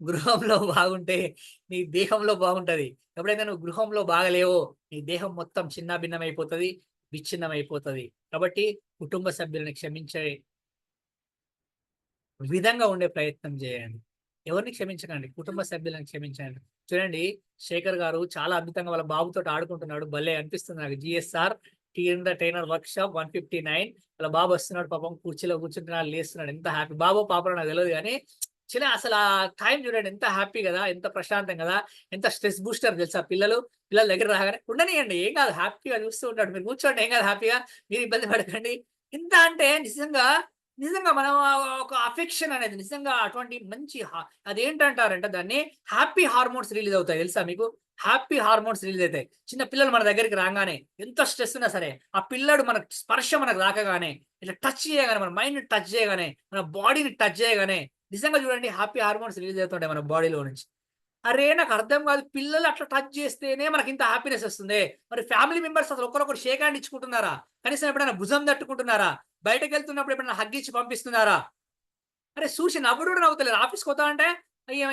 గృహంలో బాగుంటే నీ దేహంలో బాగుంటది. ఎప్పుడైతే నువ్వు గృహంలో బాగలేవో నీ దేహం మొత్తం చిన్న భిన్నమైపోతుంది, విచ్ఛిన్నమైపోతుంది. కాబట్టి కుటుంబ సభ్యులను క్షమించే విధంగా ఉండే ప్రయత్నం చేయండి. ఎవరిని క్షమించకండి, కుటుంబ సభ్యులను క్షమించండి. చూడండి, శేఖర్ గారు చాలా అద్భుతంగా వాళ్ళ బాబుతో ఆడుకుంటున్నాడు. భలే అనిపిస్తుంది నాకు. జిఎస్ఆర్ ట్రైనర్ వర్క్ షాప్ 159 వాళ్ళ బాబు వస్తున్నాడు, పాపం కుర్చీలో కూర్చుంటున్నాడు, లేస్తున్నాడు. ఎంత హ్యాపీ బాబో పాపలో నాకు తెలియదు కానీ చిన్న అసలు ఆ టైం చూడండి, ఎంత హ్యాపీ కదా, ఎంత ప్రశాంతం కదా, ఎంత స్ట్రెస్ బూస్టర్ తెలుసా. పిల్లల దగ్గర రాగానే ఉండనియండి, ఏం కాదు, హ్యాపీగా చూస్తూ ఉంటాడు. మీరు కూర్చోండి, ఏం కాదు, హ్యాపీగా, మీరు ఇబ్బంది పడకండి. ఎంత అంటే నిజంగా మనం ఒక అఫెక్షన్ అనేది నిజంగా అటువంటి మంచి అదేంటంటారంటే దాన్ని హ్యాపీ హార్మోన్స్ రిలీజ్ అవుతాయి తెలుసా మీకు. హ్యాపీ హార్మోన్స్ రిలీజ్ అవుతాయి. చిన్న పిల్లలు మన దగ్గరికి రాగానే ఎంత స్ట్రెస్ ఉన్నా సరే ఆ పిల్లడు మన స్పర్శ మనకు రాకగానే ఇట్లా టచ్ చేయగానే, మన మైండ్ టచ్ చేయగానే, మన బాడీని టచ్ చేయగానే నిజంగా చూడండి హ్యాపీ హార్మోన్స్ రిలీజ్ అవుతుంటాయి మన బాడీలో నుంచి. అరే నాకు అర్థం కాదు, పిల్లలు అట్లా టచ్ చేస్తేనే మనకి ఇంత హ్యాపీనెస్ వస్తుంది. మరి ఫ్యామిలీ మెంబర్స్ అసలు ఒకరొకరు షేక్ హ్యాండ్ ఇచ్చుకుంటున్నారా? కనీసం ఎప్పుడైనా భుజం తట్టుకుంటున్నారా? బయటకు వెళ్తున్నప్పుడు ఎప్పుడైనా హగ్ ఇచ్చి పంపిస్తున్నారా? అరే చూసి నవ్వుడు కూడా నవ్వుతలేరు. ఆఫీస్కి పోతా అంటే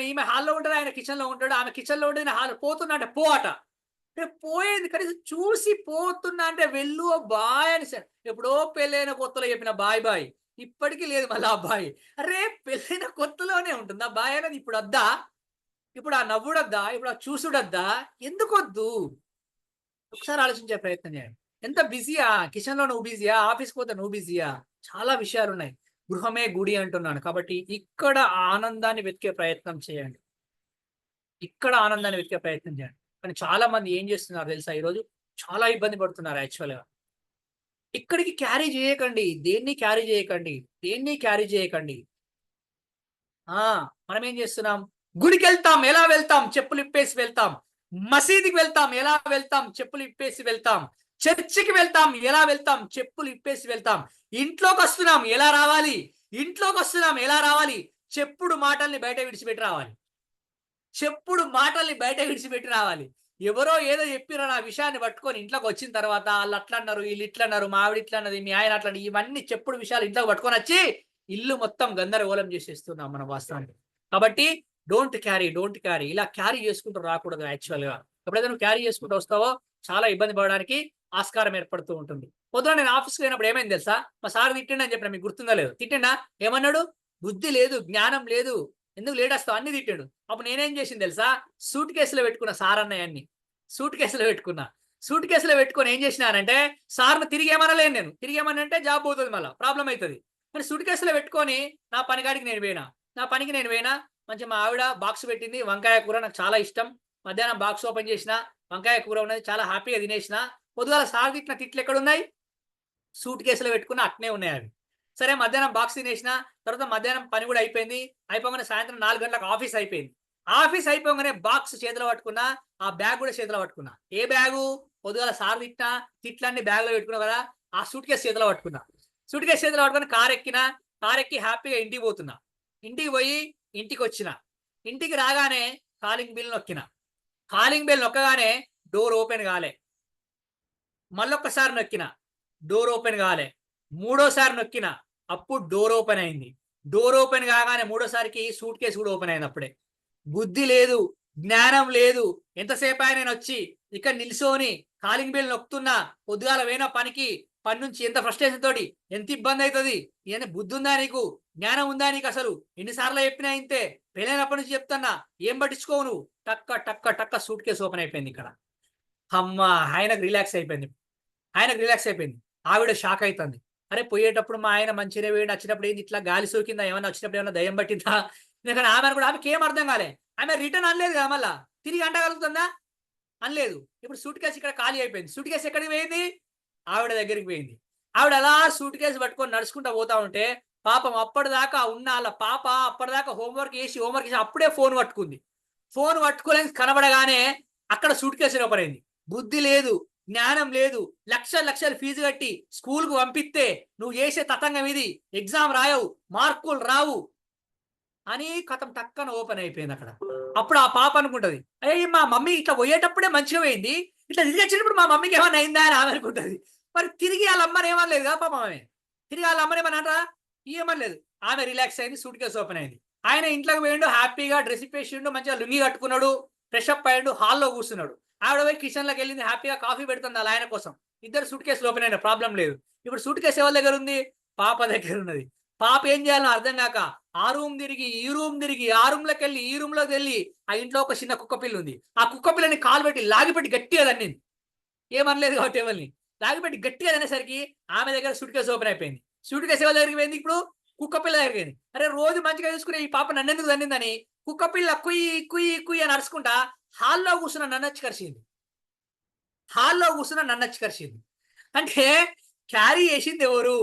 ఈమె హాల్లో ఉంటుంది, ఆయన కిచెన్ లో ఉంటాడు, ఆమె కిచెన్ లో ఉంటుంది, హాల్ పోతున్నా అంటే పో అట. పోయేది కనీసం చూసి పోతున్నా అంటే వెళ్ళు బాయ్ అని సార్. ఎప్పుడో పెళ్ళైన కొత్తలో చెప్పిన బాయ్ ఇప్పటికీ లేదు మళ్ళీ ఆ బాయ్. అరే పెళ్ళైన కొత్తలోనే ఉంటుందా బాయ్ అనేది? ఇప్పుడు వద్దా? ఇప్పుడు ఆ నవ్వుడద్దా? ఇప్పుడు ఆ చూసుడద్దా? ఎందుకు వద్దు? ఒకసారి ఆలోచించే ప్రయత్నం చేయండి. ఎంత బిజీయా? కిచెన్ లో నువ్వు బిజీయా? ఆఫీస్కి పోతే నువ్వు బిజీయా? చాలా విషయాలు ఉన్నాయి. గృహమే గుడి అంటున్నాను కాబట్టి ఇక్కడ ఆనందాన్ని వెతికే ప్రయత్నం చేయండి. ఇక్కడ ఆనందాన్ని వెతికే ప్రయత్నం చేయండి. కానీ చాలా మంది ఏం చేస్తున్నారు తెలుసా, ఈరోజు చాలా ఇబ్బంది పడుతున్నారు యాక్చువల్గా. ఇక్కడికి క్యారీ చేయకండి, దేన్ని క్యారీ చేయకండి. మనం ఏం చేస్తున్నాం? గుడికి వెళ్తాం, ఎలా వెళ్తాం? చెప్పులు ఇప్పేసి వెళ్తాం. మసీదుకి వెళ్తాం, ఎలా వెళ్తాం? చెప్పులు ఇప్పేసి వెళ్తాం. చర్చికి వెళ్తాం, ఎలా వెళ్తాం? చెప్పులు ఇప్పేసి వెళ్తాం. ఇంట్లోకి వస్తున్నాం, ఎలా రావాలి? చెప్పుడు మాటల్ని బయట విడిచిపెట్టి రావాలి. ఎవరో ఏదో చెప్పిరో నా విషయాన్ని పట్టుకొని ఇంట్లోకి వచ్చిన తర్వాత వాళ్ళు అట్లా అన్నారు, వీళ్ళు ఇట్లా అన్నారు, మా ఆవిడ ఇట్లా అన్నది, మీ ఆయన అట్లా, ఇవన్నీ చెప్పుడు విషయాలు ఇంట్లోకి పట్టుకొని వచ్చి ఇల్లు మొత్తం గందరగోళం చేసేస్తున్నాం మన వాస్తవానికి. కాబట్టి డోంట్ క్యారీ. ఇలా క్యారీ చేసుకుంటూ రాకూడదు యాక్చువల్గా. ఎప్పుడైతే నువ్వు క్యారీ చేసుకుంటూ వస్తావో చాలా ఇబ్బంది పడడానికి ఆస్కారం ఏర్పడుతూ ఉంటుంది. పొద్దున నేను ఆఫీస్కి పోయినప్పుడు ఏమైంది తెలుసా, మా సార్ తిట్టిండి అని చెప్పిన, మీకు గుర్తుందా లేదు? తిట్టిండా? ఏమన్నాడు? బుద్ధి లేదు, జ్ఞానం లేదు, ఎందుకు లేట్ వస్తావు అన్ని తిట్టాడు. అప్పుడు నేనేం చేసింది తెలుసా, సూట్ కేసులో పెట్టుకున్నా సార్ అన్నయ్యన్ని. సూట్ కేసులో పెట్టుకొని ఏం చేసినానంటే, సార్ను తిరిగి ఏమనలేను నేను. తిరిగి ఏమనంటే జాబ్ పోతుంది, మళ్ళీ ప్రాబ్లం అవుతుంది. మరి సూట్ కేసులో పెట్టుకొని నా పనికి నేను పోయినా. మంచి మా ఆవిడ బాక్స్ పెట్టింది, వంకాయ కూర నాకు చాలా ఇష్టం. మధ్యాహ్నం బాక్స్ ఓపెన్ చేసిన, వంకాయ కూర ఉన్నది, చాలా హ్యాపీగా తినేసిన. పొద్దుగాల సార్ తిట్టిన తిట్లు ఎక్కడున్నాయి? సూట్ కేసులో పెట్టుకున్న అట్నే ఉన్నాయి అవి. సరే మధ్యాహ్నం బాక్స్ తినేసిన తర్వాత మధ్యాహ్నం పని కూడా అయిపోయింది. అయిపోగానే సాయంత్రం 4 గంటలకు ఆఫీస్ అయిపోయింది. ఆఫీస్ అయిపోగానే బాక్స్ చేతిలో పట్టుకున్నా, ఆ బ్యాగ్ కూడా చేతిలో పట్టుకున్నా. ఏ బ్యాగు? పొద్దుగాల సార్ తిట్లన్నీ బ్యాగ్లో పెట్టుకున్నా కదా, ఆ సూట్ కేసు చేతిలో పట్టుకున్నా. సూట్ కేసు చేతిలో పట్టుకుని కార్ ఎక్కి హ్యాపీగా ఇంటికి పోతున్నా. ఇంటికి పోయి ఇంటికి వచ్చిన. ఇంటికి రాగానే కాలింగ్ బెల్ నొక్కగానే డోర్ ఓపెన్ కాలే. మళ్ళొక్కసారి నొక్కిన, డోర్ ఓపెన్ కాలే. మూడోసారి నొక్కిన, అప్పుడు డోర్ ఓపెన్ అయింది. డోర్ ఓపెన్ కాగానే మూడోసారికి సూట్ కేసు కూడా ఓపెన్ అయింది. అప్పుడే బుద్ధి లేదు, జ్ఞానం లేదు. ఎంతసేపు ఆయన వచ్చి ఇక్కడ నిల్చొని కాలింగ్ బెల్ నొక్కుతున్నా, పొద్దుగాల పోయిన పని నుంచి ఎంత ఫ్రస్ట్రేషన్ తోటి, ఎంత ఇబ్బంది అవుతుంది. ఇవన్నీ బుద్ధి ఉందా నీకు? జ్ఞానం ఉందా నీకు? అసలు ఎన్నిసార్లు చెప్పినా ఇంతే. పెళ్ళైనప్పటి నుంచి చెప్తున్నా, ఏం పట్టించుకోవు నువ్వు. టక్క సూట్ కేసు ఓపెన్ అయిపోయింది ఇక్కడ. అమ్మ, ఆయనకు రిలాక్స్ అయిపోయింది. ఆవిడ షాక్ అవుతుంది. అరే పోయేటప్పుడు మా ఆయన మంచిగా వేడి, వచ్చినప్పుడు ఏంది ఇట్లా గాలి సోకిందా, ఏమన్నా వచ్చినప్పుడు ఏమన్నా దయ్యం పట్టిందా? ఎందుకంటే ఆమెకి ఏం అర్థం కాలే. ఆమె రిటర్న్ అనలేదు కదా, మళ్ళా తిరిగి అంటగలుగుతుందా? అనలేదు. ఇప్పుడు సూట్ కేసు ఇక్కడ ఖాళీ అయిపోయింది. సూట్ కేసు ఎక్కడికి పోయింది? ఆవిడ దగ్గరికి పోయింది. ఆవిడ అలా సూట్ కేసు పట్టుకొని నడుచుకుంటా పోతా ఉంటే పాపం అప్పటిదాకా ఉన్న వాళ్ళ పాప అప్పటిదాకా హోంవర్క్ చేసి అప్పుడే ఫోన్ పట్టుకోలేని కనబడగానే అక్కడ సూట్ కేసు ఓపెన్ అయింది. బుద్ధి లేదు, జ్ఞానం లేదు. లక్షలు ఫీజు కట్టి స్కూల్కు పంపిస్తే నువ్వు చేసే తతంగం ఇది, ఎగ్జామ్ రాయవు, మార్కులు రావు అని కథం టక్కన ఓపెన్ అయిపోయింది అక్కడ. అప్పుడు ఆ పాప అనుకుంటది, అయ్యి మా మమ్మీ ఇట్లా పోయేటప్పుడే మంచిగా పోయింది, ఇట్లా తిరిగి వచ్చినప్పుడు మా మమ్మీకి ఏమైనా అయిందా అని ఆమె అనుకుంటది. మరి తిరిగి వాళ్ళ అమ్మని ఏమనలేదు కదా పాపం. ఆమె తిరిగి వాళ్ళ అమ్మని ఏమన్నా ఏమనలేదు. ఆమె రిలాక్స్ అయింది, సూట్ కేసు ఓపెన్ అయింది. ఆయన ఇంట్లోకి పోయిండు, హ్యాపీగా డ్రెస్ వేసిండు, మంచిగా లుంగి కట్టుకున్నాడు, ఫ్రెష్ అప్ అయ్యాడు, హాల్లో కూర్చున్నాడు. ఆవిడ పోయి కిచెన్లోకి వెళ్ళింది, హ్యాపీగా కాఫీ పెడుతుంది అలా ఆయన కోసం. ఇద్దరు సూట్ కేసులు ఓపెన్ అయిన ప్రాబ్లం లేదు. ఇప్పుడు సూట్ కేసు ఎవరి దగ్గర ఉంది? పాప దగ్గర ఉన్నది. పాప ఏం చేయాలో అర్థం కాక ఆ రూమ్ తిరిగి ఈ రూమ్ తిరిగి ఆ రూమ్లోకి వెళ్ళి ఈ రూమ్లోకి వెళ్ళి ఆ ఇంట్లో ఒక చిన్న కుక్క పిల్ల ఉంది. ఆ కుక్క పిల్లని కాలు పెట్టి లాగిపెట్టి గట్టిగా తన్నింది. ఏమనలేదు కాబట్టి ఎవరిని లాగిపెట్టి గట్టిగా అనేసరికి ఆమె దగ్గర సూట్ కేసు ఓపెన్ అయిపోయింది. సూట్ కేసు ఎవరి దగ్గరికి పోయింది? ఇప్పుడు కుక్క పిల్ల దగ్గరికి పోయింది. అరే రోజు మంచిగా చూసుకునే ఈ పాప నన్నెందుకు తన్నిందని కుక్క పిల్ల కుయ్యి కుయ్యి కుయ్యి అని అరుచుకుంటా హాల్లో కూర్చున్న నన్నొచ్చి కరిచింది. హాల్లో కూర్చున్న నన్నొచ్చి కరిచింది. అంటే క్యారీ చేసింది ఎవరు?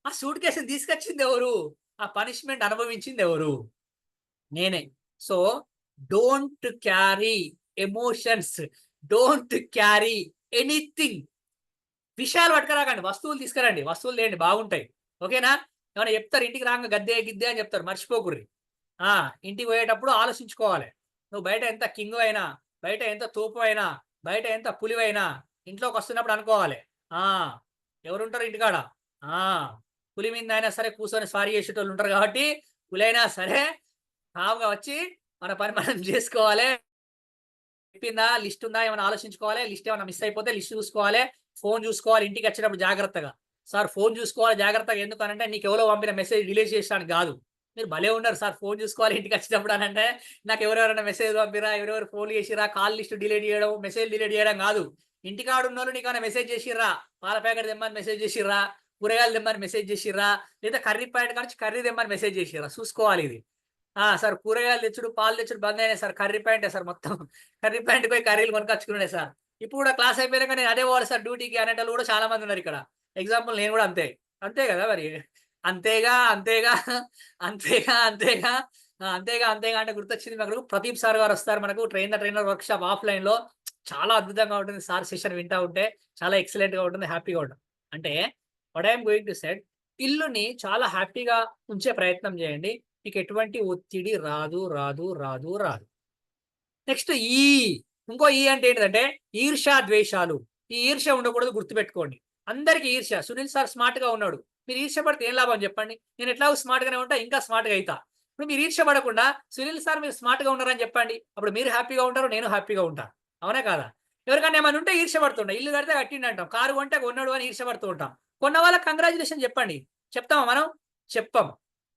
ఆ సూట్ కేసుని తీసుకొచ్చింది ఎవరు? ఆ పనిష్మెంట్ అనుభవించింది ఎవరు? నేనే. So don't carry emotions, don't carry anything. విషయాలు పట్టుకురాకండి, వస్తువులు తీసుకురండి, వస్తువులు లేండి, బాగుంటాయి. ఓకేనా? ఏమైనా చెప్తారు ఇంటికి రాగా గద్దే గిద్దే అని చెప్తారు, మర్చిపోకుర్రి. ఇంటికి పోయేటప్పుడు ఆలోచించుకోవాలి. నువ్వు బయట ఎంత కింగ్ అయినా, బయట ఎంత తోపు అయినా, బయట ఎంత పులివైనా ఇంట్లోకి వస్తున్నప్పుడు అనుకోవాలి, ఎవరుంటారు ఇంటికాడ? పులి మీద అయినా సరే కూర్చొని సారీ చేసేటోళ్ళు ఉంటారు కాబట్టి పులైనా సరే కావుగా వచ్చి మన పని మనం చేసుకోవాలి. చెప్పిందా, లిస్ట్ ఉందా ఏమైనా ఆలోచించుకోవాలి. లిస్ట్ ఏమైనా మిస్ అయిపోతే లిస్ట్ చూసుకోవాలి. ఫోన్ చూసుకోవాలి ఇంటికి వచ్చేటప్పుడు జాగ్రత్తగా. సార్ ఫోన్ చూసుకోవాలి జాగ్రత్తగా, ఎందుకనంటే నీకు ఎవరో పంపిన మెసేజ్ డిలీట్ చేసానికి కాదు. మీరు భలే ఉన్నారు సార్, ఫోన్ చూసుకోవాలి ఇంటికి వచ్చేటప్పుడు అని అంటే నాకు ఎవరెవరైనా మెసేజ్ పంపిరా, ఎవరెవరు ఫోన్ చేసిరా, కాల్ లిస్ట్ డిలీట్ చేయడం, మెసేజ్ డిలీట్ చేయడం కాదు. ఇంటికాడు ఉన్న వాళ్ళు నీకైనా మెసేజ్ చేసిర్రా, పాల ప్యాకెట్ తెమ్మని మెసేజ్ చేసిర్రా, కూరగాయలు తెమ్మని మెసేజ్ చేసిర్రా, లేదా కర్రీ ప్యాకెట్ కానీ కర్రీ తెమ్మని మెసేజ్ చేసిర్రా, చూసుకోవాలి ఇది. సార్ కూరగాయలు తెచ్చుడు పాలు తెచ్చుడు బంద్ అయినాయి సార్, కర్రీ ప్యాంటే సార్, మొత్తం కర్రీ ప్యాంట్ పోయి కర్రీలు కొనుకొచ్చుకున్నాయి సార్. ఇప్పుడు కూడా క్లాస్ అయిపోయాక నేను అదే పోవాలి సార్ డ్యూటీకి అనేటోళ్ళు కూడా చాలా మంది ఉన్నారు ఇక్కడ. ఎగ్జాంపుల్ నేను కూడా అంతే. అంతే కదా మరి, అంతేగా అంతేగా అంతేగా అంతేగా అంతేగా అంతేగా అంటే గుర్తొచ్చింది మనకు ప్రదీప్ సార్ గారు వస్తారు మనకు ట్రైనర్ వర్క్ షాప్ ఆఫ్లైన్ లో. చాలా అద్భుతంగా ఉంటుంది సార్ సెషన్ వింటా ఉంటే, చాలా ఎక్సలెంట్ గా ఉంటుంది, హ్యాపీగా ఉంటుంది. అంటే what I'm going to said, ఇల్లుని చాలా హ్యాపీగా ఉంచే ప్రయత్నం చేయండి, మీకు ఎటువంటి ఒత్తిడి రాదు రాదు రాదు రాదు. నెక్స్ట్ ఇంకో అంటే ఏంటంటే ఈర్ష్య ద్వేషాలు. ఈ ఈర్ష్య ఉండకూడదు, గుర్తుపెట్టుకోండి. అందరికీ ఈర్ష్య. సునీల్ సార్ స్మార్ట్ గా ఉన్నాడు, మీరు ఈర్ష్య పడితే ఏం లాభం చెప్పండి? నేను ఎట్లా స్మార్ట్ గానే ఉంటా, ఇంకా స్మార్ట్ గా అవుతా. ఇప్పుడు మీరు ఈర్ష్య పడకుండా సునీల్ సార్ మీరు స్మార్ట్ గా ఉన్నారని చెప్పండి, అప్పుడు మీరు హ్యాపీగా ఉంటారు, నేను హ్యాపీగా ఉంటాను. అవునా కాదా? ఎవరికైనా ఏమైనా ఉంటే ఈర్ష్య పడుతుంటా, ఇల్లు కడితే కట్టిండి అంటాం, కారు కొంటే కొన్నాడు అని ఈర్ష్య పడుతూ ఉంటాం. కొన్న వాళ్ళకి కంగ్రాచులేషన్ చెప్పండి. చెప్తామా మనం?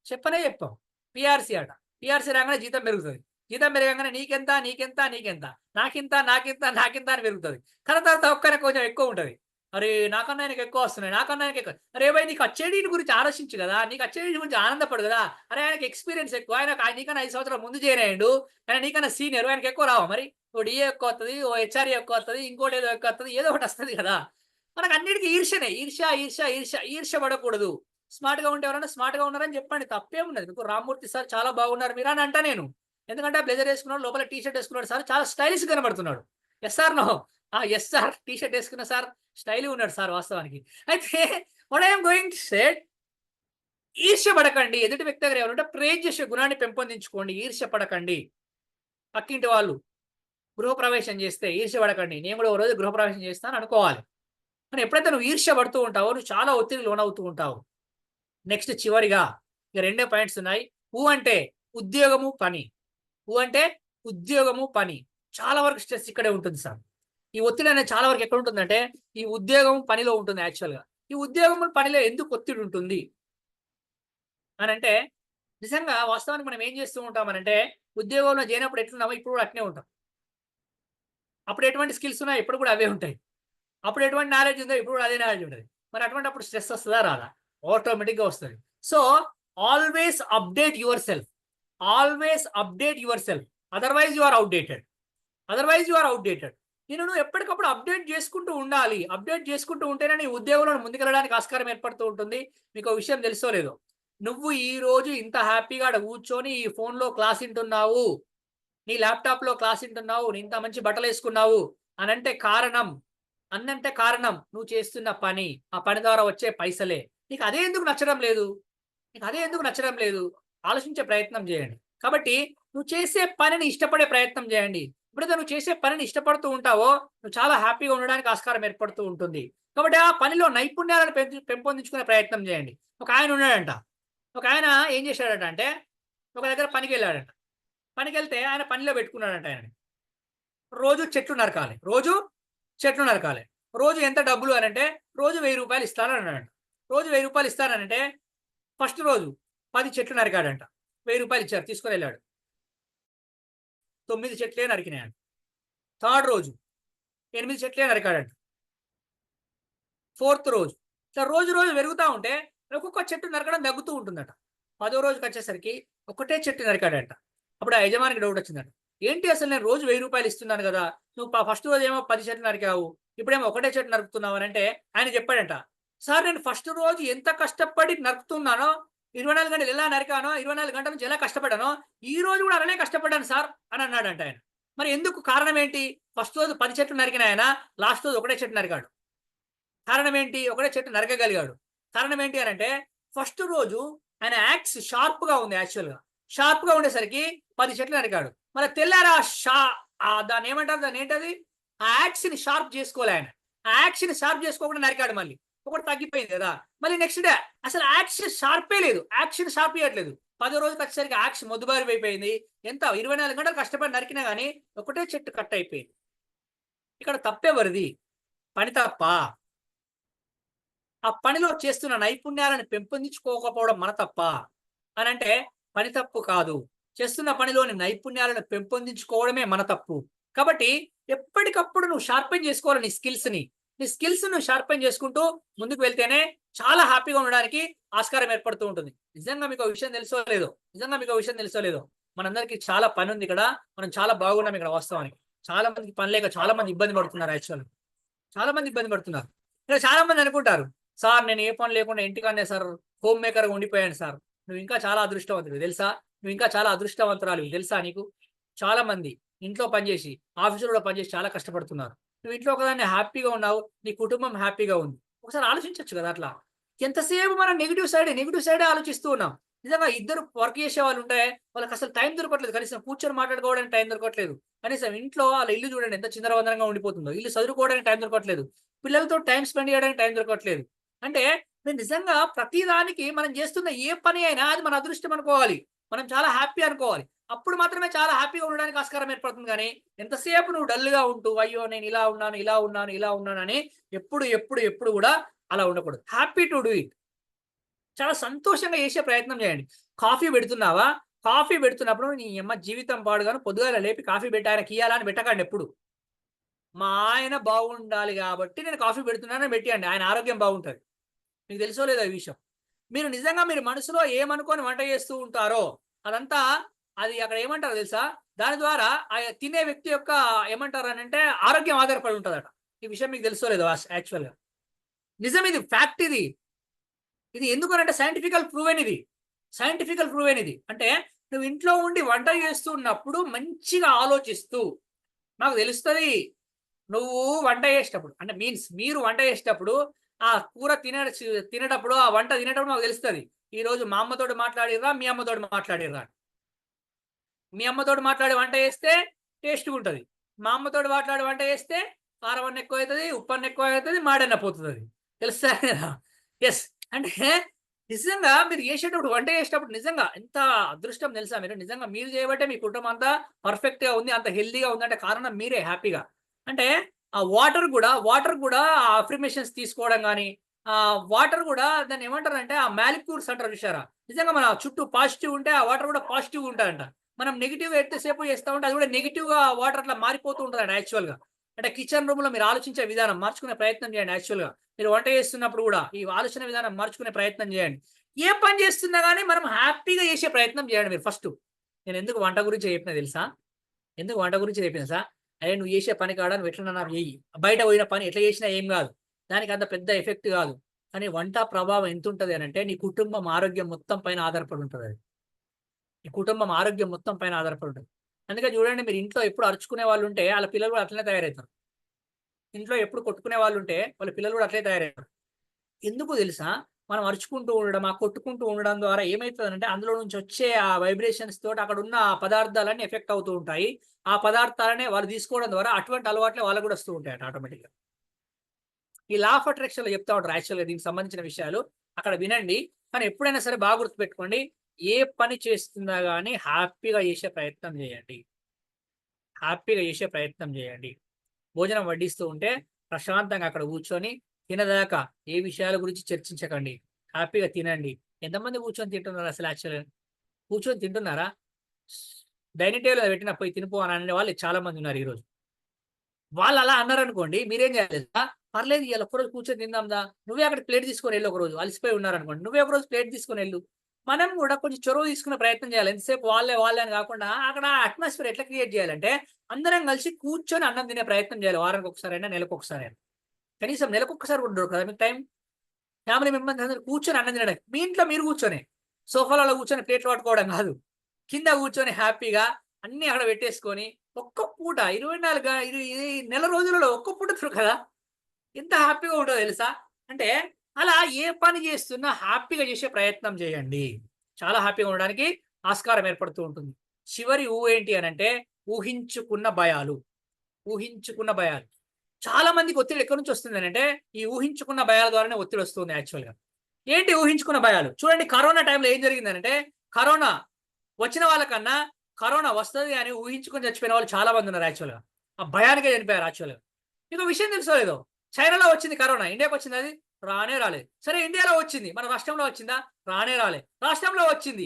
చెప్పనే చెప్పాం. పిఆర్సీ అట, పిఆర్సీ రాగానే జీతం పెరుగుతుంది, జీతం పెరగగానే నీకెంత నీకెంత నీకెంత, నాకింత నాకింత నాకింత అని పెరుగుతుంది. తర్వాత ఒక్కనే కొంచెం ఎక్కువ ఉంటుంది. అరే నాకన్నా ఆయనకి ఎక్కువ వస్తున్నాయి, నాకన్నా ఆయనకి ఎక్కువ. అరే భయ్ నీకు వచ్చేటి గురించి ఆలోచించు కదా, నీకు వచ్చేటి గురించి ఆనందపడు కదా. అరే ఆయనకి ఎక్స్పీరియన్స్ ఎక్కువ, నీకన్నా 5 సంవత్సరాల ముందు చేరాడు, ఆయన నీకన్నా సీనియర్, ఆయనకి ఎక్కువ రావా మరి? ఓ డిఏ ఎక్కువ వస్తుంది, ఓ హెచ్ఆర్ఏ ఎక్కువ వస్తుంది, ఇంకోటి ఏదో ఎక్కువ వస్తుంది, ఏదో ఒకటి వస్తుంది కదా. మనకు అన్నిటికీ ఈర్ష్యనే. ఈర్ష్య పడకూడదు. స్మార్ట్ గా ఉంటే ఎవరైనా స్మార్ట్ గా ఉన్నారని చెప్పండి, తప్పే ఉన్నది. మీకు రామ్మూర్తి సార్ చాలా బాగున్నారు మీరు అని అంటా నేను, ఎందుకంటే బ్లేజర్ వేసుకున్నాడు, లోపల టీ షర్ట్ వేసుకున్నాడు సార్, చాలా స్టైలిష్ కనబడుతున్నాడు. Yes sir no? Yes sir, T shirt వేసుకున్న సార్ స్టైల్ ఉన్నాడు సార్ వాస్తవానికి. అయితే what I'm going to say, ఈర్ష్య పడకండి. ఎదుటి వ్యక్తి దగ్గర ఎవరంటే ప్రేజ్ చేసే గుణాన్ని పెంపొందించుకోండి, ఈర్ష్య పడకండి. పక్కింటి వాళ్ళు గృహప్రవేశం చేస్తే ఈర్ష్య పడకండి, నేను కూడా ఓ రోజు గృహప్రవేశం చేస్తాను అనుకోవాలి. కానీ ఎప్పుడైతే నువ్వు ఈర్ష్య పడుతూ ఉంటావో నువ్వు చాలా ఒత్తిడి లోనవుతూ ఉంటావు. నెక్స్ట్ చివరిగా ఇక 2 పాయింట్స్ ఉన్నాయి. అంటే ఉద్యోగము పని. అంటే ఉద్యోగము పని. చాలా వరకు స్ట్రెస్ ఇక్కడే ఉంటుంది సార్. ఈ ఒత్తిడి అనేది చాలా వరకు ఎక్కడ ఉంటుందంటే ఈ ఉద్యోగం పనిలో ఉంటుంది. యాక్చువల్గా ఈ ఉద్యోగం పనిలో ఎందుకు ఒత్తిడి ఉంటుంది అని అంటే, నిజంగా వాస్తవానికి మనం ఏం చేస్తూ ఉంటామనంటే ఉద్యోగంలో చేయనప్పుడు ఎట్లున్నామో ఇప్పుడు కూడా అట్నే ఉంటాం. అప్పుడు ఎటువంటి స్కిల్స్ ఉన్నాయో ఇప్పుడు కూడా అవే ఉంటాయి. అప్పుడు ఎటువంటి నాలెడ్జ్ ఉందో ఇప్పుడు కూడా అదే నాలెడ్జ్ ఉంటుంది. మరి అటువంటి అప్పుడు స్ట్రెస్ వస్తుందా రాదా? ఆటోమేటిక్గా వస్తుంది. So always update yourself, otherwise you are outdated. నువ్వు ఎప్పటికప్పుడు అప్డేట్ చేసుకుంటూ ఉండాలి. అప్డేట్ చేసుకుంటూ ఉంటేనే నీ ఉద్యోగంలో ముందుకెళ్ళడానికి ఆస్కారం ఏర్పడుతూ ఉంటుంది. మీకు ఒక విషయం తెలుసో లేదో, నువ్వు ఈ రోజు ఇంత హ్యాపీగా కూర్చొని ఈ ఫోన్లో క్లాస్ వింటున్నావు, నీ ల్యాప్టాప్లో క్లాస్ వింటున్నావు, నీ ఇంత మంచి బట్టలు వేసుకున్నావు అనంటే కారణం నువ్వు చేస్తున్న పని, ఆ పని ద్వారా వచ్చే పైసలే. నీకు అదే ఎందుకు నచ్చడం లేదు? ఆలోచించే ప్రయత్నం చేయండి. కాబట్టి నువ్వు చేసే పనిని ఇష్టపడే ప్రయత్నం చేయండి. ఎప్పుడైతే నువ్వు చేసే పనిని ఇష్టపడుతూ ఉంటావో నువ్వు చాలా హ్యాపీగా ఉండడానికి ఆస్కారం ఏర్పడుతూ ఉంటుంది. కాబట్టి ఆ పనిలో నైపుణ్యాలను పెంపొందించుకునే ప్రయత్నం చేయండి. ఒక ఆయన ఉన్నాడంట, ఒక ఆయన ఏం చేశాడట అంటే ఒక దగ్గర పనికి వెళ్ళాడంట. పనికి వెళ్తే ఆయన పనిలో పెట్టుకున్నాడంట ఆయన. రోజు చెట్లు నరకాలి, రోజు చెట్లు నరకాలి. రోజు ఎంత డబ్బులు అని అంటే రోజు 1000 రూపాయలు ఇస్తాను అన్నాడంట. రోజు 1000 రూపాయలు ఇస్తానంటే ఫస్ట్ రోజు 10 చెట్లు నరికాడంట. 1000 రూపాయలు ఇచ్చారు, తీసుకొని వెళ్ళాడు. 9 చెట్లే నరికినాయంట. థర్డ్ రోజు 8 చెట్లే నరికాడంట. ఫోర్త్ రోజు ఇట్లా రోజు రోజు పెరుగుతూ ఉంటే ఒక్కొక్క చెట్టు నరకడం తగ్గుతూ ఉంటుందట. 10వ రోజుకి వచ్చేసరికి ఒకటే చెట్టు నరికాడంట. అప్పుడు ఆ యజమానికి డౌట్ వచ్చిందట, ఏంటి అసలు నేను రోజు 1000 రూపాయలు ఇస్తున్నాను కదా, నువ్వు ఫస్ట్ రోజు ఏమో 10 చెట్లు నరికావు, ఇప్పుడేమో ఒకటే చెట్టు నరుకుతున్నావు అని అంటే ఆయన చెప్పాడంట, సార్ నేను ఫస్ట్ రోజు ఎంత కష్టపడి నరుకుతున్నానో, 24 గంటలు ఎలా నరికానో, 24 గంటల నుంచి ఎలా కష్టపడ్డానో ఈ రోజు కూడా అలానే కష్టపడ్డాను సార్ అని అన్నాడంట ఆయన. మరి ఎందుకు, కారణం ఏంటి? ఫస్ట్ రోజు 10 చెట్లు నరికిన ఆయన లాస్ట్ రోజు ఒకటే చెట్టు నరికాడు. కారణం ఏంటి? ఒకటే చెట్టు నరకగలిగాడు. కారణం ఏంటి అని అంటే ఫస్ట్ రోజు ఆయన యాక్స్ షార్ప్ గా ఉంది, యాక్చువల్గా షార్ప్ గా ఉండేసరికి 10 చెట్లు నరికాడు. మరి తెల్లారా దాన్ని ఏమంటారు, దాన్ని ఏంటది, ఆ యాక్స్ ని షార్ప్ చేసుకోలే ఆయన. ఆ యాక్స్ ని షార్ప్ చేసుకోకుండా నరికాడు. మళ్ళీ ఒకటి తగ్గిపోయింది కదా, మళ్ళీ నెక్స్ట్ డే అసలు యాక్షన్ షార్పే లేదు, యాక్షన్ షార్ప్ ఇవ్వట్లేదు. 10వ రోజుకి వచ్చేసరికి యాక్స్ మొద్దుబారి అయిపోయింది. ఎంత 24 గంటలు కష్టపడి నరికినా కానీ ఒకటే చెట్టు కట్ అయిపోయింది. ఇక్కడ తప్పేవరిది? పని తప్ప. ఆ పనిలో చేస్తున్న నైపుణ్యాలను పెంపొందించుకోకపోవడం మన తప్ప అని అంటే పని తప్పు కాదు. చేస్తున్న పనిలోని నైపుణ్యాలను పెంపొందించుకోవడమే మన తప్పు. కాబట్టి ఎప్పటికప్పుడు నువ్వు షార్పెన్ చేసుకోవాలి నీ స్కిల్స్ ని. నీ స్కిల్స్ నువ్వు షార్పెన్ చేసుకుంటూ ముందుకు వెళ్తేనే చాలా హ్యాపీగా ఉండడానికి ఆస్కారం ఏర్పడుతూ ఉంటుంది. నిజంగా మీకు విషయం తెలుసో లేదో, మనందరికీ చాలా పని ఉంది ఇక్కడ. మనం చాలా బాగున్నాం ఇక్కడ. వాస్తవానికి చాలా మందికి పని లేక చాలా మంది ఇబ్బంది పడుతున్నారు. యాక్చువల్ చాలా మంది ఇబ్బంది పడుతున్నారు. ఇక్కడ చాలా మంది అనుకుంటారు, సార్ నేను ఏ పని లేకుండా ఇంటికన్నా సార్ హోమ్ మేకర్గా ఉండిపోయాను సార్. నువ్వు ఇంకా చాలా అదృష్టవంతుడు తెలుసా, నువ్వు ఇంకా చాలా అదృష్టవంతురాలు తెలుసా నీకు. చాలా మంది ఇంట్లో పనిచేసి ఆఫీసులో కూడా పనిచేసి చాలా కష్టపడుతున్నారు. నువ్వు ఇంట్లో ఒకదాన్ని హ్యాపీగా ఉన్నావు, నీ కుటుంబం హ్యాపీగా ఉంది. ఒకసారి ఆలోచించవచ్చు కదా. అట్లా ఎంతసేపు మనం నెగిటివ్ సైడే ఆలోచిస్తూ ఉన్నాం. నిజంగా ఇద్దరు వర్క్ చేసే వాళ్ళు ఉంటే వాళ్ళకి అసలు టైం దొరకట్లేదు, కనీసం కూర్చొని మాట్లాడుకోవడానికి టైం దొరకట్లేదు. కనీసం ఇంట్లో వాళ్ళ ఇల్లు చూడండి ఎంత చిందరవందరంగా ఉండిపోతుందో, ఇల్లు చదువుకోవడానికి టైం దొరకట్లేదు, పిల్లలతో టైం స్పెండ్ చేయడానికి టైం దొరకట్లేదు. అంటే మీరు నిజంగా ప్రతిదానికి మనం చేస్తున్న ఏ పని అయినా అది మన అదృష్టం అనుకోవాలి, మనం చాలా హ్యాపీ అనుకోవాలి. అప్పుడు మాత్రమే చాలా హ్యాపీగా ఉండడానికి ఆస్కారం ఏర్పడుతుంది. కానీ ఎంతసేపు నువ్వు డల్గా ఉంటూ అయ్యో నేను ఇలా ఉన్నాను అని ఎప్పుడు కూడా అలా ఉండకూడదు. Happy to do it. చాలా సంతోషంగా చేసే ప్రయత్నం చేయండి. కాఫీ పెడుతున్నావా, కాఫీ పెడుతున్నప్పుడు నీ అమ్మ జీవితం పాడుగాను పొద్దుగాల లేపి కాఫీ పెట్టి ఆయనకి ఇయ్యాలా అని పెట్టకండి. ఎప్పుడు మా ఆయన బాగుండాలి కాబట్టి నేను కాఫీ పెడుతున్నానని పెట్టండి, ఆయన ఆరోగ్యం బాగుంటుంది. మీకు తెలుసో లేదో ఈ విషయం. మీరు నిజంగా మీరు మనసులో ఏమనుకొని వంట చేస్తూ ఉంటారో అదంతా అది అక్కడ ఏమంటారో తెలుసా, దాని ద్వారా ఆ తినే వ్యక్తి యొక్క ఏమంటారు అని అంటే ఆరోగ్యం ఆధారపడి ఉంటుందట. ఈ విషయం మీకు తెలుసో లేదో యాక్చువల్గా నిజం, ఇది ఫ్యాక్ట్. ఇది ఎందుకనంటే సైంటిఫికల్ ప్రూవెన్ ఇది. అంటే నువ్వు ఇంట్లో ఉండి వంట చేస్తున్నప్పుడు మంచిగా ఆలోచిస్తూ, నాకు తెలుస్తుంది నువ్వు వంట చేసేటప్పుడు అంటే మీన్స్ మీరు వంట చేసేటప్పుడు ఆ కూర తినేటప్పుడు ఆ వంట తినేటప్పుడు మాకు తెలుస్తుంది ఈ రోజు మా అమ్మతోటి మాట్లాడిర్రా మీ అమ్మతోటి మాట్లాడిర్రా. మీ అమ్మతోటి మాట్లాడి వంట చేస్తే టేస్ట్గా ఉంటుంది, మా అమ్మతోటి మాట్లాడి వంట చేస్తే కారం అన్న ఎక్కువ అవుతుంది, ఉప్పు అన్న ఎక్కువ అవుతుంది, మాడన్న పోతుంది. తెలుస్తా కదా. ఎస్, అంటే నిజంగా మీరు చేసేటప్పుడు వంట చేసేటప్పుడు నిజంగా ఎంత అదృష్టం తెలుసా. మీరు నిజంగా మీరు చేయబట్టే మీ కుటుంబం అంతా పర్ఫెక్ట్ గా ఉంది, అంత హెల్దీగా ఉంది అంటే కారణం మీరే హ్యాపీగా. అంటే ఆ వాటర్ కూడా ఆ అఫర్మేషన్స్ తీసుకోవడం కానీ ఆ వాటర్ కూడా దాన్ని ఏమంటారంటే ఆ మాలిక్యూల్స్ అంటారు చూసారా. నిజంగా మన చుట్టూ పాజిటివ్ ఉంటే ఆ వాటర్ కూడా పాజిటివ్ ఉంటాయంట. మనం నెగిటివ్ ఎంతసేపు చేస్తూ ఉంటే అది కూడా నెగిటివ్ గా వాటర్ అట్లా మారిపోతూ ఉంటుందండి యాక్చువల్గా. అంటే కిచెన్ రూమ్ లో మీరు ఆలోచించే విధానం మార్చుకునే ప్రయత్నం చేయండి. యాక్చువల్గా మీరు వంట చేస్తున్నప్పుడు కూడా ఈ ఆలోచన విధానం మార్చుకునే ప్రయత్నం చేయండి. ఏ పని చేస్తున్నా కానీ మనం హ్యాపీగా చేసే ప్రయత్నం చేయండి. మీరు ఫస్ట్ నేను ఎందుకు వంట గురించి చెప్పినా తెలుసా, అదే నువ్వు చేసే పని కాడ నువ్వు ఎట్లా వెయ్యి బయట పోయిన పని ఎట్లా చేసినా ఏం కాదు, దానికి అంత పెద్ద ఎఫెక్ట్ కాదు. కానీ వంట ప్రభావం ఎంత ఉంటుంది అని అంటే నీ కుటుంబం ఆరోగ్యం మొత్తం పైన ఆధారపడి ఉంటుంది. అది నీ కుటుంబం ఆరోగ్యం మొత్తం పైన ఆధారపడి ఉంటుంది. అందుకే చూడండి, మీరు ఇంట్లో ఎప్పుడు అరుచుకునే వాళ్ళు ఉంటే వాళ్ళ పిల్లలు కూడా అట్లనే తయారవుతారు. ఇంట్లో ఎప్పుడు కొట్టుకునే వాళ్ళు ఉంటే వాళ్ళ పిల్లలు కూడా అట్లే తయారవుతారు. ఎందుకు తెలుసా, మనం అరుచుకుంటూ ఉండడం ఆ కొట్టుకుంటూ ఉండడం ద్వారా ఏమవుతుందంటే అందులో నుంచి వచ్చే ఆ వైబ్రేషన్స్ తోటి అక్కడ ఉన్న పదార్థాలన్నీ ఎఫెక్ట్ అవుతూ ఉంటాయి. ఆ పదార్థాలనే వాళ్ళు తీసుకోవడం ద్వారా అటువంటి అలవాట్లే వాళ్ళకు కూడా వస్తూ ఉంటాయి ఆటోమేటిక్గా. ఈ లా ఆఫ్ అట్రాక్షన్ లో చెప్తా ఉంటారు యాక్చువల్గా దీనికి సంబంధించిన విషయాలు, అక్కడ వినండి. కానీ ఎప్పుడైనా సరే బాగా గుర్తుపెట్టుకోండి, ఏ పని చేస్తున్నా కానీ హ్యాపీగా చేసే ప్రయత్నం చేయండి. హ్యాపీగా చేసే ప్రయత్నం చేయండి. భోజనం వడ్డిస్తూ ఉంటే ప్రశాంతంగా అక్కడ కూర్చొని తినదాకా ఏ విషయాల గురించి చర్చించకండి. హ్యాపీగా తినండి. ఎంతమంది కూర్చొని తింటున్నారు అసలు యాక్చువల్‌గా? కూర్చొని తింటున్నారా? డైనింగ్ టేబుల్ మీద పెట్టిన పోయి తినిపో అని అనే వాళ్ళు చాలా మంది ఉన్నారు ఈరోజు. వాళ్ళు అలా అన్నారనుకోండి, మీరేం చేయాలి తెలుసా? పర్లేదు ఇయాల ఒక్కరోజు కూర్చొని తిందాందా, నువ్వే అక్కడ ప్లేట్ తీసుకొని వెళ్ళు. ఒకరోజు అలసిపోయి ఉన్నారనుకోండి, నువ్వే ఒకరోజు ప్లేట్ తీసుకొని వెళ్ళు. మనం కూడా కొంచెం చొరవ తీసుకునే ప్రయత్నం చేయాలి. ఎంతసేపు వాళ్ళే వాళ్ళే అని కాకుండా అక్కడ అట్మాస్ఫియర్ ఎట్లా క్రియేట్ చేయాలంటే అందరం కలిసి కూర్చొని అన్నం తినే ప్రయత్నం చేయాలి. వారానికి ఒకసారైనా, నెలకు ఒకసారైనా. కనీసం నెలకు ఒక్కసారి కూడా దొరకదా మీకు టైం? ఫ్యామిలీ మెంబర్స్ అందరూ కూర్చొని అన్నం తినడానికి. మీ ఇంట్లో మీరు కూర్చొని సోఫాలలో కూర్చొని ప్లేట్లు పట్టుకోవడం కాదు, కింద కూర్చొని హ్యాపీగా అన్ని అక్కడ పెట్టేసుకొని ఒక్క పూట 24 ఇది నెల రోజులలో ఒక్క పూట దొరకదా? ఎంత హ్యాపీగా ఉంటుందో తెలుసా? అంటే అలా ఏ పని చేస్తున్నా హ్యాపీగా చేసే ప్రయత్నం చేయండి. చాలా హ్యాపీగా ఉండడానికి ఆస్కారం ఏర్పడుతూ ఉంటుంది. చివరి ఊహ ఏంటి అనంటే ఊహించుకున్న భయాలు. ఊహించుకున్న భయాలు. చాలా మందికి ఒత్తిడి ఎక్కడి నుంచి వస్తుంది అంటే ఈ ఊహించుకున్న భయాల ద్వారానే ఒత్తిడి వస్తుంది యాక్చువల్‌గా. ఏంటి ఊహించుకున్న భయాలు? చూడండి కరోనా టైంలో ఏం జరిగిందనంటే కరోనా వచ్చిన వాళ్ళకన్నా కరోనా వస్తది అని ఊహించుకొని చచ్చిపోయిన వాళ్ళు చాలా మంది ఉన్నారు యాక్చువల్‌గా. ఆ భయానికే చనిపోయారు యాక్చువల్‌గా. మీకు విషయం తెలుసో లేదో? చైనాలో వచ్చింది కరోనా. ఇండియాకి వచ్చిందా అది? రానే రాలేదు. సరే ఇండియాలో వచ్చింది. మన రాష్ట్రంలో వచ్చిందా? రానే రాలే. రాష్ట్రంలో వచ్చింది.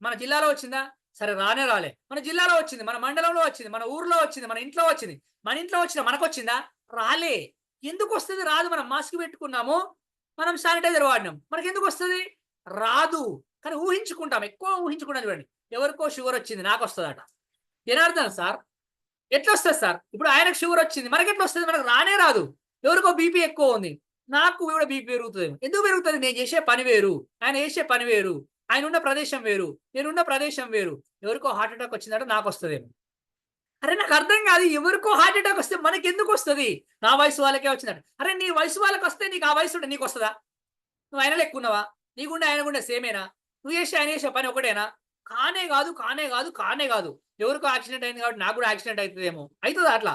మన జిల్లాలో వచ్చిందా? సరే రానే రాలే. మన జిల్లాలో వచ్చింది. మన మండలంలో వచ్చింది. మన ఊర్లో వచ్చింది. మన ఇంట్లో వచ్చింది. మన ఇంట్లో వచ్చిన మనకొచ్చిందా? రాలే. ఎందుకు వస్తది? రాదు. మనం మాస్క్ పెట్టుకున్నాము. మనం శానిటైజర్ వాడినాం. మనకెందుకు వస్తది? రాదు. కానీ ఊహించుకుంటాం. ఎక్కువ ఊహించుకుంటాం చూడండి. ఎవరికో షుగర్ వచ్చింది. నాకొస్తదట. జనార్దన్ సార్ ఎట్లొస్తది సార్? ఇప్పుడు ఆయనకు షుగర్ వచ్చింది. మనకెట్లొస్తది? మనకు రానే రాదు. ఎవరికో బీపీ ఎక్కువ ఉంది. నాకు కూడా బీపీ పెరుగుతదేమో. ఎందుకు పెరుగుతది? నేను చేసే పని వేరు. ఆయన చేసే పని వేరు. ఆయన ఉన్న ప్రదేశం వేరు. నేనున్న ప్రదేశం వేరు. ఎవరికో హార్ట్ అటాక్ వచ్చిందంటే నాకొస్తదేమో. అరే నాకు అర్థం కాదు. ఎవరికో హార్ట్ అటాక్ వస్తే మనకెందుకు వస్తది? నా వయసు వాళ్ళకే వచ్చిందట. అరే నీ వయసు వాళ్ళకొస్తే నీకు ఆ వయసు ఉంటే నీకొస్తదా? నువ్వు ఆయన లెక్కున్నావా? నీ గుండె ఆయన గుండె సేమేనా? నువ్వు చేసే ఆయన చేసే పని ఒకటేనా? కానే కాదు, కానే కాదు, కానే కాదు. ఎవరికో యాక్సిడెంట్ అయింది కాబట్టి నాకు కూడా యాక్సిడెంట్ అవుతుందేమో. అవుతుందా అట్లా?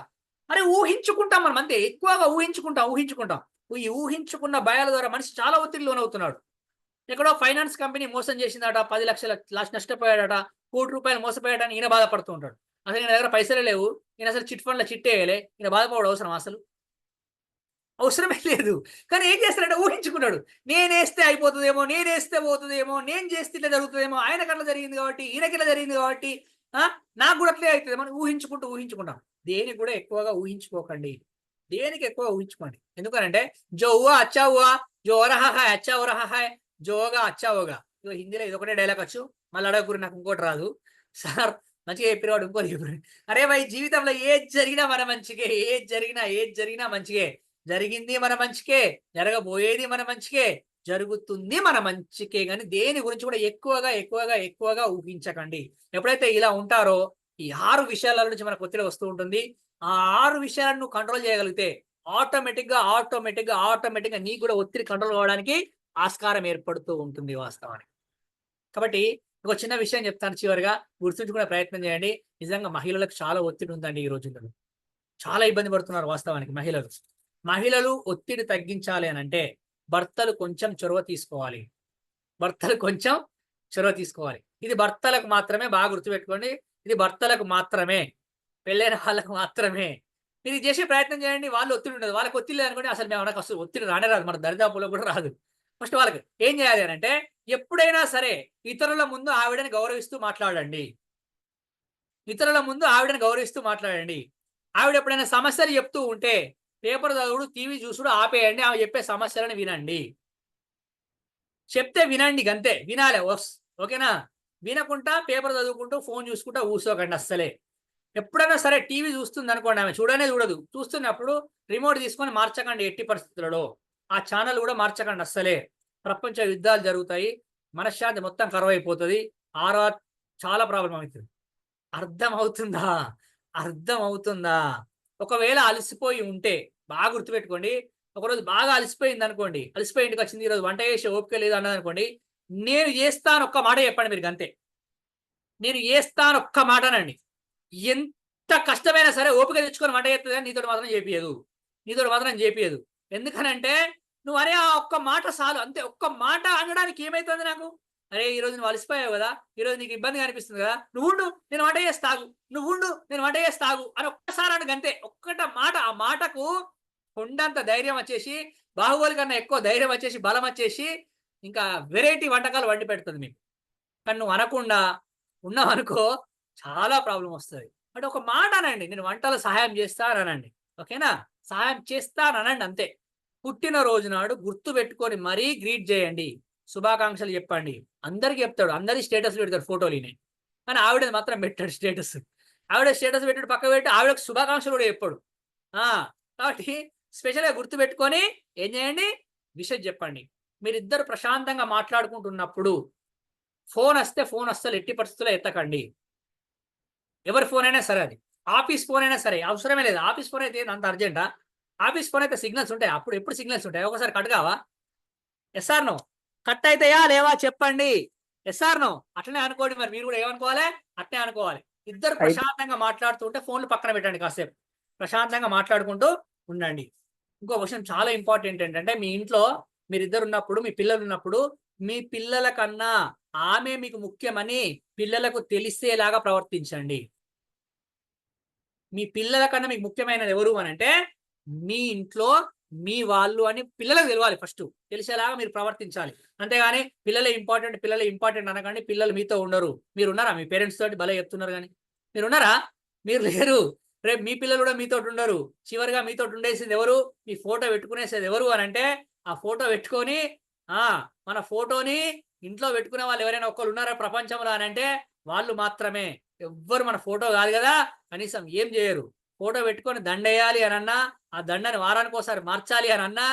అరే ఊహించుకుంటాం మనం అంతే. ఎక్కువగా ఊహించుకుంటాం. ఈ ఊహించుకున్న భయాల ద్వారా మనిషి చాలా ఒత్తిడి లోనవుతున్నాడు. ఎక్కడో ఫైనాన్స్ కంపెనీ మోసం చేసిందట, 10 లక్షల నష్టపోయాడట, ₹1,00,00,000 మోసపోయాడని ఈయన బాధపడుతూ ఉంటాడు. అసలు ఈయన దగ్గర పైసలే లేవు. ఈయన అసలు చిట్ ఫండ్‌లో చిట్టేయలే. ఈయన బాధపడడం అవసరమా అసలు? అవసరమే లేదు. కానీ ఏం చేస్తాడంటే ఊహించుకున్నాడు. నేనేస్తే అయిపోతదేమో, నేనేస్తే పోతదేమో, నేను చేస్తే ఇట్లా జరుగుతదేమో, ఆయనకట్లా జరిగింది కాబట్టి, ఈయనకిట్లా జరిగింది కాబట్టి నాకు కూడా అట్లే అయితదేమో అని ఊహించుకుంటాం. దేనికి కూడా ఎక్కువగా ఊహించుకోకండి. దేనికి ఎక్కువ ఊహించుకోండి. ఎందుకనంటే జో హువా అచ్చా హువా, జో హో రహా హై అచ్చా హో రహా హై, జో హోగా అచ్చా హోగా. ఇగో హిందీలో ఇదొకటే డైలాగ్ వచ్చు. మళ్ళీ అడగకుర్రి నాకు ఇంకోటి రాదు. సార్ మంచిగా చెప్పినవాడు ఇంకోటి చెప్పిన. అరే భయ్ జీవితంలో ఏది జరిగినా మన మంచికే. ఏది జరిగినా మంచికే. జరిగింది మన మంచికే. జరగబోయేది మన మంచికే. జరుగుతుంది మన మంచికే గాని దేని గురించి కూడా ఎక్కువగా ఊహించకండి. ఎప్పుడైతే ఇలా ఉంటారో ఈ 6 విషయాల నుంచి మనకు ఒత్తిడి వస్తూ ఉంటుంది. ఆ 6 విషయాలను నువ్వు కంట్రోల్ చేయగలిగితే ఆటోమేటిక్‌గా నీకు కూడా ఒత్తిడి కంట్రోల్ అవ్వడానికి ఆస్కారం ఏర్పడుతూ ఉంటుంది వాస్తవానికి. కాబట్టి ఒక చిన్న విషయం చెప్తాను చివరిగా గుర్తుంచుకునే ప్రయత్నం చేయండి. నిజంగా మహిళలకు చాలా ఒత్తిడి ఉందండి ఈ రోజుల్లో. చాలా ఇబ్బంది పడుతున్నారు వాస్తవానికి మహిళలు. మహిళలు ఒత్తిడి తగ్గించాలి అనంటే భర్తలు కొంచెం చొరవ తీసుకోవాలి. ఇది భర్తలకు మాత్రమే. బాగా గుర్తుపెట్టుకోండి. ఇది భర్తలకు మాత్రమే. పెళ్ళైన వాళ్ళకు మాత్రమే. మీరు ఇది చేసే ప్రయత్నం చేయండి. వాళ్ళు ఒత్తిడి ఉండదు. వాళ్ళకి ఒత్తిడి లేదనుకోండి అసలు మనకు అసలు ఒత్తిడి రానే రాదు. మన దరిదాపులో కూడా రాదు. ఫస్ట్ వాళ్ళకి ఏం చేయాలి అనంటే ఎప్పుడైనా సరే ఇతరుల ముందు ఆవిడని గౌరవిస్తూ మాట్లాడండి. ఆవిడ ఎప్పుడైనా సమస్యలు చెప్తూ ఉంటే పేపర్ చదువుడు, టీవీ చూసుడు ఆపేయండి. ఆమె చెప్పే సమస్యలను వినండి. చెప్తే వినండి గంతే. వినాలి. ఓకేనా? వినకుండా పేపర్ చదువుకుంటూ ఫోన్ చూసుకుంటూ కూర్చోకండి అస్సలే. ఎప్పుడైనా సరే టీవీ చూస్తుంది అనుకోండి, ఆమె చూడదు. చూస్తున్నప్పుడు రిమోట్ తీసుకొని మార్చకండి ఎట్టి పరిస్థితులలో. ఆ ఛానల్ కూడా మార్చకండి అస్సలే. ప్రపంచ యుద్ధాలు జరుగుతాయి. మనశ్శాంతి మొత్తం కరువైపోతుంది. చాలా ప్రాబ్లం అవుతుంది. అర్థమవుతుందా? ఒకవేళ అలసిపోయి ఉంటే బాగా గుర్తుపెట్టుకోండి. ఒకరోజు బాగా అలసిపోయింది అనుకోండి, అలసిపోయి ఇంటికి వచ్చింది, ఈరోజు వంట చేసే ఓపిక లేదు అన్నదనుకోండి, నేను చేస్తాను ఒక్క మాట చెప్పండి మీరు గంతే. నేను చేస్తాను ఒక్క మాటనండి. ఎంత కష్టమైనా సరే ఓపిక తెచ్చుకొని వంట చేస్తుంది కానీ నీతోటి మాత్రం చేపియదు. ఎందుకనంటే నువ్వు అరే ఆ ఒక్క మాట చాలు అంతే. ఒక్క మాట అనడానికి ఏమైతుంది నాకు? అరే ఈ రోజు నువ్వు అలసిపోయావు కదా, ఈ రోజు నీకు ఇబ్బందిగా అనిపిస్తుంది కదా, నువ్వు ఉండు నేను వంట చేసి తాగు, నువ్వు ఉండు నేను వంట చేసి తాగు అని ఒక్కసారి అనకు అంతే. ఒక్కట మాట, ఆ మాటకు కొండంత ధైర్యం వచ్చేసి, బాహుబలి కన్నా ఎక్కువ ధైర్యం వచ్చేసి, బలం వచ్చేసి ఇంకా వెరైటీ వంటకాలు వండి పెడుతుంది మీకు. కానీ నువ్వు అనకుండా ఉన్నావనుకో చాలా ప్రాబ్లం వస్తుంది. అంటే ఒక మాట అనండి, నేను వంటలో సహాయం చేస్తాననండి. ఓకేనా, సహాయం చేస్తాననండి అంతే. పుట్టినరోజు నాడు గుర్తు పెట్టుకొని మరీ గ్రీట్ చేయండి, శుభాకాంక్షలు చెప్పండి. అందరికి చెప్తాడు, అందరి స్టేటస్ పెడతాడు ఫోటోలునే, కానీ ఆవిడ మాత్రం పెట్టాడు స్టేటస్. ఆవిడ స్టేటస్ పెట్టాడు పక్క పెట్టి ఆవిడకు శుభాకాంక్షలు కూడా చెప్పాడు. కాబట్టి స్పెషల్గా గుర్తు పెట్టుకొని ఏం చేయండి, విషయం చెప్పండి. మీరిద్దరు ప్రశాంతంగా మాట్లాడుకుంటున్నప్పుడు ఫోన్ వస్తే ఎట్టి పరిస్థితుల్లో ఎత్తకండి. ఎవరి ఫోన్ అయినా సరే, అది ఆఫీస్ ఫోన్ అయినా సరే అవసరమే లేదు. ఆఫీస్ ఫోన్ అయితే అంత అర్జెంటా? ఆఫీస్ ఫోన్ అయితే సిగ్నల్స్ ఉంటాయి, అప్పుడు ఎప్పుడు సిగ్నల్స్ ఉంటాయి, ఒకసారి కట్ కావా? ఎస్ఆర్ నో, కట్ అవుతాయా లేవా చెప్పండి. ఎస్ఆర్ నో, అట్లనే అనుకోండి. మరి మీరు కూడా ఏమనుకోవాలి, అట్లనే అనుకోవాలి. ఇద్దరు ప్రశాంతంగా మాట్లాడుతూ ఉంటే ఫోన్లు పక్కన పెట్టండి, కాసేపు ప్రశాంతంగా మాట్లాడుకుంటూ ఉండండి. ఇంకో విషయం చాలా ఇంపార్టెంట్ ఏంటంటే, మీ ఇంట్లో మీరిద్దరు ఉన్నప్పుడు, మీ పిల్లలు ఉన్నప్పుడు, మీ పిల్లల కన్నా ఆమె మీకు ముఖ్యమని పిల్లలకు తెలిసేలాగా ప్రవర్తించండి. మీ పిల్లల కన్నా మీకు ముఖ్యమైనది ఎవరు అని అంటే మీ ఇంట్లో మీ వాళ్ళు అని పిల్లలకు తెలియాలి. ఫస్ట్ తెలిసేలాగా మీరు ప్రవర్తించాలి. అంతేగాని పిల్లలే ఇంపార్టెంట్ అనకండి. పిల్లలు మీతో ఉండరు. మీరు ఉన్నారా మీ పేరెంట్స్ తోటి? భలే చెప్తున్నారు, కానీ మీరు ఉన్నారా? మీరు లేరు. రేపు మీ పిల్లలు కూడా మీతో ఉండరు. చివరిగా మీతో ఉండేసింది ఎవరు? మీ ఫోటో పెట్టుకునేసేది ఎవరు అని అంటే, ఆ ఫోటో పెట్టుకొని మన ఫోటోని ఇంట్లో పెట్టుకునే వాళ్ళు ఎవరైనా ఒక్కరు ఉన్నారా ప్రపంచంలో అని అంటే వాళ్ళు మాత్రమే. ఎవ్వరు మన ఫోటో కాదు కదా, కనీసం ఏం చేయరు. ఫోటో పెట్టుకొని దండేయాలి అని అన్నా, ఆ దండని వారానికి ఒకసారి మార్చాలి అని అన్నా,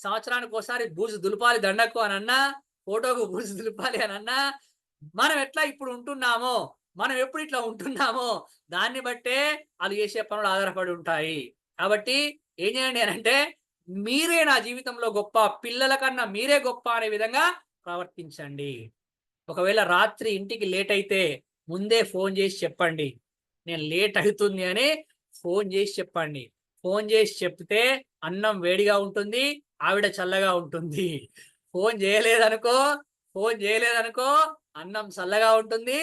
సంవత్సరానికి ఒకసారి బూజు దులపాలి దండకు అని అన్నా, ఫోటోకు బూజు దులపాలి అని అన్నా, మనం ఎట్లా ఇప్పుడు ఉంటున్నామో, మనం ఎప్పుడు ఇట్లా ఉంటున్నామో దాన్ని బట్టే వాళ్ళు చేసే పనులు ఆధారపడి ఉంటాయి. కాబట్టి ఏం చేయండి అని అంటే, మీరే నా జీవితంలో గొప్ప, పిల్లల కన్నా మీరే గొప్ప అనే విధంగా ప్రవర్తించండి. ఒకవేళ రాత్రి ఇంటికి లేట్ అయితే ముందే ఫోన్ చేసి చెప్పండి, నేను లేట్ అవుతుంది అని ఫోన్ చేసి చెప్పండి. ఫోన్ చేసి చెప్తే అన్నం వేడిగా ఉంటుంది, ఆవిడ చల్లగా ఉంటుంది. ఫోన్ చేయలేదనుకో అన్నం చల్లగా ఉంటుంది,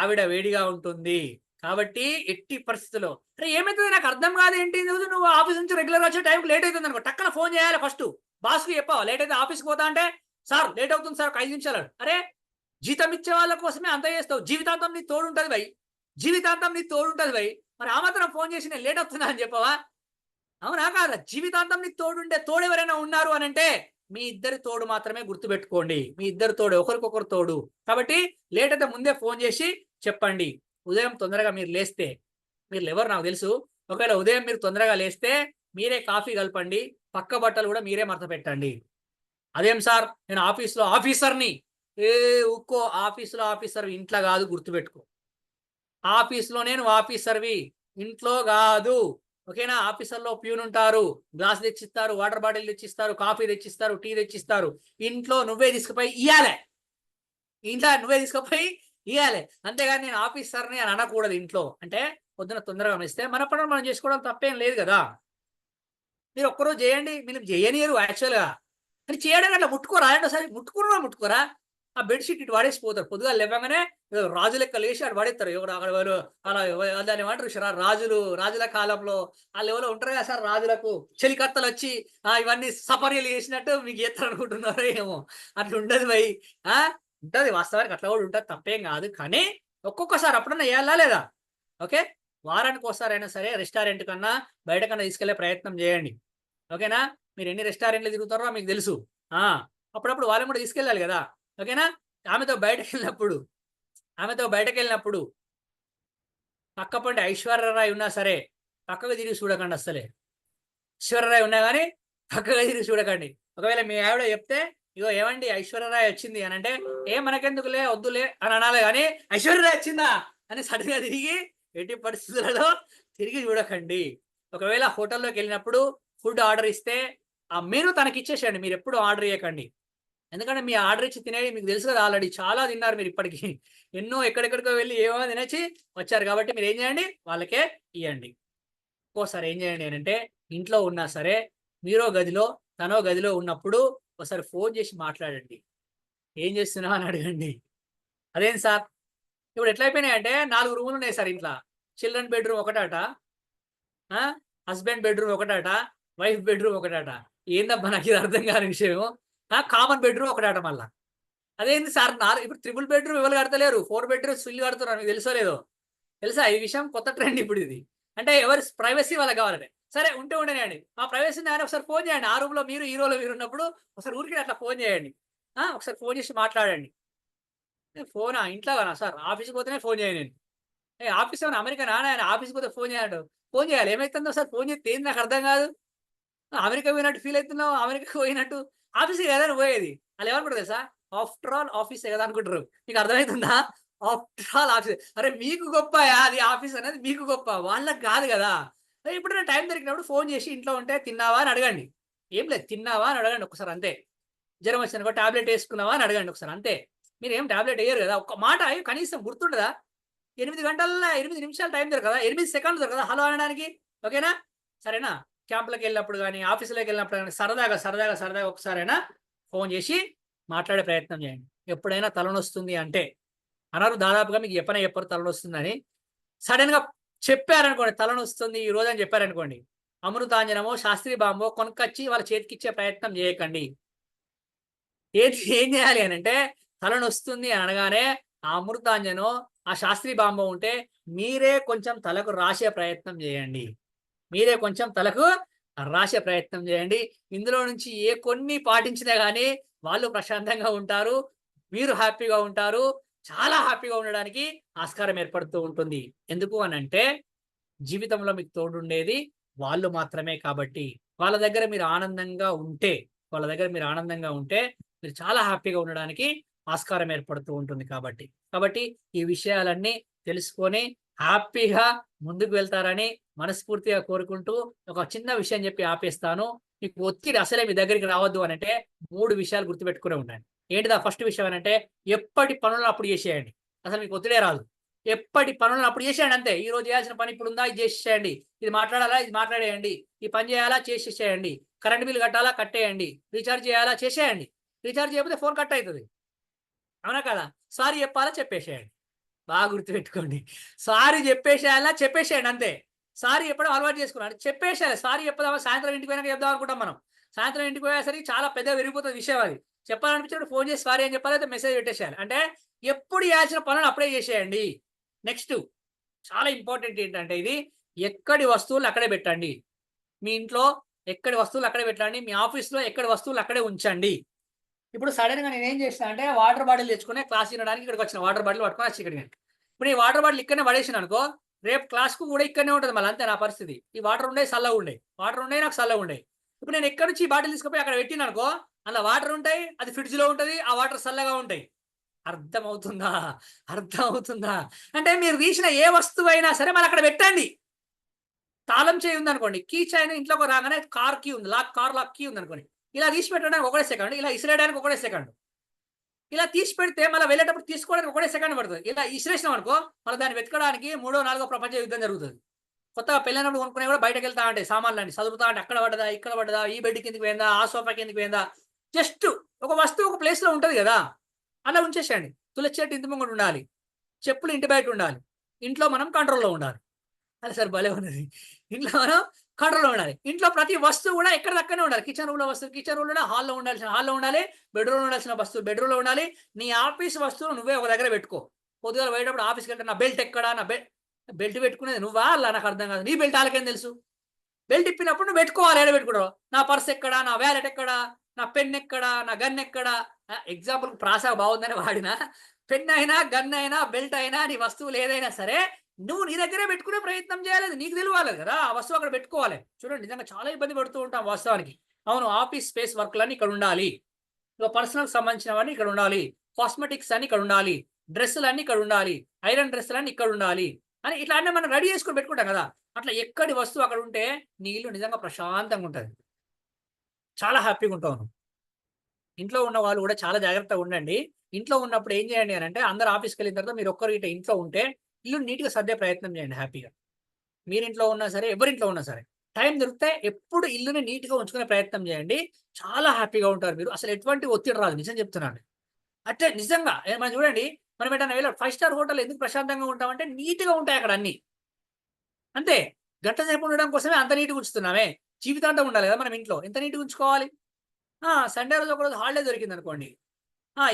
ఆవిడ వేడిగా ఉంటుంది. కాబట్టి ఎట్టి పరిస్థితుల్లో అరే ఏమవుతుంది నాకు అర్థం కాదేంటి, నువ్వు ఆఫీస్ నుంచి రెగ్యులర్ వచ్చే టైంకి లేట్ అవుతుంది అనుకో, టక్కన ఫోన్ చేయాలి. ఫస్ట్ బాస్కి చెప్పావా లేట్ అయితే ఆఫీస్కి పోతా అంటే, సార్ లేట్ అవుతుంది సార్, 5 నిమిషాలు. అరే జీతం ఇచ్చే వాళ్ళ కోసమే అంత చేస్తావు, జీవితాంతం నీ తోడు ఉంటుంది భయ్. మరి ఆ మాత్రం ఫోన్ చేసి నేను లేట్ అవుతున్నా అని చెప్పవా? అవునా కాదా? జీవితాంతం నీ తోడు ఎవరైనా ఉన్నారు అని అంటే మీ ఇద్దరి తోడు మాత్రమే గుర్తుపెట్టుకోండి. మీ ఇద్దరు తోడు, ఒకరికొకరు తోడు. కాబట్టి లేట్ అయితే ముందే ఫోన్ చేసి చెప్పండి. ఉదయం తొందరగా మీరు లేస్తే, మీరు ఎవరు నాకు తెలుసు, ఒకవేళ ఉదయం మీరు తొందరగా లేస్తే మీరే కాఫీ కలపండి, పక్క బట్టలు కూడా మీరే మడత పెట్టండి. అదేం సార్ నేను ఆఫీస్లో ఆఫీసర్ని, ఊక్కో, ఆఫీస్లో ఆఫీసర్ ఇంట్లో కాదు, గుర్తుపెట్టుకో. ఆఫీస్లోనే నువ్వు ఆఫీసర్వి, ఇంట్లో కాదు. ఓకేనా? ఆఫీసర్లో ప్యూన్ ఉంటారు, గ్లాస్ తెచ్చిస్తారు, వాటర్ బాటిల్ తెచ్చిస్తారు, కాఫీ తెచ్చిస్తారు, టీ తెచ్చిస్తారు. ఇంట్లో నువ్వే తీసుకుపోయి ఇయ్యాలి, అంతేగాని నేను ఆఫీసర్ని అని అనకూడదు. ఇంట్లో అంటే పొద్దున తొందరగా ఇస్తే మన పనులు మనం చేసుకోవడం తప్పేం లేదు కదా. మీరు ఒక్కరోజు చేయండి, మీరు చేయనియరు యాక్చువల్గా, కానీ చేయడం అట్లా ముట్టుకోరా, ఒకసారి ముట్టుకోరా. ఆ బెడ్షీట్ ఇటు వాడేసిపోతారు. పొద్దుగా లేవగానే రాజు లెక్క లేచి అటు పడేస్తారు. ఎవరు అక్కడ వాళ్ళు అలా దాన్ని ఏమంటారు సార్, రాజుల కాలంలో వాళ్ళు ఎవరో ఉంటారు కదా సార్, రాజులకు చెలికత్తలు వచ్చి ఇవన్నీ సపర్యలు చేసినట్టు మీకు చేస్తారు అనుకుంటున్నారో ఏమో. అట్లా ఉండదు భయ్. ఉంటుంది వాస్తవానికి, అట్లా కూడా ఉంటుంది, తప్పేం కాదు. కానీ ఒక్కొక్కసారి అప్పుడన్నా వేయాలా లేదా? ఓకే, వారానికి ఒకసారి అయినా సరే రెస్టారెంట్ కన్నా బయట కన్నా తీసుకెళ్లే ప్రయత్నం చేయండి. ఓకేనా? మీరు ఎన్ని రెస్టారెంట్లు తిరుగుతారో మీకు తెలుసు. అప్పుడప్పుడు వాళ్ళని కూడా తీసుకెళ్ళాలి కదా. ఓకేనా? ఆమెతో బయటకు వెళ్ళినప్పుడు పక్కపండి ఐశ్వర్యరాయ్ ఉన్నా సరే పక్కకు తిరిగి చూడకండి. అస్సలే ఐశ్వర్యరాయ్ ఉన్నా కానీ పక్కగా తిరిగి చూడకండి. ఒకవేళ మీ ఆవిడ చెప్తే ఇగో ఏమండి ఐశ్వర్యరాయ్ వచ్చింది అని అంటే, మనకెందుకులే వద్దులే అని అనాలి, కానీ ఐశ్వర్యరాయ్ వచ్చిందా అని సడన్గా తిరిగి ఎట్టి పరిస్థితులలో తిరిగి చూడకండి. ఒకవేళ హోటల్లోకి వెళ్ళినప్పుడు ఫుడ్ ఆర్డర్ ఇస్తే ఆ మెనూ తనకి ఇచ్చేసేయండి, మీరు ఎప్పుడు ఆర్డర్ చేయకండి. ఎందుకంటే మీ ఆర్డర్ ఇచ్చి తినేది మీకు తెలుసు కదా, ఆల్రెడీ చాలా తిన్నారు మీరు ఇప్పటికీ, ఎన్నో ఎక్కడెక్కడికో వెళ్ళి ఏమో తినేసి వచ్చారు. కాబట్టి మీరు ఏం చేయండి, వాళ్ళకే ఇవ్వండి. ఒక్కోసారి ఏం చేయండి అని అంటే, ఇంట్లో ఉన్నా సరే మీరో గదిలో తనో గదిలో ఉన్నప్పుడు ఒకసారి ఫోన్ చేసి మాట్లాడండి. ఏం చేస్తున్నావు అని అడగండి. అదేం సార్ ఇప్పుడు ఎట్లయిపోయినాయి అంటే 4 రూములు ఉన్నాయి సార్ ఇంట్లో. చిల్డ్రన్ బెడ్రూమ్ ఒకటట, హస్బెండ్ బెడ్రూమ్ ఒకటట, వైఫ్ బెడ్రూమ్ ఒకటట. ఏందబ్బా నాకు ఇది అర్థం కాని విషయం. కామన్ బెడ్రూమ్ ఒకటట మళ్ళా. అదేంది సార్ ఇప్పుడు ట్రిపుల్ బెడ్రూమ్ ఎవరు కడతలేరు, 4 బెడ్రూమ్స్ ఫుల్ కడుతున్నారు. మీకు తెలుసో లేదో? తెలుసా ఈ విషయం? కొత్త ట్రెండ్ ఇప్పుడు ఇది. అంటే ఎవరి ప్రైవసీ వాళ్ళకి కావాలంటే సరే ఉంటే ఉండేయండి. ఆ ప్రైవసీని ఆయన ఒకసారి ఫోన్ చేయండి. ఆ రూమ్లో మీరు ఈ రోలో మీరు ఉన్నప్పుడు ఒకసారి ఊరికి అట్లా ఫోన్ చేయండి. ఒకసారి ఫోన్ చేసి మాట్లాడండి. ఫోనా ఇంట్లో కానా సార్? ఆఫీస్కి పోతేనే ఫోన్ చేయండి నేను. ఆఫీస్ ఏమైనా అమెరికా ఆయన ఆఫీస్కి పోతే ఫోన్ చేయాలి. ఫోన్ చేయాలి ఏమవుతుందో సార్? ఫోన్ చేస్తే ఏంది నాకు అర్థం కాదు. అమెరికా పోయినట్టు ఫీల్ అవుతున్నావు, అమెరికా పోయినట్టు. ఆఫీస్కి కదా నువ్వు పోయేది. వాళ్ళు ఏమనుకుంటారు తెలుసా? ఆఫ్టర్ ఆల్ ఆఫీసే కదా అనుకుంటారు. మీకు అర్థమవుతుందా? After all office. అరే మీకు గొప్ప అది ఆఫీస్ అనేది మీకు గొప్ప, వాళ్ళకి కాదు కదా. ఇప్పుడు నేను టైం దొరికినప్పుడు ఫోన్ చేసి ఇంట్లో ఉంటే తిన్నావా అని అడగండి. ఏం లేదు తిన్నావా అని అడగండి ఒకసారి అంతే. జ్వరం వచ్చిన టాబ్లెట్ వేసుకున్నావా అని అడగండి ఒకసారి అంతే. మీరు ఏం టాబ్లెట్ వేయరు కదా. ఒక్క మాట కనీసం గుర్తుండదా? 8 నిమిషాలు టైం దొరకదా? 8 సెకండ్లు దొరకదా హలో అనడానికి? ఓకేనా? సరేనా? క్యాంపులకు వెళ్ళినప్పుడు కానీ ఆఫీసులోకి వెళ్ళినప్పుడు కానీ సరదాగా ఒకసారైనా ఫోన్ చేసి మాట్లాడే ప్రయత్నం చేయండి. ఎప్పుడైనా తలనొస్తుంది అంటే అనరు, దాదాపుగా మీకు చెప్పరు తలనొస్తుందని. సడన్గా చెప్పారనుకోండి తలనొస్తుంది ఈ రోజు అని చెప్పారనుకోండి, అమృతాంజనమో శాస్త్రీ బాంబో కొనుక్కొచ్చి వాళ్ళ చేతికి ఇచ్చే ప్రయత్నం చేయకండి. ఏం చేయాలి అని అంటే తలనొస్తుంది అనగానే ఆ అమృతాంజనో ఆ శాస్త్రీ బాంబో ఉంటే మీరే కొంచెం తలకు రాసే ప్రయత్నం చేయండి. ఇందులో నుంచి కొన్ని పాటించినా కానీ వాళ్ళు ప్రశాంతంగా ఉంటారు, మీరు హ్యాపీగా ఉంటారు. చాలా హ్యాపీగా ఉండడానికి ఆస్కారం ఏర్పడుతూ ఉంటుంది. ఎందుకు అని అంటే జీవితంలో మీకు తోడుండేది వాళ్ళు మాత్రమే కాబట్టి. వాళ్ళ దగ్గర మీరు ఆనందంగా ఉంటే మీరు చాలా హ్యాపీగా ఉండడానికి ఆస్కారం ఏర్పడుతూ ఉంటుంది కాబట్టి ఈ విషయాలన్నీ తెలుసుకొని హ్యాపీగా ముందుకు వెళ్తారని మనస్ఫూర్తిగా కోరుకుంటూ ఒక చిన్న విషయం చెప్పి ఆపేస్తాను. మీకు ఒత్తిడి అసలే మీ దగ్గరికి రావద్దు అని అంటే 3 విషయాలు గుర్తుపెట్టుకునే ఉండండి. ఏంటిదా? ఫస్ట్ విషయం అని అంటే ఎప్పటి పనులను అప్పుడు చేసేయండి. అసలు మీకు ఒత్తిడే రాదు. ఎప్పటి పనులను అప్పుడు చేసేయండి అంతే. ఈ రోజు చేయాల్సిన పని ఇప్పుడు ఉందా, ఇది చేసేయండి. ఇది మాట్లాడాలా, ఇది మాట్లాడేయండి. ఈ పని చేయాలా, చేసేసేయండి. కరెంట్ బిల్ కట్టాలా, కట్టేయండి. రీఛార్జ్ చేయాలా, చేసేయండి. రీఛార్జ్ చేయకపోతే ఫోన్ కట్ అవుతుంది. అవునా కదా? సారీ చెప్పాలా, చెప్పేసేయండి. బాగా గుర్తుపెట్టుకోండి. సారీ చెప్పేసేయండి అంతే. సారీ చెప్పడం అలవాటు చేసుకున్నాడు. చెప్పేసేయాలి. సారీ చెప్పదామా సాయంత్రం ఇంటికి పోయినాక చెప్దాం అనుకుంటాం మనం. సాయంత్రం ఇంటికి పోయేసరికి చాలా పెద్దగా విరిగిపోతుంది విషయం అది. చెప్పాలనిపించినప్పుడు ఫోన్ చేసి సారీ అని చెప్పాలి, అయితే మెసేజ్ పెట్టేసేయాలి. అంటే ఎప్పుడు చేయాల్సిన పనులు అప్పుడే చేసేయండి. నెక్స్ట్ చాలా ఇంపార్టెంట్ ఏంటంటే ఇది ఎక్కడి వస్తువులు అక్కడే పెట్టండి. మీ ఇంట్లో ఎక్కడి వస్తువులు అక్కడే పెట్టండి. మీ ఆఫీస్లో ఎక్కడి వస్తువులు అక్కడే ఉంచండి. ఇప్పుడు సడన్గా నేను ఏం చేస్తాను అంటే వాటర్ బాటిల్ తెచ్చుకునే క్లాస్ వినడానికి ఇక్కడికి వచ్చిన వాటర్ బాటిల్ పట్టుకొని వచ్చి ఇక్కడికి. ఇప్పుడు ఈ వాటర్ బాటిల్ ఇక్కడనే పడేసిన అనుకో, రేపు క్లాస్కు కూడా ఇక్కడనే ఉంటుంది మళ్ళీ. అంతే నా పరిస్థితి. ఈ వాటర్ ఉండే చల్లగా ఉండే, నాకు చల్లగా ఉండే. ఇప్పుడు నేను ఎక్కడి నుంచి ఈ బాటిల్ తీసుకుపోయి అక్కడ పెట్టిన అనుకో, అలా వాటర్ ఉంటాయి, అది ఫ్రిడ్జ్లో ఉంటుంది, ఆ వాటర్ చల్లగా ఉంటాయి. అర్థమవుతుందా? అంటే మీరు తీసిన ఏ వస్తువు అయినా సరే మళ్ళీ అక్కడ పెట్టండి. తాళం చేయి ఉంది అనుకోండి, కీ చైన్ ఇంట్లోకి రాగానే కార్ కీ ఉంది, కార్ లాక్ కీ ఉంది అనుకోండి, ఇలా తీసి పెట్టడానికి 1 సెకండ్, ఇలా ఇసిరేయడానికి 1 సెకండ్. ఇలా తీసి పెడితే మళ్ళీ వెళ్ళేటప్పుడు తీసుకోవడానికి 1 సెకండ్ పడుతుంది. ఇలా ఇసిరేసినాం అనుకో మళ్ళీ దాన్ని వెతకడానికి 3వ 4వ ప్రపంచ యుద్ధం జరుగుతుంది. కొత్తగా పెళ్ళైనప్పుడు కొనుక్కునే కూడా బయటకు వెళ్తా అంటే సామాన్లు చదువుతా అంటే అక్కడ పడ్డదా, ఇక్కడ పడ్డదా, ఈ బెడ్ కిందకి పోయిందా, ఆ సోఫా కిందకి పోయిందా. జస్ట్ ఒక వస్తువు ఒక ప్లేస్లో ఉంటుంది కదా, అలా ఉంచేసేయండి. తులసి చెట్టు ఇంటి ముందు ఉండాలి, చెప్పులు ఇంటి బయట ఉండాలి, ఇంట్లో మనం కంట్రోల్లో ఉండాలి. అది సార్ భలే ఉన్నది. ఇంట్లో మనం కంట్రోల్లో ఉండాలి. ఇంట్లో ప్రతి వస్తువు కూడా ఎక్కడ దక్కనే ఉండాలి. కిచెన్ రూమ్లో వస్తువు కిచెన్ రూమ్లో, హాల్లో ఉండాల్సిన హాల్లో ఉండాలి, బెడ్రూమ్లో ఉండాల్సిన వస్తువు బెడ్రూమ్లో ఉండాలి. నీ ఆఫీస్ వస్తువులు నువ్వే ఒక దగ్గర పెట్టుకో. పొద్దుగా పోయేటప్పుడు ఆఫీస్కి వెళ్తే నా బెల్ట్ ఎక్కడా, నా బెల్ట్ పెట్టుకునేది నువ్వా అలా నాకు అర్థం కాదు. నీ బెల్ట్ వాళ్ళకేం తెలుసు? బెల్ట్ ఇప్పినప్పుడు నువ్వు పెట్టుకోవాలి. ఏడ పెట్టుకుంటావు? నా పర్స్ ఎక్కడా, నా వ్యాలెట్ ఎక్కడా, నా పెన్ ఎక్కడా, నా గన్ ఎక్కడా. ఎగ్జాంపుల్ ప్రాస బాగుందని వాడిన. పెన్ అయినా, గన్ అయినా, బెల్ట్ అయినా, నీ వస్తువులు ఏదైనా సరే నువ్వు నీ దగ్గరే పెట్టుకునే ప్రయత్నం చేయాలి. నీకు తెలియాలి కదా, ఆ వస్తువు అక్కడ పెట్టుకోవాలి. చూడండి, నిజంగా చాలా ఇబ్బంది పడుతూ ఉంటాం వాస్తవానికి. అవును, ఆఫీస్ స్పేస్ వర్క్లన్నీ ఇక్కడ ఉండాలి, పర్సనల్ సంబంధించినవన్నీ ఇక్కడ ఉండాలి, కాస్మెటిక్స్ అన్ని ఇక్కడ ఉండాలి, డ్రెస్సులు అన్ని ఇక్కడ ఉండాలి, ఐరన్ డ్రెస్సులు అన్ని ఇక్కడ ఉండాలి అని ఇట్లా అన్నీ మనం రెడీ చేసుకొని పెట్టుకుంటాం కదా. అట్లా ఎక్కడి వస్తువు అక్కడ ఉంటే నీ ఇల్లు నిజంగా ప్రశాంతంగా ఉంటుంది, చాలా హ్యాపీగా ఉంటావు. ఇంట్లో ఉన్న వాళ్ళు కూడా చాలా జాగ్రత్తగా ఉండండి. ఇంట్లో ఉన్నప్పుడు ఏం చేయండి అని అంటే అందరు ఆఫీస్కి వెళ్ళిన తర్వాత మీరు ఒక్కరు ఇట్లా ఇంట్లో ఉంటే ఇల్లు నీట్గా సర్దే ప్రయత్నం చేయండి హ్యాపీగా. మీరింట్లో ఉన్నా సరే, ఎవరింట్లో ఉన్నా సరే, టైం దొరికితే ఎప్పుడు ఇల్లుని నీట్గా ఉంచుకునే ప్రయత్నం చేయండి. చాలా హ్యాపీగా ఉంటారు మీరు. అసలు ఎటువంటి ఒత్తిడి రాదు, నిజం చెప్తున్నాను. అంటే నిజంగా మనం చూడండి, మనం ఎటన్నా వెళ్ళాం 5 స్టార్ హోటల్ ఎందుకు ప్రశాంతంగా ఉంటామంటే నీట్గా ఉంటాయి అక్కడ అన్ని. అంతే, గంట సేపు ఉండడం కోసమే అంత నీట్గా ఉంచుతున్నామే. జీవితాంతం ఉండాలి కదా మనం ఇంట్లో, ఎంత నీట్గా ఉంచుకోవాలి. సండే రోజు ఒకరోజు హాలిడే దొరికింది అనుకోండి,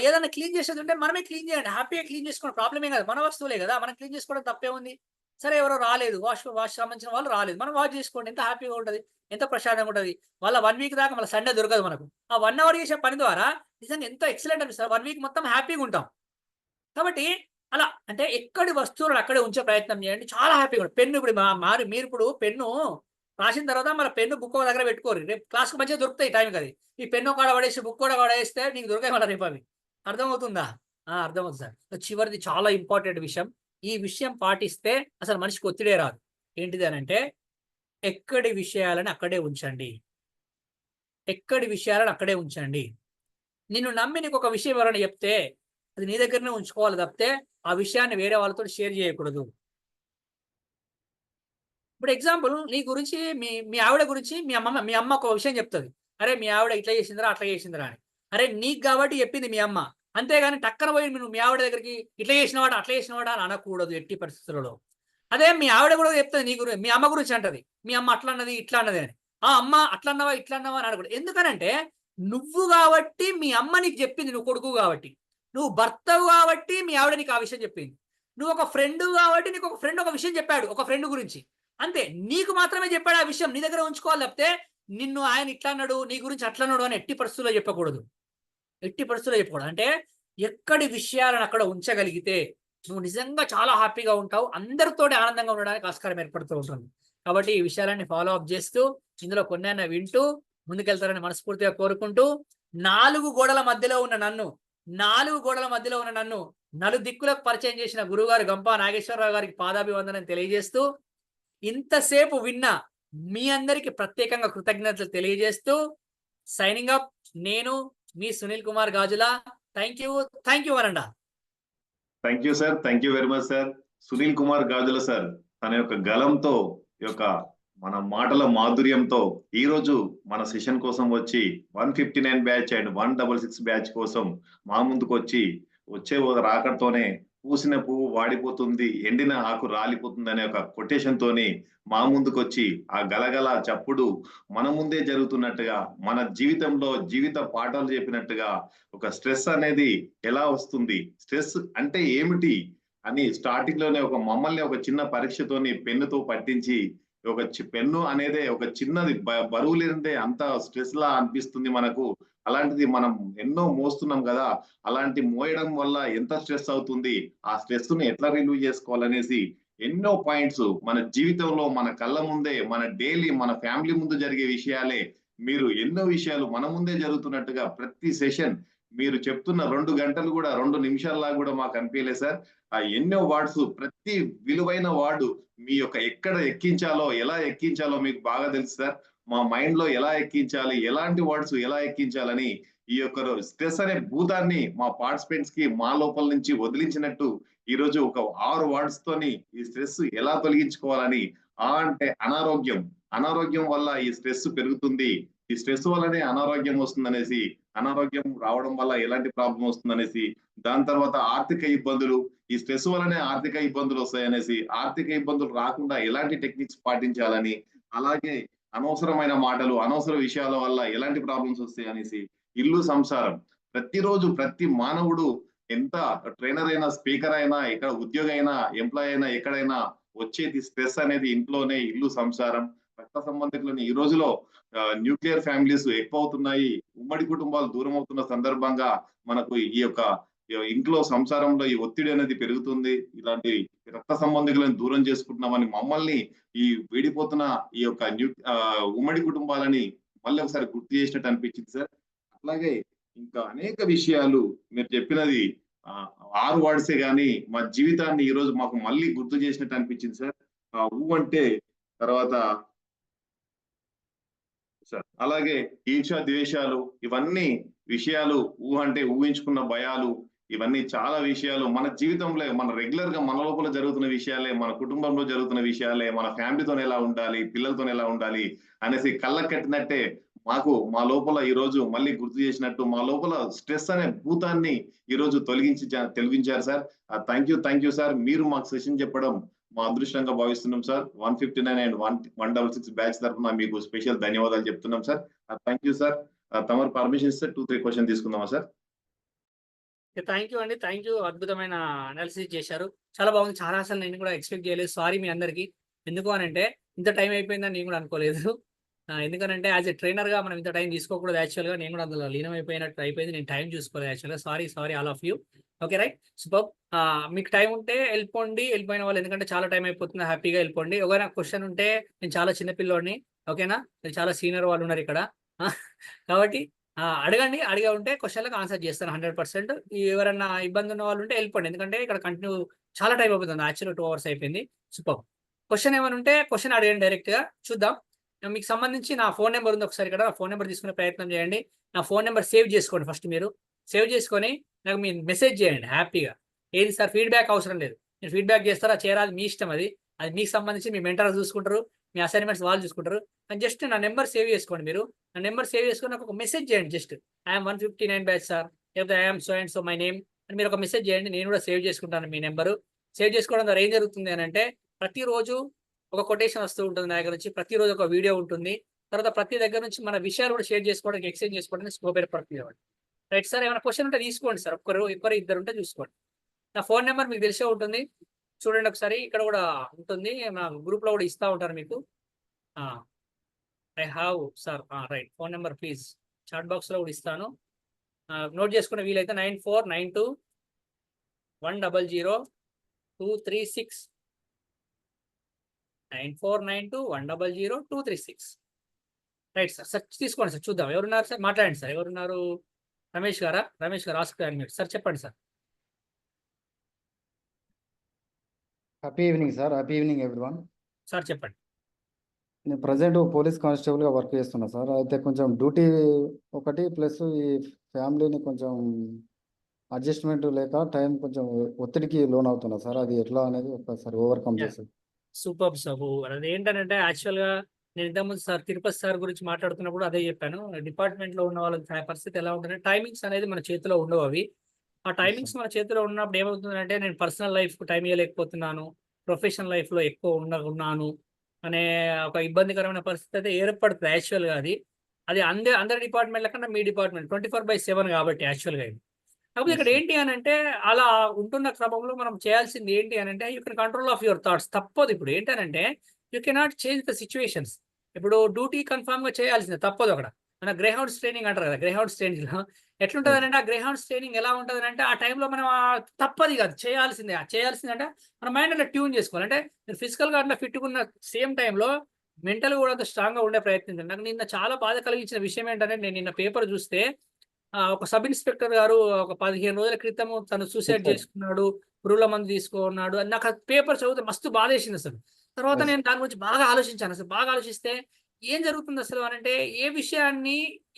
ఏదైనా క్లీన్ చేసేది ఉంటే మనమే క్లీన్ చేయండి, హ్యాపీగా క్లీన్ చేసుకోవడం ప్రాబ్లమే కదా, మన వస్తువులే కదా, మనం క్లీన్ చేసుకోవడం తప్పే ఉంది. సరే ఎవరో రాలేదు, వాష్ సంబంధించిన వాళ్ళు రాలేదు, మనం వాష్ చేసుకోండి, ఎంత హ్యాపీగా ఉంటుంది, ఎంత ప్రశాంతంగా ఉంటుంది. వాళ్ళ 1 వీక్ దాకా మళ్ళీ సండే దొరకదు మనకు. ఆ 1 అవర్ చేసే పని ద్వారా నిజంగా ఎంతో ఎక్సలెంట్ అనిపిస్తుంది. 1 వీక్ మొత్తం హ్యాపీగా ఉంటాం. కాబట్టి అలా అంటే ఎక్కడి వస్తువులను అక్కడే ఉంచే ప్రయత్నం చేయండి, చాలా హ్యాపీగా ఉంటుంది. పెన్ను ఇప్పుడు మీరు ఇప్పుడు పెన్ను రాసిన తర్వాత మన పెన్ను బుక్ ఒక దగ్గర పెట్టుకోరు, రేపు క్లాస్కి మంచిగా దొరుకుతాయి టైంకి. అది ఈ పెన్ను కూడా పడేసి బుక్ కూడా పడేస్తే నీకు దొరకాయి మళ్ళీ రేపు అవి. అర్థమవుతుందా? అర్థమవుతుంది సార్. చివరిది చాలా ఇంపార్టెంట్ విషయం, ఈ విషయం పాటిస్తే అసలు మనిషికి ఒత్తిడే రాదు. ఏంటిది అని అంటే, ఎక్కడి విషయాలను అక్కడే ఉంచండి. ఎక్కడి విషయాలను అక్కడే ఉంచండి. నిన్ను నమ్మి నీకు ఒక విషయం ఎవరైనా చెప్తే అది నీ దగ్గరనే ఉంచుకోవాలి తప్పితే ఆ విషయాన్ని వేరే వాళ్ళతో షేర్ చేయకూడదు. ఇప్పుడు ఎగ్జాంపుల్, నీ గురించి మీ ఆవిడ గురించి మీ అమ్మ ఒక విషయం చెప్తుంది. అరే మీ ఆవిడ ఇట్లా చేసిందిరా అట్లా చేసిందిరా అని. అరే నీకు కాబట్టి చెప్పింది మీ అమ్మ, అంతేగాని టక్కన పోయి నువ్వు మీ ఆవిడ దగ్గరికి ఇట్లా చేసినవాడా అట్లా చేసినవాడా అని అనకూడదు ఎట్టి పరిస్థితులలో. అదే మీ ఆవిడ కూడా చెప్తుంది నీ గురించి, మీ అమ్మ గురించి అంటది, మీ అమ్మ అట్లా అన్నది ఇట్లా అన్నది అని. అమ్మ అట్లా అన్నవా ఇట్లా అన్నవా అని అనకూడదు. ఎందుకనంటే నువ్వు కాబట్టి మీ అమ్మ నీకు చెప్పింది, నువ్వు కొడుకు కాబట్టి, నువ్వు భర్తవు కాబట్టి మీ ఆవిడ నీకు ఆ విషయం చెప్పింది, నువ్వు ఒక ఫ్రెండ్ కాబట్టి నీకు ఒక ఫ్రెండ్ ఒక విషయం చెప్పాడు, ఒక ఫ్రెండ్ గురించి, అంతే, నీకు మాత్రమే చెప్పాడు ఆ విషయం, నీ దగ్గర ఉంచుకోవాలి తప్పితే నిన్ను ఆయన ఇట్లా అన్నాడు నీ గురించి అట్లా అన్నాడు అని ఎట్టి పరిస్థితుల్లో చెప్పకూడదు. ఎట్టి పరిస్థితుల్లో చెప్పకూడదు. అంటే ఎక్కడి విషయాలను అక్కడ ఉంచగలిగితే నువ్వు నిజంగా చాలా హ్యాపీగా ఉంటావు, అందరితోటి ఆనందంగా ఉండడానికి ఆస్కారం ఏర్పడుతూ ఉంటుంది. కాబట్టి ఈ విషయాలన్నీ ఫాలో అప్ చేస్తూ ఇందులో కొన్నైనా వింటూ ముందుకెళ్తారని మనస్ఫూర్తిగా కోరుకుంటూ, 4 గోడల మధ్యలో ఉన్న నన్ను నలుదిక్కులకు పరిచయం చేసిన గురువుగారు గంపా నాగేశ్వరరావు గారికి పాదాభివందనం తెలియజేస్తూ, ఇంతసేపు విన్న మీ అందరికి ప్రత్యేకంగా కృతజ్ఞతలు తెలియజేస్తూ సైనింగ్ అప్. నేను మీ సునీల్ కుమార్ గాజుల. థ్యాంక్ యూ వరండా. Thank you sir, thank you very much sir. Sunil Kumar Gajula sir తన యొక్క గలంతో, యొక్క మన మాటల మాధుర్యంతో ఈ రోజు మన సెషన్ కోసం వచ్చి 159 బ్యాచ్ అండ్ 166 బ్యాచ్ కోసం మా ముందుకు వచ్చే రాకడతోనే పూసిన పువ్వు వాడిపోతుంది, ఎండిన ఆకు రాలిపోతుంది అనే ఒక కొటేషన్ తోని మా ముందుకు వచ్చి ఆ గలగల చప్పుడు మన ముందే జరుగుతున్నట్టుగా, మన జీవితంలో జీవిత పాఠాలు చెప్పినట్టుగా, ఒక స్ట్రెస్ అనేది ఎలా వస్తుంది, స్ట్రెస్ అంటే ఏమిటి అని స్టార్టింగ్ లోనే మమ్మల్ని ఒక చిన్న పరీక్షతోని పెన్నుతో పట్టించి, ఒక పెన్ను అనేదే ఒక చిన్నది బరువు లేనిదే అంత స్ట్రెస్ లా అనిపిస్తుంది మనకు, అలాంటిది మనం ఎన్నో మోస్తున్నాం కదా, అలాంటి మోయడం వల్ల ఎంత స్ట్రెస్ అవుతుంది, ఆ స్ట్రెస్ ని ఎట్లా రిలీవ్ చేసుకోవాలనేసి ఎన్నో పాయింట్స్ మన జీవితంలో మన కళ్ళ ముందే, మన డైలీ మన ఫ్యామిలీ ముందు జరిగే విషయాలే, మీరు ఎన్నో విషయాలు మన ముందే జరుగుతున్నట్టుగా ప్రతి సెషన్ మీరు చెప్తున్న 2 గంటలు కూడా 2 నిమిషాల్లా కూడా మాకు అనిపించలేదు సార్. ఆ ఎన్నో వర్డ్స్, ప్రతి విలువైన వార్డు మీ యొక్క ఎక్కడ ఎక్కించాలో, ఎలా ఎక్కించాలో మీకు బాగా తెలుసు సార్. మా మైండ్ లో ఎలా ఎక్కించాలి, ఎలాంటి వర్డ్స్ ఎలా ఎక్కించాలని ఈ యొక్క స్ట్రెస్ అనే భూతాన్ని మా పార్టిసిపెంట్స్ కి మా లోపల నుంచి వదిలించినట్టు ఈ రోజు ఒక 6 వర్డ్స్ తోని ఈ స్ట్రెస్ ఎలా తొలగించుకోవాలని, అంటే అనారోగ్యం వల్ల ఈ స్ట్రెస్ పెరుగుతుంది, ఈ స్ట్రెస్ వల్లనే అనారోగ్యం వస్తుందనేసి, అనారోగ్యం రావడం వల్ల ఎలాంటి ప్రాబ్లం వస్తుందనేసి, దాని తర్వాత ఆర్థిక ఇబ్బందులు, ఈ స్ట్రెస్ వల్లనే ఆర్థిక ఇబ్బందులు వస్తాయనేసి, ఆర్థిక ఇబ్బందులు రాకుండా ఎలాంటి టెక్నిక్స్ పాటించాలని, అలాగే అనవసరమైన మాటలు, అనవసర విషయాల వల్ల ఎలాంటి ప్రాబ్లమ్స్ వస్తాయి అనేసి, ఇల్లు సంసారం, ప్రతిరోజు ప్రతి మానవుడు ఎంత ట్రైనర్ అయినా, స్పీకర్ అయినా, ఎక్కడ ఉద్యోగి అయినా, ఎంప్లాయ్ అయినా, ఎక్కడైనా వచ్చేది స్ట్రెస్ అనేది ఇంట్లోనే. ఇల్లు సంసారం, రక్త సంబంధికులని ఈ రోజులో న్యూక్లియర్ ఫ్యామిలీస్ ఎక్కువ అవుతున్నాయి, ఉమ్మడి కుటుంబాలు దూరం అవుతున్న సందర్భంగా మనకు ఈ యొక్క ఇంట్లో సంసారంలో ఈ ఒత్తిడి అనేది పెరుగుతుంది. ఇలాంటి రక్త సంబంధికులను దూరం చేసుకుంటున్నామని మమ్మల్ని ఈ విడిపోతున్న ఈ యొక్క ఉమ్మడి కుటుంబాలని మళ్ళీ ఒకసారి గుర్తు చేసినట్టు అనిపించింది సార్. అట్లాగే ఇంకా అనేక విషయాలు మీరు చెప్పినది 6 వర్డ్సే కానీ మా జీవితాన్ని ఈ రోజు మాకు మళ్ళీ గుర్తు చేసినట్టు అనిపించింది సార్. అంటే తర్వాత సార్, అలాగే ఈర్ష ద్వేషాలు, ఇవన్నీ విషయాలు, అంటే ఊహించుకున్న భయాలు, ఇవన్నీ చాలా విషయాలు మన జీవితంలో, మన రెగ్యులర్ గా మన లోపల జరుగుతున్న విషయాలే, మన కుటుంబంలో జరుగుతున్న విషయాలే, మన ఫ్యామిలీతో ఎలా ఉండాలి, పిల్లలతో ఎలా ఉండాలి అనేసి కళ్ళకు కట్టినట్టే మా లోపల ఈ రోజు మళ్ళీ గుర్తు చేసినట్టు మా లోపల స్ట్రెస్ అనే భూతాన్ని ఈ రోజు తొలగించారు సార్. Thank you sir. మీరు మాకు సెషన్ చెప్పడం మా అదృష్టంగా భావిస్తున్నాం సార్. 159 అండ్ 166 బ్యాచ్ తరఫున మీకు స్పెషల్ ధన్యవాదాలు చెప్తున్నాం సార్. Thank you sir. తమరు పర్మిషన్ ఇస్తే 2-3 క్వశ్చన్ తీసుకుందామా సార్? థ్యాంక్ యూ అండి, థ్యాంక్ యూ. అద్భుతమైన అనాలిసిస్ చేశారు, చాలా బాగుంది. చాలా అసలు నేను కూడా ఎక్స్పెక్ట్ చేయలేదు. సారీ మీ అందరికి. ఎందుకు అనంటే ఇంత టైం అయిపోయిందని నేను కూడా అనుకోలేదు. ఎందుకనంటే యాజ్ ఎ ట్రైనర్గా మనం ఇంత టైం తీసుకోకూడదు. యాక్చువల్గా నేను కూడా అందులో లీనం అయిపోయినట్టు అయిపోయింది. నేను టైం చూసుకోలేదు యాక్చువల్గా. Sorry all of you. Okay right, super. మీకు టైం ఉంటే వెళ్ళిపోండి, వెళ్ళిపోయిన వాళ్ళు, ఎందుకంటే చాలా టైం అయిపోతుంది. హ్యాపీగా వెళ్ళిపోండి. ఒకవేళ క్వశ్చన్ ఉంటే, నేను చాలా చిన్నపిల్లోడిని, ఓకేనా, నేను చాలా సీనియర్ వాళ్ళు ఉన్నారు ఇక్కడ. కాబట్టి అడగండి, అడిగా ఉంటే క్వశ్చన్లకు ఆన్సర్ చేస్తాను 100%. ఎవరన్నా ఇబ్బంది ఉన్న వాళ్ళు ఉంటే వెళ్ళిపోండి, ఎందుకంటే ఇక్కడ కంటిన్యూ చాలా టైం అయిపోతుంది. యాక్చువల్ 2 hours అయిపోయింది. సూపర్. క్వశ్చన్ ఏమైనా ఉంటే క్వశ్చన్ అడగండి డైరెక్ట్గా, చూద్దాం. మీకు సంబంధించి నా ఫోన్ నెంబర్ ఉంది, ఒకసారి ఇక్కడ ఫోన్ నెంబర్ తీసుకునే ప్రయత్నం చేయండి. నా ఫోన్ నెంబర్ సేవ్ చేసుకోండి ఫస్ట్. మీరు సేవ్ చేసుకొని నాకు మీ మెసేజ్ చేయండి హ్యాపీగా. ఏది సార్ ఫీడ్బ్యాక్ అవసరం లేదు, మీరు ఫీడ్బ్యాక్ చేస్తారా చేరాలి మీ ఇష్టం. అది మీకు సంబంధించి మీ మెంటర్ చూసుకుంటారు, మీ అసైన్మెంట్స్ వాళ్ళు చూసుకుంటారు. కానీ జస్ట్ నా నెంబర్ సేవ్ చేసుకోండి. మీరు నా నెంబర్ సేవ్ చేసుకొని నాకు ఒక మెసేజ్ చేయండి. జస్ట్ ఐఎమ్ 159 బ్యాచ్ సార్, లేకపోతే I'm so and so my name అని మీరు ఒక మెసేజ్ చేయండి. నేను కూడా సేవ్ చేసుకుంటాను మీ నెంబరు. సేవ్ చేసుకోవడం ద్వారా ఏం జరుగుతుంది అని అంటే, ప్రతిరోజు ఒక కొటేషన్ వస్తూ ఉంటుంది నా దగ్గర నుంచి, ప్రతిరోజు ఒక వీడియో ఉంటుంది. తర్వాత ప్రతి దగ్గర నుంచి మన విషయాలు కూడా షేర్ చేసుకోవడానికి, ఎక్స్చేంజ్ చేసుకోవడానికి స్కోప్ ఏర్పడుతుంది. రైట్ సార్, ఏమైనా క్వశ్చన్ ఉంటే తీసుకోండి సార్. ఒకరు ఇద్దరు ఉంటే చూసుకోండి. నా ఫోన్ నెంబర్ మీకు తెలిసే ఉంటుంది, చూడండి ఒకసారి. ఇక్కడ కూడా ఉంటుంది, నా గ్రూప్లో కూడా ఇస్తూ ఉంటారు మీకు. I have sir, right, phone number please chat బాక్స్లో కూడా ఇస్తాను, నోట్ చేసుకునే వీలైతే 9492100236 9492100236. రైట్ సార్, సార్ తీసుకోండి సార్, చూద్దాం ఎవరున్నారు సార్, మాట్లాడండి సార్. ఎవరున్నారు? రమేష్ గారా? రమేష్ గారు ఆస్క్ మీరు సార్, చెప్పండి sir. Happy evening sir. Happy evening everyone. Sir చెప్పండి. నేను ప్రజెంట్ పోలీస్ కానిస్టేబుల్గా వర్క్ చేస్తున్నా సార్. అయితే కొంచెం డ్యూటీ ఒకటి ప్లస్ ఈ ఫ్యామిలీని కొంచెం అడ్జస్ట్మెంట్ లేక టైం కొంచెం ఒత్తిడికి లోన్ అవుతున్నా సార్. అది ఎట్లా అనేది ఒకసారి ఓవర్కమ్ చేస్తారు. Super sir. అది ఏంటంటే యాక్చువల్గా నేను ఇంతకుముందు సార్ తిరుపతి సార్ గురించి మాట్లాడుతున్నప్పుడు అదే చెప్పాను. డిపార్ట్మెంట్లో ఉన్న వాళ్ళ పరిస్థితి ఎలా ఉంటుందంటే, టైమింగ్స్ అనేది మన చేతిలో ఉండవు. అవి ఆ టైమింగ్స్ మన చేతిలో ఉన్నప్పుడు ఏమవుతుందంటే, నేను పర్సనల్ లైఫ్కి టైం ఇవ్వలేకపోతున్నాను, ప్రొఫెషనల్ లైఫ్లో ఎక్కువ ఉన్నాను అనే ఒక ఇబ్బందికరమైన పరిస్థితి అయితే ఏర్పడుతుంది యాక్చువల్గా. అది అందరి డిపార్ట్మెంట్ల కన్నా మీ డిపార్ట్మెంట్ 24/7 కాబట్టి యాక్చువల్గా ఇది. కాకపోతే ఇక్కడ ఏంటి అని అంటే, అలా ఉంటున్న క్రమంలో మనం చేయాల్సింది ఏంటి అని అంటే, you can control of your thoughts. తప్పదు. ఇప్పుడు ఏంటనంటే, you cannot change the situations. ఇప్పుడు డ్యూటీ కన్ఫామ్గా చేయాల్సిందే, తప్పదు. అక్కడ మన గ్రేహౌండ్స్ ట్రైనింగ్ అంటారు కదా, గ్రేహౌండ్స్ ట్రైనింగ్లో ఎట్లుంటుంది అంటే, ఆ గ్రేహౌండ్స్ ట్రైనింగ్ ఎలా ఉంటుంది అంటే, ఆ టైంలో మనం తప్పది కాదు, చేయాల్సిందే అంటే మన మైండ్ అట్లా ట్యూన్ చేసుకోవాలి. అంటే మీరు ఫిజికల్గా అట్లా ఫిట్గా ఉన్న సేమ్ టైంలో మెంటల్ కూడా అంత స్ట్రాంగ్గా ఉండే ప్రయత్నించండి. నాకు నిన్న చాలా బాధ కలిగించిన విషయం ఏంటంటే, నేను నిన్న పేపర్ చూస్తే ఒక సబ్ ఇన్స్పెక్టర్ గారు ఒక 15 రోజుల క్రితం తను సూసైడ్ చేసుకున్నాడు, పురుగుల మందు తీసుకున్నాడు అని నాకు ఆ పేపర్ చదివితే మస్తు బాధ వేసింది అసలు. తర్వాత నేను దాని గురించి బాగా ఆలోచించాను. అసలు బాగా ఆలోచిస్తే ఏం జరుగుతుంది అసలు అంటే, ఏ విషయాన్ని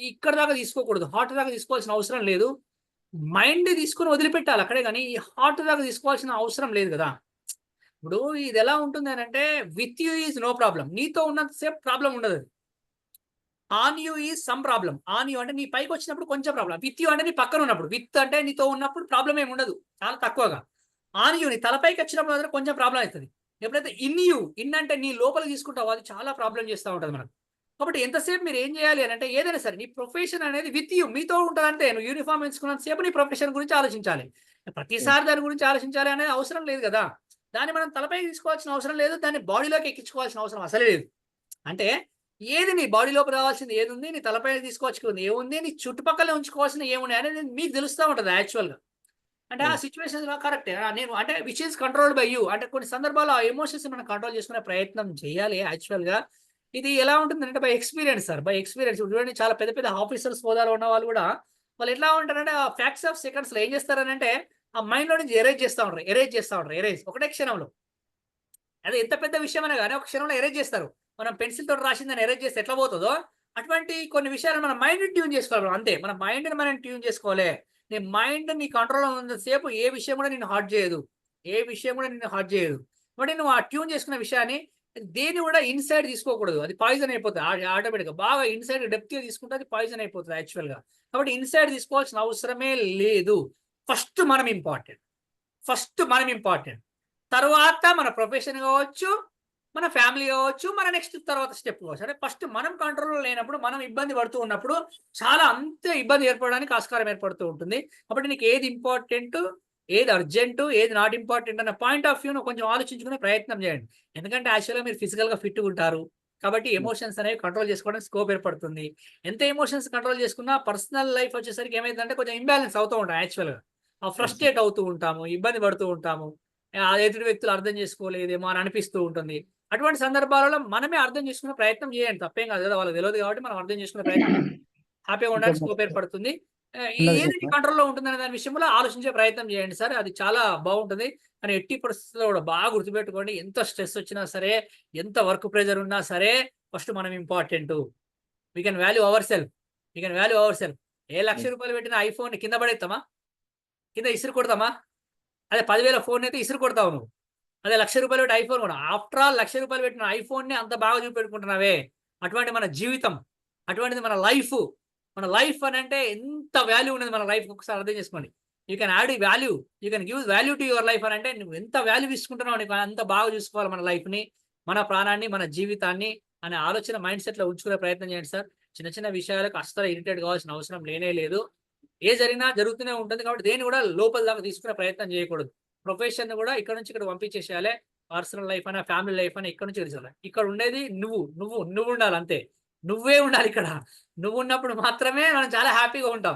ఇక్కడ దాకా తీసుకోకూడదు, హార్ట్ దాకా తీసుకోవాల్సిన అవసరం లేదు. మైండ్ తీసుకుని వదిలిపెట్టాలి అక్కడే, కానీ ఈ హార్ట్ దాకా తీసుకోవాల్సిన అవసరం లేదు కదా. ఇప్పుడు ఇది ఎలా ఉంటుంది అని అంటే, with you is no problem, నీతో ఉన్నంతసేపు ప్రాబ్లం ఉండదు. On you is some problem. On you అంటే నీ పైకి వచ్చినప్పుడు కొంచెం ప్రాబ్లం, విత్ యూ అంటే నీ పక్కన ఉన్నప్పుడు, విత్ అంటే నీతో ఉన్నప్పుడు ప్రాబ్లం ఏమి ఉండదు, చాలా తక్కువగా. ఆన్ యూ నీ తలపైకి వచ్చినప్పుడు మాత్రం కొంచెం ప్రాబ్లం అవుతుంది. ఎప్పుడైతే ఇన్ అంటే నీ లోపలికి తీసుకుంటావో అది చాలా ప్రాబ్లం చేస్తూ ఉంటుంది మనకు. కాబట్టి ఎంతసేపు మీరు ఏం చేయాలి అని అంటే, ఏదైనా సరే నీ ప్రొఫెషన్ అనేది విత్ యూ, మీతో ఉంటుంది. అంటే నువ్వు యూనిఫామ్ ఎంచుకున్నంతసేపు నీ ప్రొఫెషన్ గురించి ఆలోచించాలి. ప్రతిసారి దాని గురించి ఆలోచించాలి అనేది అవసరం లేదు కదా. దాన్ని మనం తలపైకి తీసుకోవాల్సిన అవసరం లేదు, దాన్ని బాడీలోకి ఎక్కించుకోవాల్సిన అవసరం అసలే లేదు. అంటే ఏది నీ బాడీలోకి రావాల్సింది ఏది ఉంది, నీ తలపై తీసుకోవాల్సింది ఏముంది, నీ చుట్టుపక్కల ఉంచుకోవాల్సిన ఏమున్నాయి అనేది మీకు తెలుస్తూ ఉంటుంది యాక్చువల్గా. అంటే ఆ సిచ్యువేషన్ కరెక్టే. నేను అంటే which is controlled by you. అంటే కొన్ని సందర్భాల్లో ఆ ఎమోషన్స్ మనం కంట్రోల్ చేసుకునే ప్రయత్నం చేయాలి యాక్చువల్గా. ఇది ఎలా ఉంటుందంటే by experience sir, by experience. చూడండి, చాలా పెద్ద పెద్ద ఆఫీసర్స్ హోదాలో ఉన్న వాళ్ళు కూడా వాళ్ళు ఎట్లా ఉంటారంటే, ఆ ఫ్యాక్ట్స్ ఆఫ్ సెకండ్స్లో ఏం చేస్తారనంటే, ఆ మైండ్లో నుంచి ఎరేజ్ చేస్తూ ఉంటారు ఒకటే క్షణంలో. అది ఎంత పెద్ద విషయం అయినా కానీ ఒక క్షణంలో ఎరేజ్ చేస్తారు. మనం పెన్సిల్ తోటి రాసిందని ఎరేజ్ చేస్తే ఎట్లా పోతుందో, అటువంటి కొన్ని విషయాలు మన మైండ్ ట్యూన్ చేసుకోవాలి. అంతే, మన మైండ్ని మనం ట్యూన్ చేసుకోవాలి. నీ మైండ్ నీ కంట్రోల్లో ఉన్నంతసేపు ఏ విషయం కూడా నిన్ను హార్ట్ చేయదు, కాబట్టి నువ్వు ఆ ట్యూన్ చేసుకున్న విషయాన్ని దేని కూడా ఇన్సైడ్ తీసుకోకూడదు, అది పాయిజన్ అయిపోతుంది ఆటోమేటిక్గా. బాగా ఇన్సైడ్ డెప్త్గా తీసుకుంటే అది పాయిజన్ అయిపోతుంది యాక్చువల్గా. కాబట్టి ఇన్సైడ్ తీసుకోవాల్సిన అవసరమే లేదు. ఫస్ట్ మనం ఇంపార్టెంట్, తర్వాత మన ప్రొఫెషన్ కావచ్చు, మన ఫ్యామిలీ కావచ్చు, మన నెక్స్ట్ తర్వాత స్టెప్ కావచ్చు. అంటే ఫస్ట్ మనం కంట్రోల్లో లేనప్పుడు, మనం ఇబ్బంది పడుతూ ఉన్నప్పుడు చాలా అంత ఇబ్బంది ఏర్పడడానికి ఆస్కారం ఏర్పడుతూ ఉంటుంది. కాబట్టి నీకు ఏది ఇంపార్టెంట్, ఏది అర్జెంటు, ఏది నాట్ ఇంపార్టెంట్ అన్న పాయింట్ ఆఫ్ వ్యూను కొంచెం ఆలోచించుకునే ప్రయత్నం చేయండి. ఎందుకంటే యాక్చువల్గా మీరు ఫిజికల్గా ఫిట్గా ఉంటారు కాబట్టి ఎమోషన్స్ అనేవి కంట్రోల్ చేసుకోవడానికి స్కోప్ ఏర్పడుతుంది. ఎంత ఎమోషన్స్ కంట్రోల్ చేసుకున్నా పర్సనల్ లైఫ్ వచ్చేసరికి ఏమైందంటే కొంచెం ఇంబ్యాలెన్స్ అవుతూ ఉంటాం యాక్చువల్గా. ఫ్రస్ట్రేట్ అవుతూ ఉంటాము, ఇబ్బంది పడుతూ ఉంటాము, ఎదుటి వ్యక్తులు అర్థం చేసుకోలేదేమో అని అనిపిస్తూ ఉంటుంది. అటువంటి సందర్భాలలో మనమే అర్థం చేసుకునే ప్రయత్నం చేయండి, తప్పేం కాదు కదా, వాళ్ళకి తెలియదు కాబట్టి మనం అర్థం చేసుకునే ప్రయత్నం హ్యాపీగా ఉండడానికి స్కోప్ ఏర్పడుతుంది. ఏది కంట్రోల్లో ఉంటుందనే దాని విషయంలో ఆలోచించే ప్రయత్నం చేయండి సార్, అది చాలా బాగుంటుంది. కానీ ఎట్టి పరిస్థితుల్లో కూడా బాగా గుర్తుపెట్టుకోండి, ఎంత స్ట్రెస్ వచ్చినా సరే, ఎంత వర్క్ ప్రెజర్ ఉన్నా సరే, ఫస్ట్ మనం important. We can value our self. ఏ ₹1,00,000 పెట్టిన ఐఫోన్ కింద పడేస్తామా, కింద ఇసురు కొడతామా? అదే 10,000 ఫోన్ అయితే ఇసురు కొడతావు నువ్వు. అదే ₹1,00,000 పెట్టి ఐఫోన్ కూడా, ఆఫ్టర్ ఆల్ ₹1,00,000 పెట్టిన ఐఫోన్ని అంత బాగా చూపెట్టుకుంటున్నావే. అటువంటి మన జీవితం, అటువంటిది మన లైఫ్ అని అంటే ఎంత వాల్యూ ఉన్నది మన లైఫ్, ఒకసారి అర్థం చేసుకోండి. You can add value, you can give value to your life అని అంటే నువ్వు ఎంత వాల్యూ ఇస్తున్నావు, నీకు అంత బాగా చూసుకోవాలి మన లైఫ్ని, మన ప్రాణాన్ని, మన జీవితాన్ని అనే ఆలోచన మైండ్ సెట్లో ఉంచుకునే ప్రయత్నం చేయండి సార్. చిన్న చిన్న విషయాలకు అస్సలు ఇరిటేట్ కావాల్సిన అవసరం లేనే లేదు. ఏ జరిగినా జరుగుతూనే ఉంటుంది కాబట్టి దేన్ని కూడా లోపల దాకా తీసుకునే ప్రయత్నం చేయకూడదు. ప్రొఫెషన్ కూడా ఇక్కడ నుంచి ఇక్కడ పంపించేసేయాలి. పర్సనల్ లైఫ్ అయినా ఫ్యామిలీ లైఫ్ అయినా ఇక్కడ నుంచి తెలిసాలి. ఇక్కడ ఉండేది నువ్వు ఉండాలి అంతే. నువ్వే ఉండాలి ఇక్కడ. నువ్వు ఉన్నప్పుడు మాత్రమే మనం చాలా హ్యాపీగా ఉంటాం.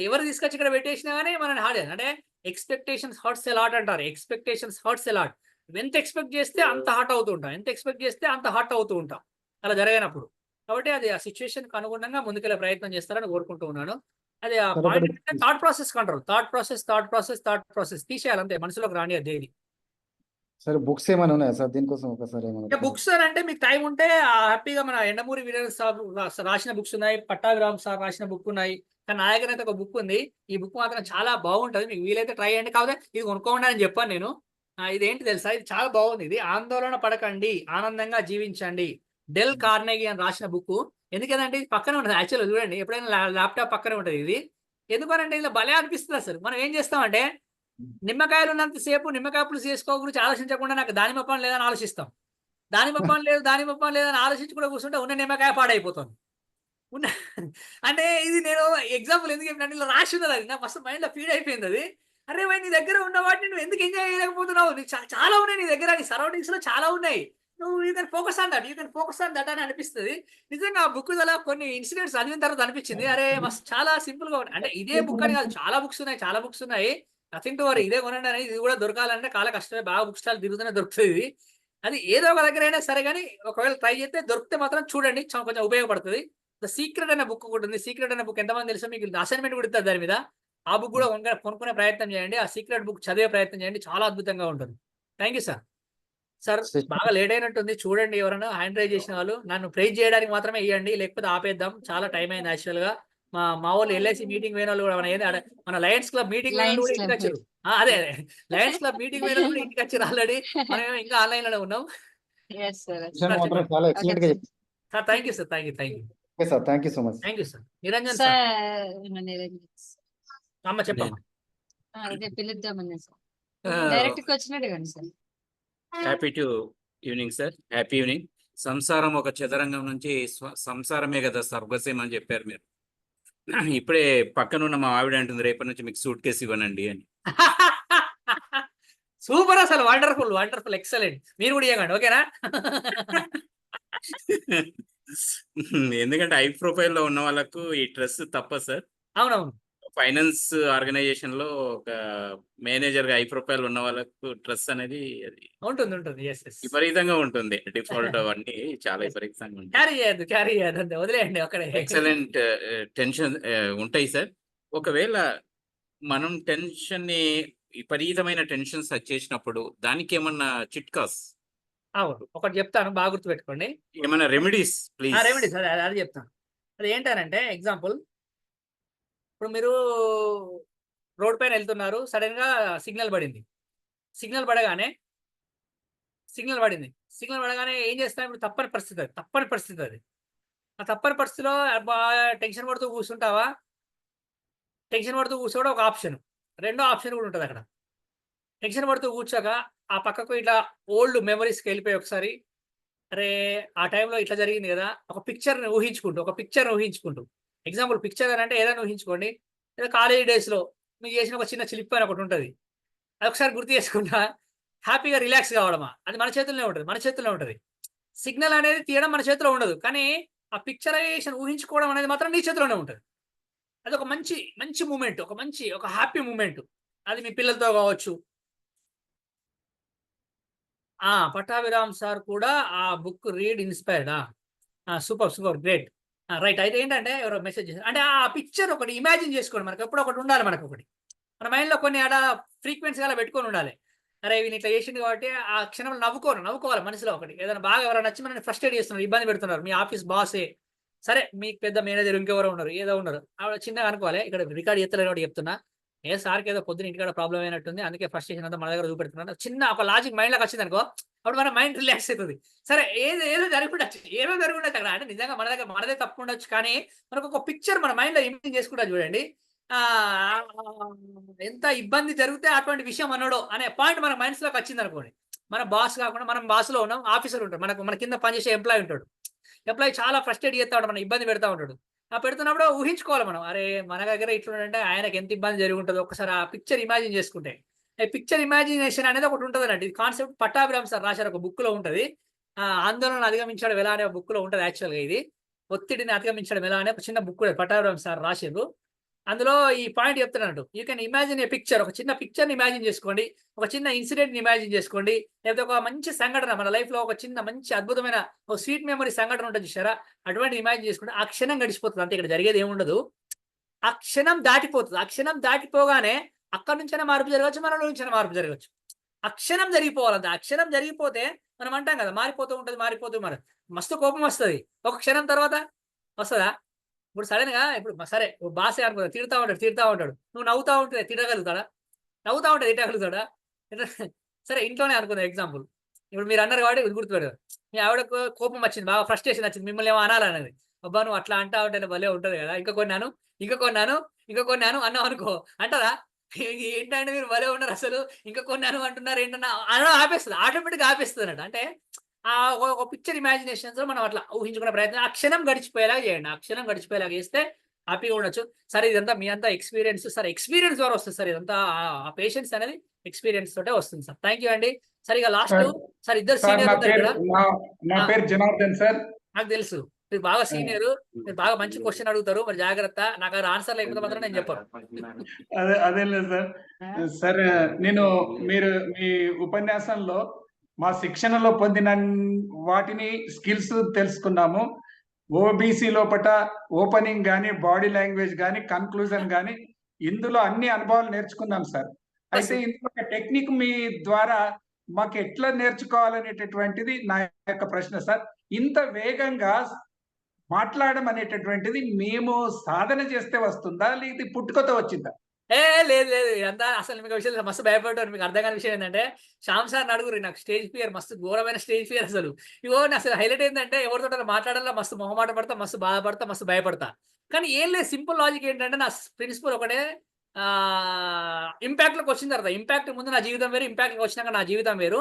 ఎవరు తీసుకొచ్చి ఇక్కడ పెట్టేసినా కానీ మనం హార్డ్ అంటే ఎక్స్పెక్టేషన్స్ హర్ట్స్ ఎ లాట్ అంటారు. ఎంత ఎక్స్పెక్ట్ చేస్తే అంత హార్ట్ అవుతూ ఉంటాం అలా జరగనప్పుడు. కాబట్టి అది ఆ సిచ్యువేషన్కి అనుగుణంగా ముందుకెళ్ళే ప్రయత్నం చేస్తారని కోరుకుంటూ ఉన్నాను. అది ఆ పాయింట్ ఏంటంటే thought process control, thought process తీసేయాలి అంతే, మనసులోకి రాని అది ఏది. సరే బుక్స్ ఏమైనా ఉన్నాయా సార్ దీనికోసం ఒకసారి ఏమైనా? బుక్స్ అని అంటే మీకు టైం ఉంటే హ్యాపీగా మన ఎండమూరి వీరేంద్ర సార్ రాసిన బుక్స్ ఉన్నాయి, పట్టాభిరామ్ సార్ రాసిన బుక్ ఉన్నాయి. కానీ నా దగ్గర అయితే ఒక బుక్ ఉంది. ఈ బుక్ మాత్రం చాలా బాగుంటుంది, మీకు వీలైతే ట్రై చేయండి. కాకపోతే ఇది కొనుక్కోండి అని చెప్పాను నేను. ఇదేంటి తెలుసా, ఇది చాలా బాగుంది. ఇది ఆందోళన పడకండి, ఆనందంగా జీవించండి, డెల్ కార్నెగీ అని రాసిన బుక్. ఎందుకంటే ఇది పక్కనే ఉంటుంది యాక్చువల్గా, చూడండి ఎప్పుడైనా ల్యాప్టాప్ పక్కనే ఉంటుంది ఇది. ఎందుకనంటే ఇలా భలే అనిపిస్తుంది అసలు. మనం ఏం చేస్తామంటే నిమ్మకాయలు ఉన్నంతసేపు నిమ్మకాయ పులుసు చేసుకోకుండా ఆలోచించకుండా నాకు దానిమ్మ పండు లేదని ఆలోచిస్తాం. దానిమ్మ పండు లేదని ఆలోచించి కూడా కూర్చుంటే ఉన్న నిమ్మకాయ పాడైపోతుంది. అంటే ఇది నేను ఎగ్జాంపుల్ ఎందుకు చెప్పిన, ఇలా రాసి ఉన్నది, అది నా ఫస్ట్ మైండ్లో ఫీడ్ అయిపోయింది అది. అరే భయ్, నీ దగ్గర ఉన్న వాటిని నువ్వు ఎందుకు ఎంజాయ్ చేయలేకపోతున్నావు? నీకు చాలా ఉన్నాయి నీ దగ్గర, నీ సరౌండింగ్స్లో చాలా ఉన్నాయి. నువ్వు you can focus on that అని అనిపిస్తుంది. నిజంగా ఆ బుక్ అలా కొన్ని ఇన్సిడెంట్స్ చదివిన తర్వాత అనిపించింది, అరే మస్తు చాలా సింపుల్ గా అంటే ఇదే బుక్ అని కాదు, చాలా బుక్స్ ఉన్నాయి. నథింగ్ టు వరీ, ఇదే కొనండి అనేది. ఇది కూడా దొరకాలంటే చాలా కష్టమే, బాగా బుక్ స్టాల్ తిరుగుతూనే దొరుకుతుంది. అది ఏదో ఒక దగ్గర అయినా సరే కానీ ఒకవేళ ట్రై చేస్తే దొరికితే మాత్రం చూడండి, కొంచెం ఉపయోగపడుతుంది. ద సీక్రెట్ అనే బుక్ ఒకటి ఉంది. సీక్రెట్ అనే బుక్ ఎంతమంది తెలుసా మీకు? అసైన్మెంట్ కూడా ఇస్తారు దాని మీద. ఆ బుక్ కూడా కొనుక్కునే ప్రయత్నం చేయండి, ఆ సీక్రెట్ బుక్ చదివే ప్రయత్నం చేయండి, చాలా అద్భుతంగా ఉంటుంది. Thank you sir. సార్ బాగా లేట్ అయినట్టుంది, చూడండి ఎవరైనా హ్యాండ్ రైజ్ చేసిన వాళ్ళు నన్ను ప్రైజ్ చేయడానికి మాత్రమే ఇవ్వండి, లేకపోతే ఆపేద్దాం. చాలా టైం అయింది యాక్చువల్ గా. మా వాళ్ళు ఎల్ఐసి మీటింగ్ పోయిన వాళ్ళు కూడా మన లయన్స్ క్లబ్ మీటింగ్ కూడా ఇంటికి వచ్చారు. అదే లయన్స్ క్లబ్ మీటింగ్ పోయిన కూడా ఇంటికి వచ్చారు ఆల్రెడీ. మనం ఇంకా ఆన్లైన్ లోనే ఉన్నాం. Sir thank you sir, thank you so much. Thank you sir. Niranjan sir, అమ్మ చెప్పమ్మా. ఇదే పిలుద్దామన్నా సార్, డైరెక్ట్ వచ్చినట్టు కానీ sir. Happy to evening sir, happy evening. సంసారం ఒక చదరంగం నుంచి సంసారమే కదా స్వర్గసీమ అని చెప్పారు మీరు. ఇప్పుడే పక్కనున్న మా ఆవిడ అంటుంది రేపటి నుంచి మీకు సూట్ కేసు ఇవ్వనండి అని. సూపర్, అసలు వండర్ఫుల్ ఎక్సలెంట్. మీరు కూడా ఇవ్వకండి, ఓకేనా? ఎందుకంటే హై ప్రొఫైల్ లో ఉన్న వాళ్ళకు ఈ డ్రెస్ తప్ప సార్. అవునవును, ఫైనాన్స్ ఆర్గనైజేషన్ లో ఒక మేనేజర్ గా హై ప్రొఫైల్ ఉన్న వాళ్ళకు డ్రెస్ అనేది అది ఉంటుంది. విపరీతంగా ఉంటుంది. డిఫాల్ట్ అవన్నీ చాలా విపరీతంగా ఉంటాయి. క్యారీ చేయద్దు, వదిలేయండి అక్కడ. ఎక్సలెంట్ టెన్షన్ ఉంటాయి సార్. ఒకవేళ మనం టెన్షన్ ని విపరీతమైన టెన్షన్స్ చేసినప్పుడు దానికి ఏమన్నా చిట్కాస్? అవును, ఒకటి చెప్తాను, బాగా గుర్తు పెట్టుకోండి. ఏమైనా రెమెడీస్ ప్లీజ్? రెమెడీస్ అది చెప్తాను. అది ఏంటనంటే ఎగ్జాంపుల్, ఇప్పుడు మీరు రోడ్ పైన వెళ్తున్నారు, సడన్ గా సిగ్నల్ పడింది. సిగ్నల్ పడగానే ఏం చేస్తాం ఇప్పుడు? తప్పని పరిస్థితి అది, తప్పని పరిస్థితి అది. ఆ తప్పని పరిస్థితిలో టెన్షన్ పడుతూ కూర్చుంటావా? టెన్షన్ పడుతూ కూర్చోవడం ఒక ఆప్షన్. రెండో ఆప్షన్ కూడా ఉంటుంది అక్కడ. టెన్షన్ పడుతూ కూర్చోక ఆ పక్కకు ఇట్లా ఓల్డ్ మెమరీస్కి వెళ్ళిపోయి ఒకసారి, అరే ఆ టైంలో ఇట్లా జరిగింది కదా, ఒక పిక్చర్ని ఊహించుకుంటూ ఎగ్జాంపుల్ పిక్చర్ అని అంటే ఏదైనా ఊహించుకోండి. ఏదో కాలేజీ డేస్లో మీరు చేసిన ఒక చిన్న చిలిప్ అని ఒకటి ఉంటుంది. అది ఒకసారి గుర్తు చేసుకుంటా హ్యాపీగా రిలాక్స్ కావడమా, అది మన చేతుల్లో ఉంటుంది. సిగ్నల్ అనేది తీయడం మన చేతిలో ఉండదు, కానీ ఆ పిక్చరైజేషన్ ఊహించుకోవడం అనేది మాత్రం నీ చేతిలోనే ఉంటుంది. అది ఒక మంచి మూమెంట్, ఒక హ్యాపీ మూమెంట్. అది మీ పిల్లలతో కావచ్చు. పట్టాభిరామ్ సార్ కూడా ఆ book read inspired. Super great. Right. అయితే ఏంటంటే ఎవరో మెసేజ్ చేశారు. అంటే ఆ పిక్చర్ ఒకటి ఇమాజిన్ చేసుకోండి. మనకు ఎప్పుడు ఒకటి ఉండాలి, మన మైండ్లో కొన్ని అలా ఫ్రీక్వెన్సీ అలా పెట్టుకొని ఉండాలి. అరే వీని ఇట్లా చేసింది కాబట్టి ఆ క్షణంలో నవ్వుకోవాలి మనసులో ఒకటి. ఏదైనా బాగా ఎవరైనా నచ్చి మనల్ని ఫ్రస్ట్రేట్ చేస్తున్నారు, ఇబ్బంది పెడుతున్నారు, మీ ఆఫీస్ బాసే, సరే మీకు పెద్ద మేనేజర్ ఇంకెవరో ఉన్నారు, ఏదో ఉన్నారు, ఆవిడ చిన్నగా అనుకోవాలి. ఇక్కడ రికార్డ్ చేస్తలేని వాడు చెప్తున్నా, సార్కి ఏదో పొద్దున ఇంటికాడ ప్రాబ్లం అయినట్టుంది, అందుకే ఫ్రస్ట్రేషన్ అంతా మన దగ్గర చూపెడుతున్నాను. చిన్న ఒక లాజిక్ మైండ్లోకి వచ్చింది అనుకో, అప్పుడు మన మైండ్ రిలాక్స్ అవుతుంది. సరే ఏదో జరుగుండొచ్చు, అక్కడ అంటే నిజంగా మన దగ్గర మనదే తప్పు ఉండొచ్చు, కానీ మనకు ఒక పిక్చర్ మన మైండ్లో ఇమేజిన్ చేసుకుంటా చూడండి. ఎంత ఇబ్బంది జరిగితే అటువంటి విషయం అన్నాడో అనే పాయింట్ మన మైండ్స్లోకి వచ్చింది అనుకోండి. మన బాస్ కాకుండా మనం బాస్లో ఉన్నాం, ఆఫీసర్ ఉంటాడు, మన కింద పనిచేసే ఎంప్లాయీ ఉంటాడు. ఎంప్లాయీ చాలా ఫ్రస్ట్రేట్ చేస్తా ఉంటాడు, మన ఇబ్బంది పెడతా ఉంటాడు. పెడుతున్నప్పుడు ఊహించుకోవాలి మనం, అరే మన దగ్గర ఇట్లుంటే ఆయనకి ఎంత ఇబ్బంది జరిగి ఉంటుందో ఒకసారి ఆ పిక్చర్ ఇమాజిన్ చేసుకుంటే. పిక్చర్ ఇమాజినేషన్ అనేది ఒకటి ఉంటుంది అన్నట్టు. ఇది కాన్సెప్ట్ పట్టాభిరామ్ సార్ రాశారు, ఒక బుక్ లో ఉంటుంది. ఆందోళన అధిగమించడం ఎలా అనే బుక్ లో ఉంటుంది. యాక్చువల్గా ఇది ఒత్తిడిని అధిగమించడం ఎలా అనే ఒక చిన్న బుక్ పట్టాభిరామ్ సార్ రాశారు. అందులో ఈ పాయింట్ చెప్తున్నట్టు, you can imagine a picture. ఒక చిన్న పిక్చర్ని ఇమాజిన్ చేసుకోండి, ఒక చిన్న ఇన్సిడెంట్ని ఇమాజిన్ చేసుకోండి, లేకపోతే ఒక మంచి సంఘటన మన లైఫ్లో ఒక చిన్న మంచి అద్భుతమైన ఒక స్వీట్ మెమరీ సంఘటన ఉంటుంది చూసారా, అటువంటి ఇమాజిన్ చేసుకుంటే ఆ క్షణం గడిచిపోతుంది. అంతే, ఇక్కడ జరిగేది ఏముండదు. ఆ క్షణం దాటిపోతుంది. ఆ క్షణం దాటిపోగానే అక్కడి నుంచైనా మార్పు జరగచ్చు, మనలో నుంచైనా మార్పు జరగచ్చు. ఆ క్షణం జరిగిపోవాలంట. ఆ క్షణం జరిగిపోతే మనం అంటాం కదా, మారిపోతూ మరి మస్తు కోపం వస్తుంది. ఒక క్షణం తర్వాత వస్తుందా? ఇప్పుడు సడన్ గా ఇప్పుడు సరే బాసే అనుకుంటా, తిడతా ఉంటాడు, నువ్వు నవ్వుతా ఉంటే తిట్టగలుగుతాడా? తిట్టగలుగుతాడా? సరే ఇంట్లోనే అనుకుందాం ఎగ్జాంపుల్. ఇప్పుడు మీరు అన్నారు కాబట్టి గుర్తుపెడతారు. మీ ఆవిడకు కోపం వచ్చింది, బాగా ఫ్రస్ట్రేషన్ వచ్చింది, మిమ్మల్ని ఏమో అనాలనేది. అబ్బా నువ్వు అట్లా అంటా ఉంటే భలే ఉంటుంది కదా, ఇంకా కొన్నాను అన్నావు అనుకో, అంటారా? ఏంటంటే మీరు భలే ఉన్నారు అసలు, ఇంకా కొన్నాను అంటున్నారు ఏంటన్నా అలా ఆపేస్తుంది, ఆటోమేటిక్గా ఆపేస్తుంది అన్నట్టు. అంటే ఒక పిక్చర్ ఇమాజినేషన్స్ లో మనం అట్లా ఊహించుకునే ప్రయత్నం, ఆ క్షణం గడిచిపోయేలాగా చేయండి. ఆ క్షణం గడిచిపోయేలాగా చేస్తే హ్యాపీగా ఉండొచ్చు. సరే ఇదంతా మీ అంతా ఎక్స్పీరియన్స్ సార్, ఎక్స్పీరియన్స్ ద్వారా వస్తుంది సార్. ఇదంతా ఆ పేషెన్స్ అనేది ఎక్స్పీరియన్స్ తోటే వస్తుంది సార్. థ్యాంక్ యూ అండి. సరే ఇక లాస్ట్ సార్, ఇద్దరు సీనియర్ ఉన్నారు ఇక్కడ. నా పేరు జనార్దన్ సార్. నాకు తెలుసు మీరు బాగా సీనియర్, మీరు బాగా మంచి క్వశ్చన్ అడుగుతారు, మరి జాగ్రత్త. నాకు ఆన్సర్ లేకపోతే మాత్రం నేను చెప్పను. అదే లేదు సార్. సార్ నేను మీ ఉపన్యాసంలో మా శిక్షణలో పొందిన వాటిని స్కిల్స్ తెలుసుకున్నాము. ఓబీసీ లోపట ఓపెనింగ్ కానీ, బాడీ లాంగ్వేజ్ కానీ, కన్క్లూజన్ కానీ, ఇందులో అన్ని అనుభవాలు నేర్చుకున్నాం సార్. అయితే ఇందులో ఒక టెక్నిక్ మీ ద్వారా మాకు ఎట్లా నేర్చుకోవాలనేటటువంటిది నా యొక్క ప్రశ్న సార్. ఇంత వేగంగా మాట్లాడడం అనేటటువంటిది మేము సాధన చేస్తే వస్తుందా, లేకపోతే పుట్టుకతో వచ్చిందా? లేదు ఇదంతా అసలు మీకు విషయం మస్తు భయపడ్డారు. మీకు అర్థం కాని విషయం ఏంటంటే, శ్యామ్ సార్ అడుగురు, నాకు స్టేజ్ ఫియర్, మస్తు ఘోరమైన స్టేజ్ ఫియర్. అసలు అసలు హైలైట్ ఏంటంటే, ఎవరితో మాట్లాడాలా మస్తు మొహమాట పడతా, మస్తు బాధపడతా, మస్తు భయపడతా. కానీ ఏం లేదు, సింపుల్ లాజిక్ ఏంటంటే, నా ప్రిన్సిపల్ ఒకటే, ఇంపాక్ట్లోకి వచ్చిన తర్వాత, ఇంపాక్ట్ ముందు నా జీవితం వేరు, ఇంపాక్ట్కి వచ్చినాక నా జీవితం వేరు.